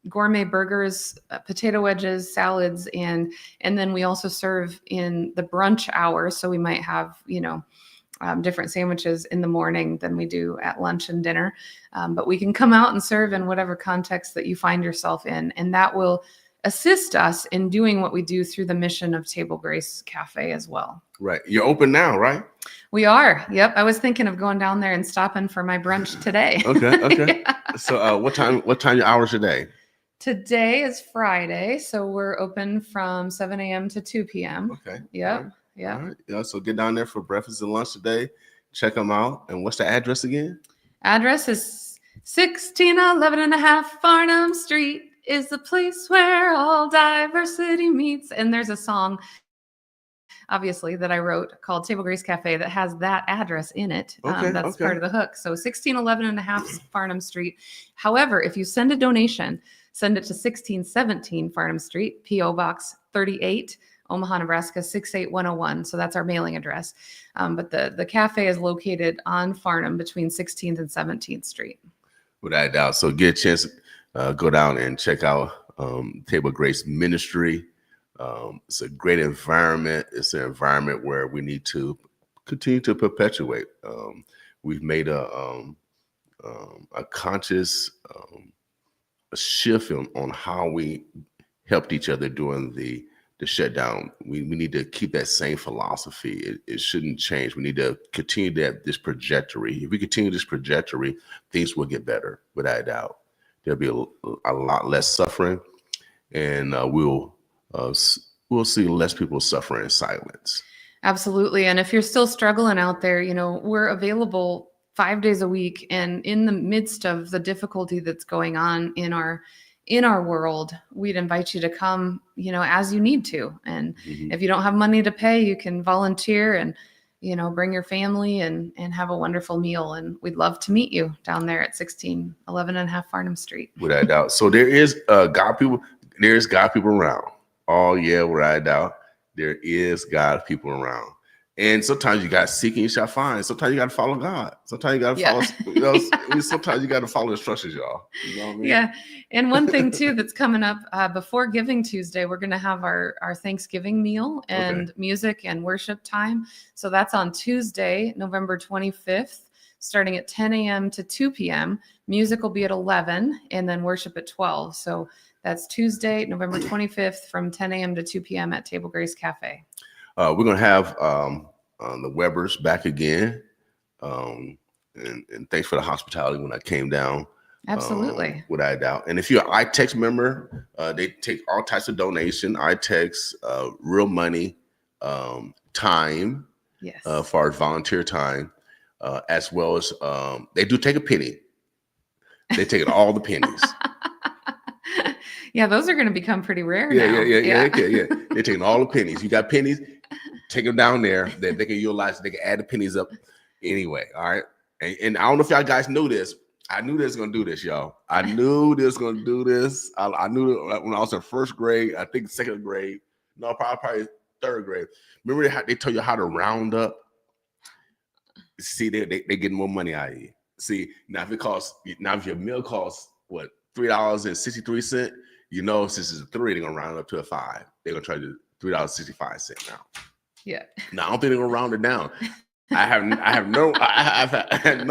gourmet burgers, potato wedges, salads, and then we also serve in the brunch hour. So we might have, different sandwiches in the morning than we do at lunch and dinner. But we can come out and serve in whatever context that you find yourself in. And that will assist us in doing what we do through the mission of Table Grace Cafe as well. Right. You're open now, right? We are. Yep. I was thinking of going down there and stopping for my brunch today. Okay. Yeah. So what time your hours today? Today is Friday. So we're open from 7 a.m. to 2 p.m. Okay. Yep. All right. Yeah. All right. Yeah. So get down there for breakfast and lunch today. Check them out. And what's the address again? Address is 1611 and a half Farnham Street is the place where all diversity meets. And there's a song, obviously, that I wrote called Table Grace Cafe that has that address in it. That's part of the hook. So 1611 and a half Farnham Street. However, if you send a donation, send it to 1617 Farnham Street, P.O. Box 38, Omaha, Nebraska 68101. So that's our mailing address. But the cafe is located on Farnham between 16th and 17th Street. Without a doubt. So get a chance, go down and check out Table Grace Ministry. It's a great environment. It's an environment where we need to continue to perpetuate. We've made a conscious shift on how we helped each other during the shutdown. We need to keep that same philosophy. It shouldn't change. We need to continue this trajectory. If we continue this trajectory, things will get better, without a doubt. There'll be a lot less suffering, and we'll see less people suffering in silence. Absolutely. And if you're still struggling out there, we're available 5 days a week. And in the midst of the difficulty that's going on in our world, we'd invite you to come, as you need to. And if you don't have money to pay, you can volunteer and, bring your family and have a wonderful meal. And we'd love to meet you down there at 1611 and a half Farnham Street. Without a doubt. So there is God people. There's God people around. Oh yeah, without a doubt. There is God people around. And sometimes you got to seek and you shall find. Sometimes you got to follow God. Sometimes you got to follow. Sometimes you got to follow instructions, y'all. You know what I mean? Yeah. And one thing too that's coming up before Giving Tuesday, we're going to have our Thanksgiving meal and music and worship time. So that's on Tuesday, November 25th, starting at 10 a.m. to 2 p.m. Music will be at 11, and then worship at 12. So that's Tuesday, November 25th, from 10 a.m. to 2 p.m. at Table Grace Cafe. We're going to have the Webbers back again. And thanks for the hospitality when I came down. Absolutely. Without a doubt. And if you're an iText member, they take all types of donation, iText, real money, time, Yes. for our volunteer time, as well as they do take a penny. They take all the pennies. Yeah, those are going to become pretty rare Yeah. They're taking all the pennies. You got pennies, take them down there. That they can utilize. They can add the pennies up anyway. All right. And I don't know if y'all guys knew this. I knew they was gonna do this, y'all. I knew they was gonna do this. I knew it when I was in first grade. I think second grade. No, probably third grade. Remember how they tell you how to round up? See, they getting more money out of you. See, now if your meal costs what, $3.63, since it's a 3, they're gonna round it up to a 5. They're gonna try to do $3.65 now. Yeah. Now I don't think they're gonna round it down. No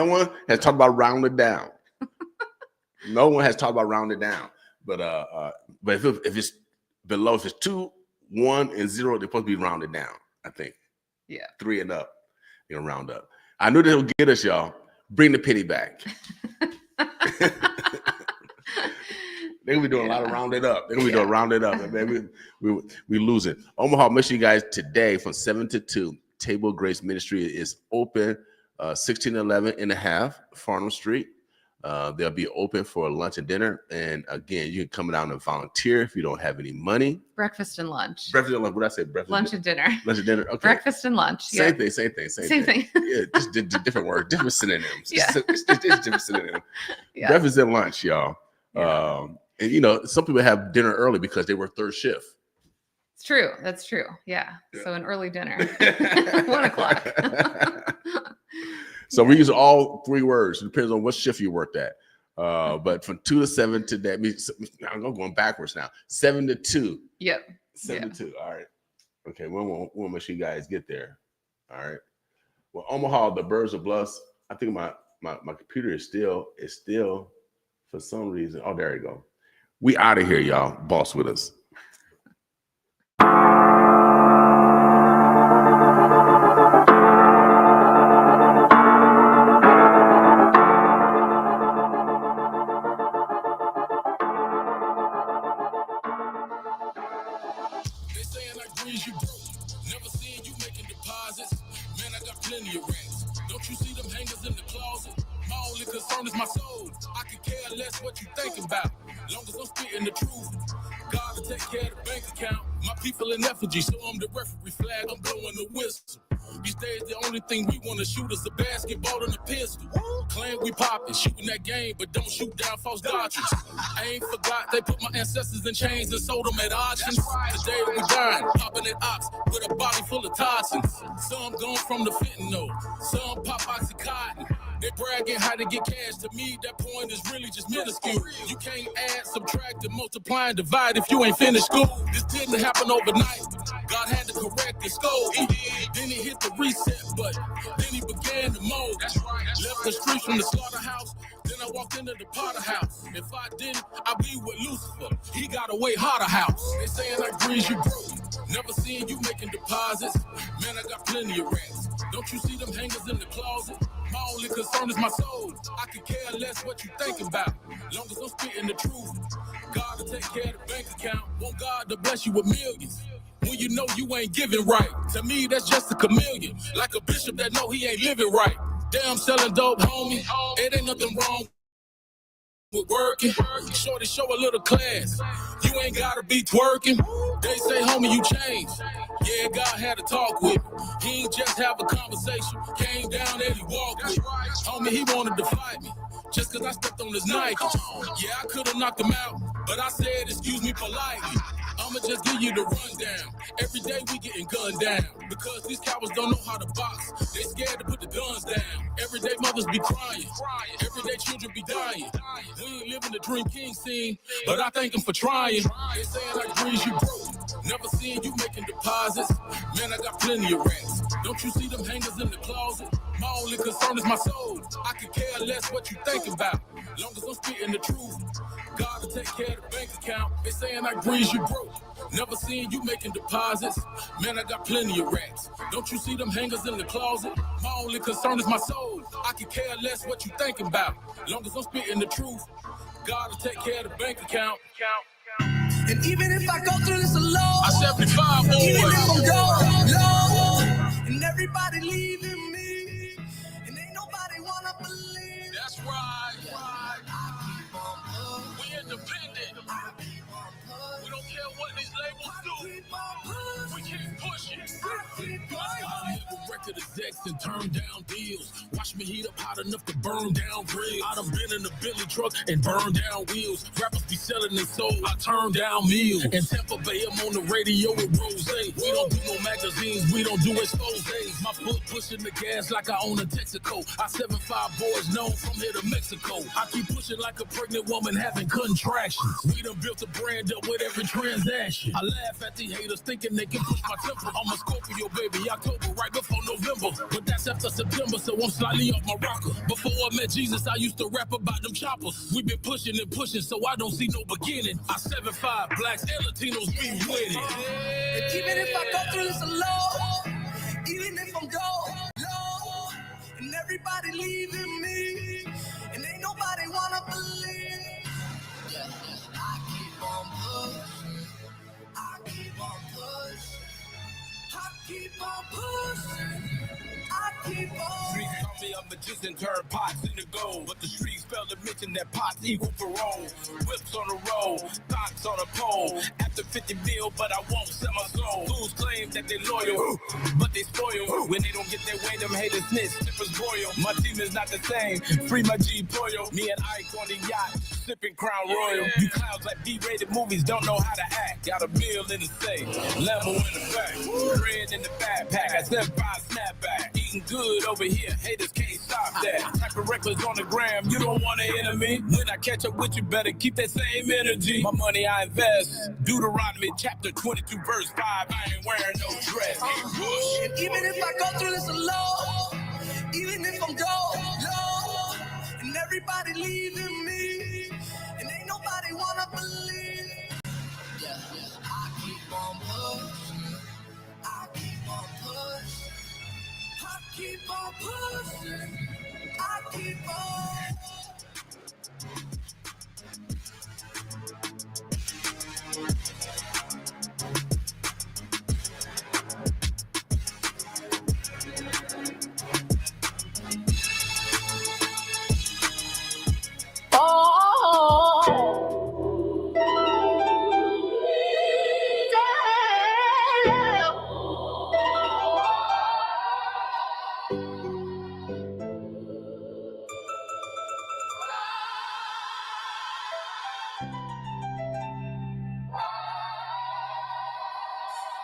one has talked about rounding down. No one has talked about rounding down. But if it's below, if it's 2, 1, and 0, they're supposed to be rounded down. I think. Yeah. 3 and up, round up. I knew they'll get us, y'all. Bring the penny back. They're gonna be doing a lot of rounded up. They're gonna be doing rounded up. Man, we losing. Omaha, make sure you guys today from 7 to 2. Table Grace Ministry is open, 1611 and a half Farnham Street. They'll be open for lunch and dinner. And again, you can come down and volunteer if you don't have any money. Breakfast and lunch. Breakfast and lunch. What did I say? Breakfast. Lunch and dinner. Lunch and dinner. Okay. Breakfast and lunch. Same Yeah. thing. Same thing. Yeah, just different word, different synonyms. Yeah. It's different synonyms. Yeah. Breakfast and lunch, y'all. Yeah. And you know, some people have dinner early because they work third shift. It's true. That's true. Yeah. So an early dinner. 1 o'clock. So we use all 3 words. It depends on what shift you worked at. But from 2 to 7 to that means I'm going backwards now. 7 to 2. Yep. 7 to 2. All right. Okay. We'll make sure you guys get there. All right. Well, Omaha, the Birds of Bluffs. I think my computer is still for some reason. Oh, there you go. We out of here, y'all. Boss with us. They saying I grease you broke. Never seen you making deposits. Man, I got plenty of racks. Don't you see them hangers in the closet? My only concern is my soul. I could care less what you thinking about. Long as I'm spitting the truth. God will take care of the bank account. My people in effigy, so I'm the referee flag. I'm blowing the whistle. These days, the only thing we want to shoot is a basketball and a pistol. Claim we poppin', shooting that game, but don't shoot down false doctrines. I ain't forgot they put my ancestors in chains and sold them at auctions. Today we dying, popping at ox with a body full of toxins. Some gone from the fentanyl, some pop oxycontin. They bragging how to get cash. To me, that point is really just minuscule. You can't add, subtract, and multiply and divide if you ain't finished school. This didn't happen overnight. God had to correct his scope. He did. Then he hit the reset button. Then he began to mold. Left the streets from the slaughterhouse. Then I walked into the Potter house. If I didn't, I'd be with Lucifer. He got a way hotter house. They saying I grease you broke. Never seen you making deposits. Man, I got plenty of rats. Don't you see them hangers in the closet? My only concern is my soul. I could care less what you think about. Long as I'm spitting the truth. God will take care of the bank account. Want God to bless you with millions. When you know you ain't giving right. To me, that's just a chameleon. Like a bishop that know he ain't living right. Damn, selling dope, homie. It ain't nothing wrong with working. Shorty, show a little class. You ain't gotta be twerking. They say, homie, you changed. Yeah, God had to talk with me. He ain't just have a conversation. Came down and he walked with me. Homie, he wanted to fight me. Just cause I stepped on his Nike. Yeah, I could've knocked him out, but I said, excuse me politely. I'ma just give you the rundown. Every day we getting gunned down. Because these cowards don't know how to box. They scared to put the guns down. Everyday mothers be crying. Everyday children be dying. We ain't living the Dream King scene, but I thank them for trying. They saying I grease you broke. Never seen you making deposits. Man, I got plenty of rats. Don't you see them hangers in the closet? My only concern is my soul. I could care less what you think about. Long as I'm spitting the truth. God will take care of the bank account. They saying I grease you broke. Never seen you making deposits. Man, I got plenty of rats. Don't you see them hangers in the closet? My only concern is my soul. I could care less what you thinking about. Long as I'm spitting the truth. God will take care of the bank account. And even if I go through this alone, I 75 boys. even if I'm going low, and everybody leaving me, and ain't nobody wanna believe. That's right. I keep on pushing. We independent. I keep on pushing. We don't care what these labels do. Keep on pushing. We keep pushing. I keep on I the record of decks and turn down deals. Watch me heat up hot enough to burn down grills. I done been in the Billy truck and burn down wheels. Rappers be selling their soul. I turn down meals. In Tampa Bay, I'm on the radio with Rose. We don't do no magazines. We don't do exposés. My foot pushing the gas like I own a Texaco. I 7'5" boys known from here to Mexico. I keep pushing like a pregnant woman having contractions. We done built a brand up with every transaction. I laugh at the haters thinking they can push my temper. I'm a Scorpio, baby, October, right before November. But that's after September, so I'm slightly off my rocker. Before I met Jesus, I used to rap about them choppers. We been pushing and pushing, so I don't see no beginning. I 7'5", blacks and Latinos be winning. And even if I go through this alone, even if I'm going low, and everybody leaving me, and ain't nobody wanna believe. I keep on pushing. I keep on pushing. I keep on pushing. I keep on. Streets call me a magician, turn pots into gold. But the streets spell the mention that pot's equal parole. Whips on the road, thoughts on a pole. After 50 mil, but I won't sell my soul. Fools claim that they loyal, but they spoil. When they don't get their way, them haters snitch, sippers royal. My team is not the same. Free my G Boyle. Me and Ike on the yacht, sipping Crown Royal. You clowns like B-rated movies don't know how to act. Got a meal in the safe, level in the back, bread in the backpack. I said buy a snapback. Eating good over here, haters can't stop that. Type of reckless on the gram, you don't want an enemy. When I catch up with you, better keep that same energy. My money I invest. Deuteronomy chapter 22 verse 5. I ain't wearing no dress. And even if I go through this alone, even if I'm gone, low, and everybody leaving me, and ain't nobody wanna believe. Yeah, I keep on pushing, I keep on pushing, I keep on pushing, I keep on.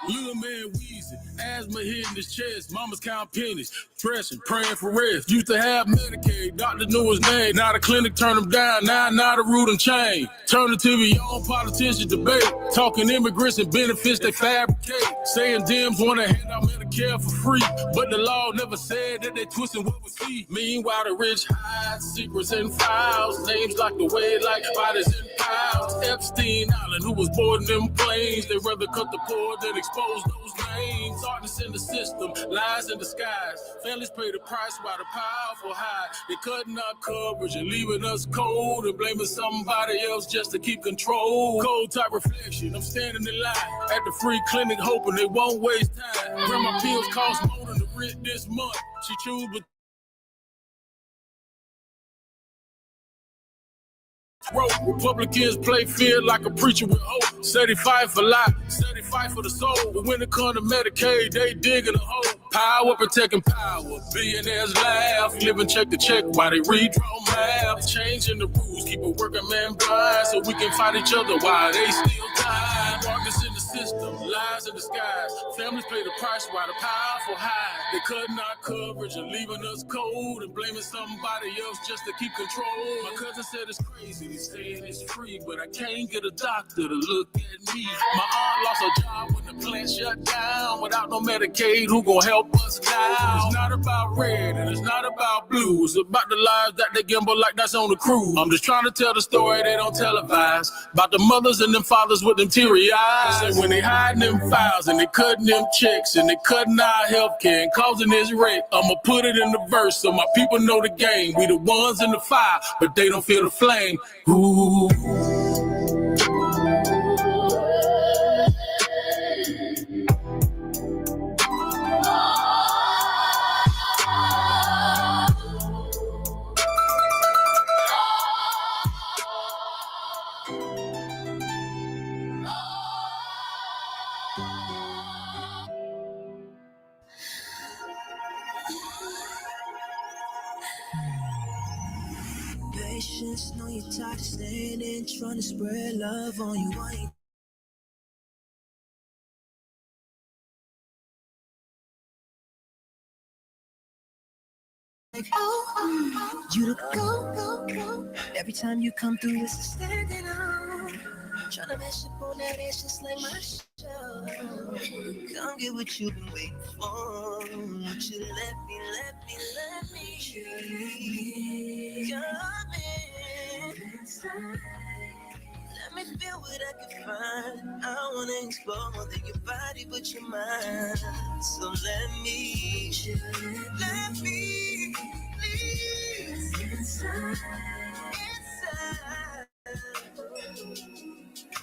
Little man wheezing, asthma hitting his chest, mama's count pennies, stressing, praying for rest. Used to have Medicaid, doctor knew his name. Now the clinic turned him down, now the root and chain. Turning to your own politicians debate, talking immigrants and benefits they fabricate. Saying Dems want to hand out Medicare for free, but the law never said that they twisting what we see. Meanwhile, the rich hide secrets and files, names locked away like bodies in piles. Epstein Island, who was boarding them planes, they rather cut the poor than expose those names. Darkness in the system, lies in disguise. Families pay the price while the powerful hide. They cutting our coverage and leaving us cold and blaming somebody else just to keep control. Cold type reflection, I'm standing in line at the free clinic hoping they won't waste time. Grandma pills cost more than the rent this month. She chewed but Republicans play fear like a preacher with hope. Said he fight for life, said he fight for the soul. But when it comes to Medicaid, they digging a hole. Power protecting power. Billionaires laugh, living check to check while they redraw maps. Changing the rules, keep a working man blind so we can fight each other while they still time. Darkness in the system, lies in disguise. Families pay the price while the powerful hide. They cutting our coverage and leaving us cold and blaming somebody else just to keep control. My cousin said it's crazy. He's saying it's free, but I can't get a doctor to look at me. My aunt lost her job when the plant shut down. Without no Medicaid, who gon' help us now? It's not about red and it's not about blue. It's about the lives that they gamble like that's on the cruise. I'm just trying to tell the story they don't televise. About the mothers and them fathers with them teary eyes. And when they hiding them files and they cutting them checks and they cutting our health care and causing this wreck, I'ma put it in the verse so my people know the game. We the ones in the fire, but they don't feel the flame. Ooh. Patience, know you're tired of standing, trying to spread love on you. I ain't you to go. Every time you come through, it's a standing on. Trying to mess up on that ass just like my show. Come get what you've been waiting for. Won't you let me. Come in inside. Let me feel what I can find. I wanna explore more than your body, but your mind. So let me please inside.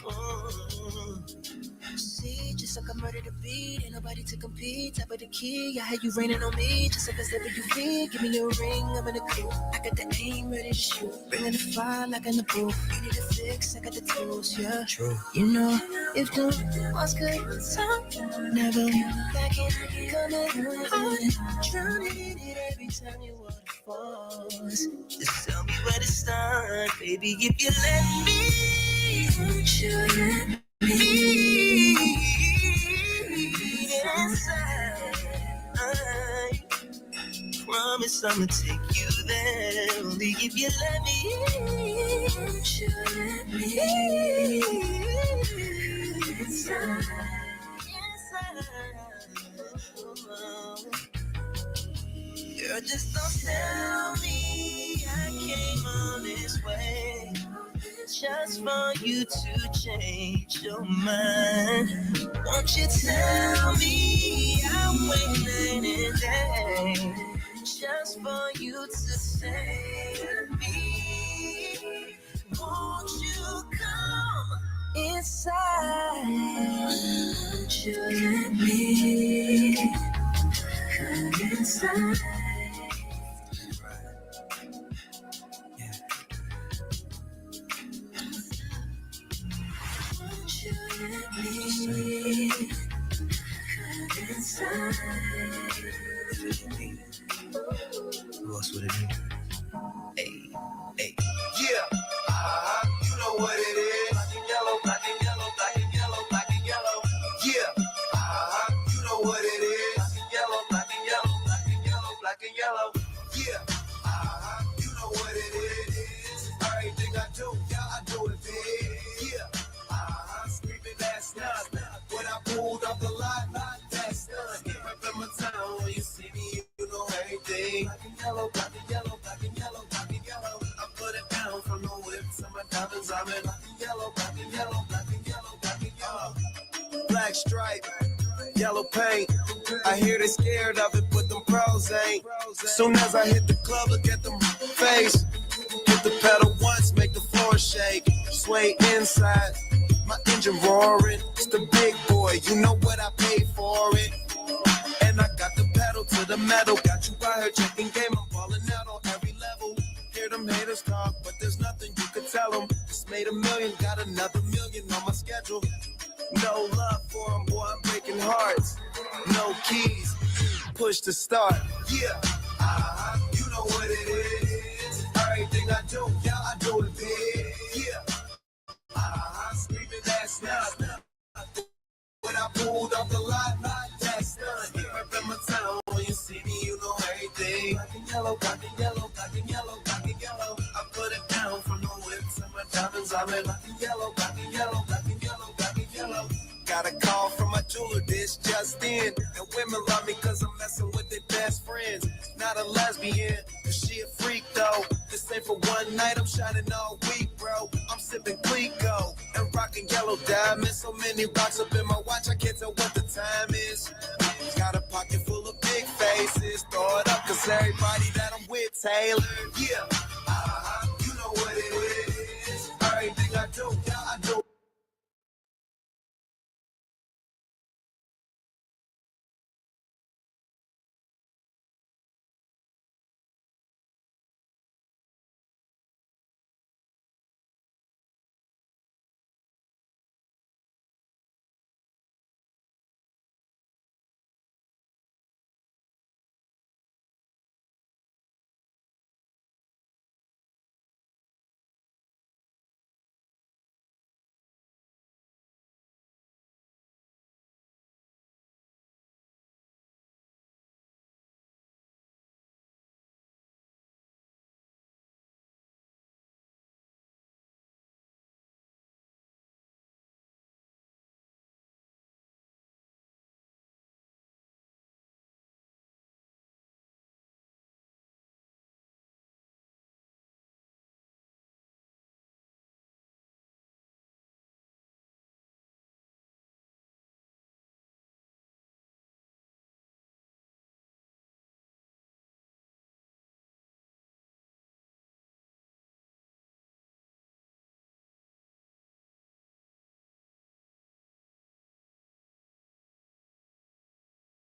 Oh. See, just a like I murdered a beat. Ain't nobody to compete. Top of the key, I had you raining on me. Just like a slip of you feet. Give me a ring, I'm in the coop. I got the aim ready to shoot. Bringing the fire like in the booth. You need a fix, I got the tools, yeah. True. You know, if the was good, time never back in. Coming on, drowning in it every time you waterfalls. Just tell me where to start, baby, if you let me. Won't you let me inside? I promise I'ma take you there. Only if you let me. Won't you let me inside? Girl, just don't tell me I came on this way just for you to change your mind. Won't you tell me I'll wait night and day just for you to save me? Won't you come inside? Won't you let me come inside? Won't you let me come inside? Who else would it be? Hey, hey. Yeah. You know what it is. Black and yellow, black and yellow, black and yellow, black and yellow. Yeah. You know what it is. Black and yellow, black and yellow, black and yellow, black and yellow. Yeah. You know what it is. Everything I do, yeah, I do it big. Yeah. Screaming that's not when I pulled off the lot, that's done. Remember town when you see me, you know everything. Black and yellow, black and yellow, black and yellow, black and yellow. I put it down from the whip to my diamonds. I'm in black and yellow, black and yellow, black and yellow, black and yellow. Black stripe, yellow paint. I hear they scared of it, but them pros ain't. Soon as I hit the club, look at them face. Hit the pedal once, make the floor shake. Sway inside, my engine roaring. It's the big boy, you know what I paid for it. And I got the pedal to the metal. Got you out here checking game, I'm balling out on every level. Hear them haters talk, but there's nothing you could tell them. Just made $1 million, got another $1 million on my schedule. No love for them, boy, I'm breaking hearts. No keys, push to start. Yeah, you know what it is. Everything I do, yeah, I do it big. Yeah, screaming that's not. When I pulled off the lot, that's done. Remember town when you see me, you know everything. Black and yellow, black and yellow, black and yellow, black and yellow. I put it down from the whip to my diamonds. I'm in black and yellow, black and yellow, black and yellow, black and yellow. Got a call from my jeweler, this just in. And women love me cause I'm messing with their best friends. Not a lesbian, cause she a freak though. This ain't for one night, I'm shining all week, bro. I'm sipping Clico and rocking yellow diamonds. So many rocks up in my watch, I can't tell what the time is. Got a pocket full of big faces. Throw it up cause everybody that I'm with, Taylor. Yeah,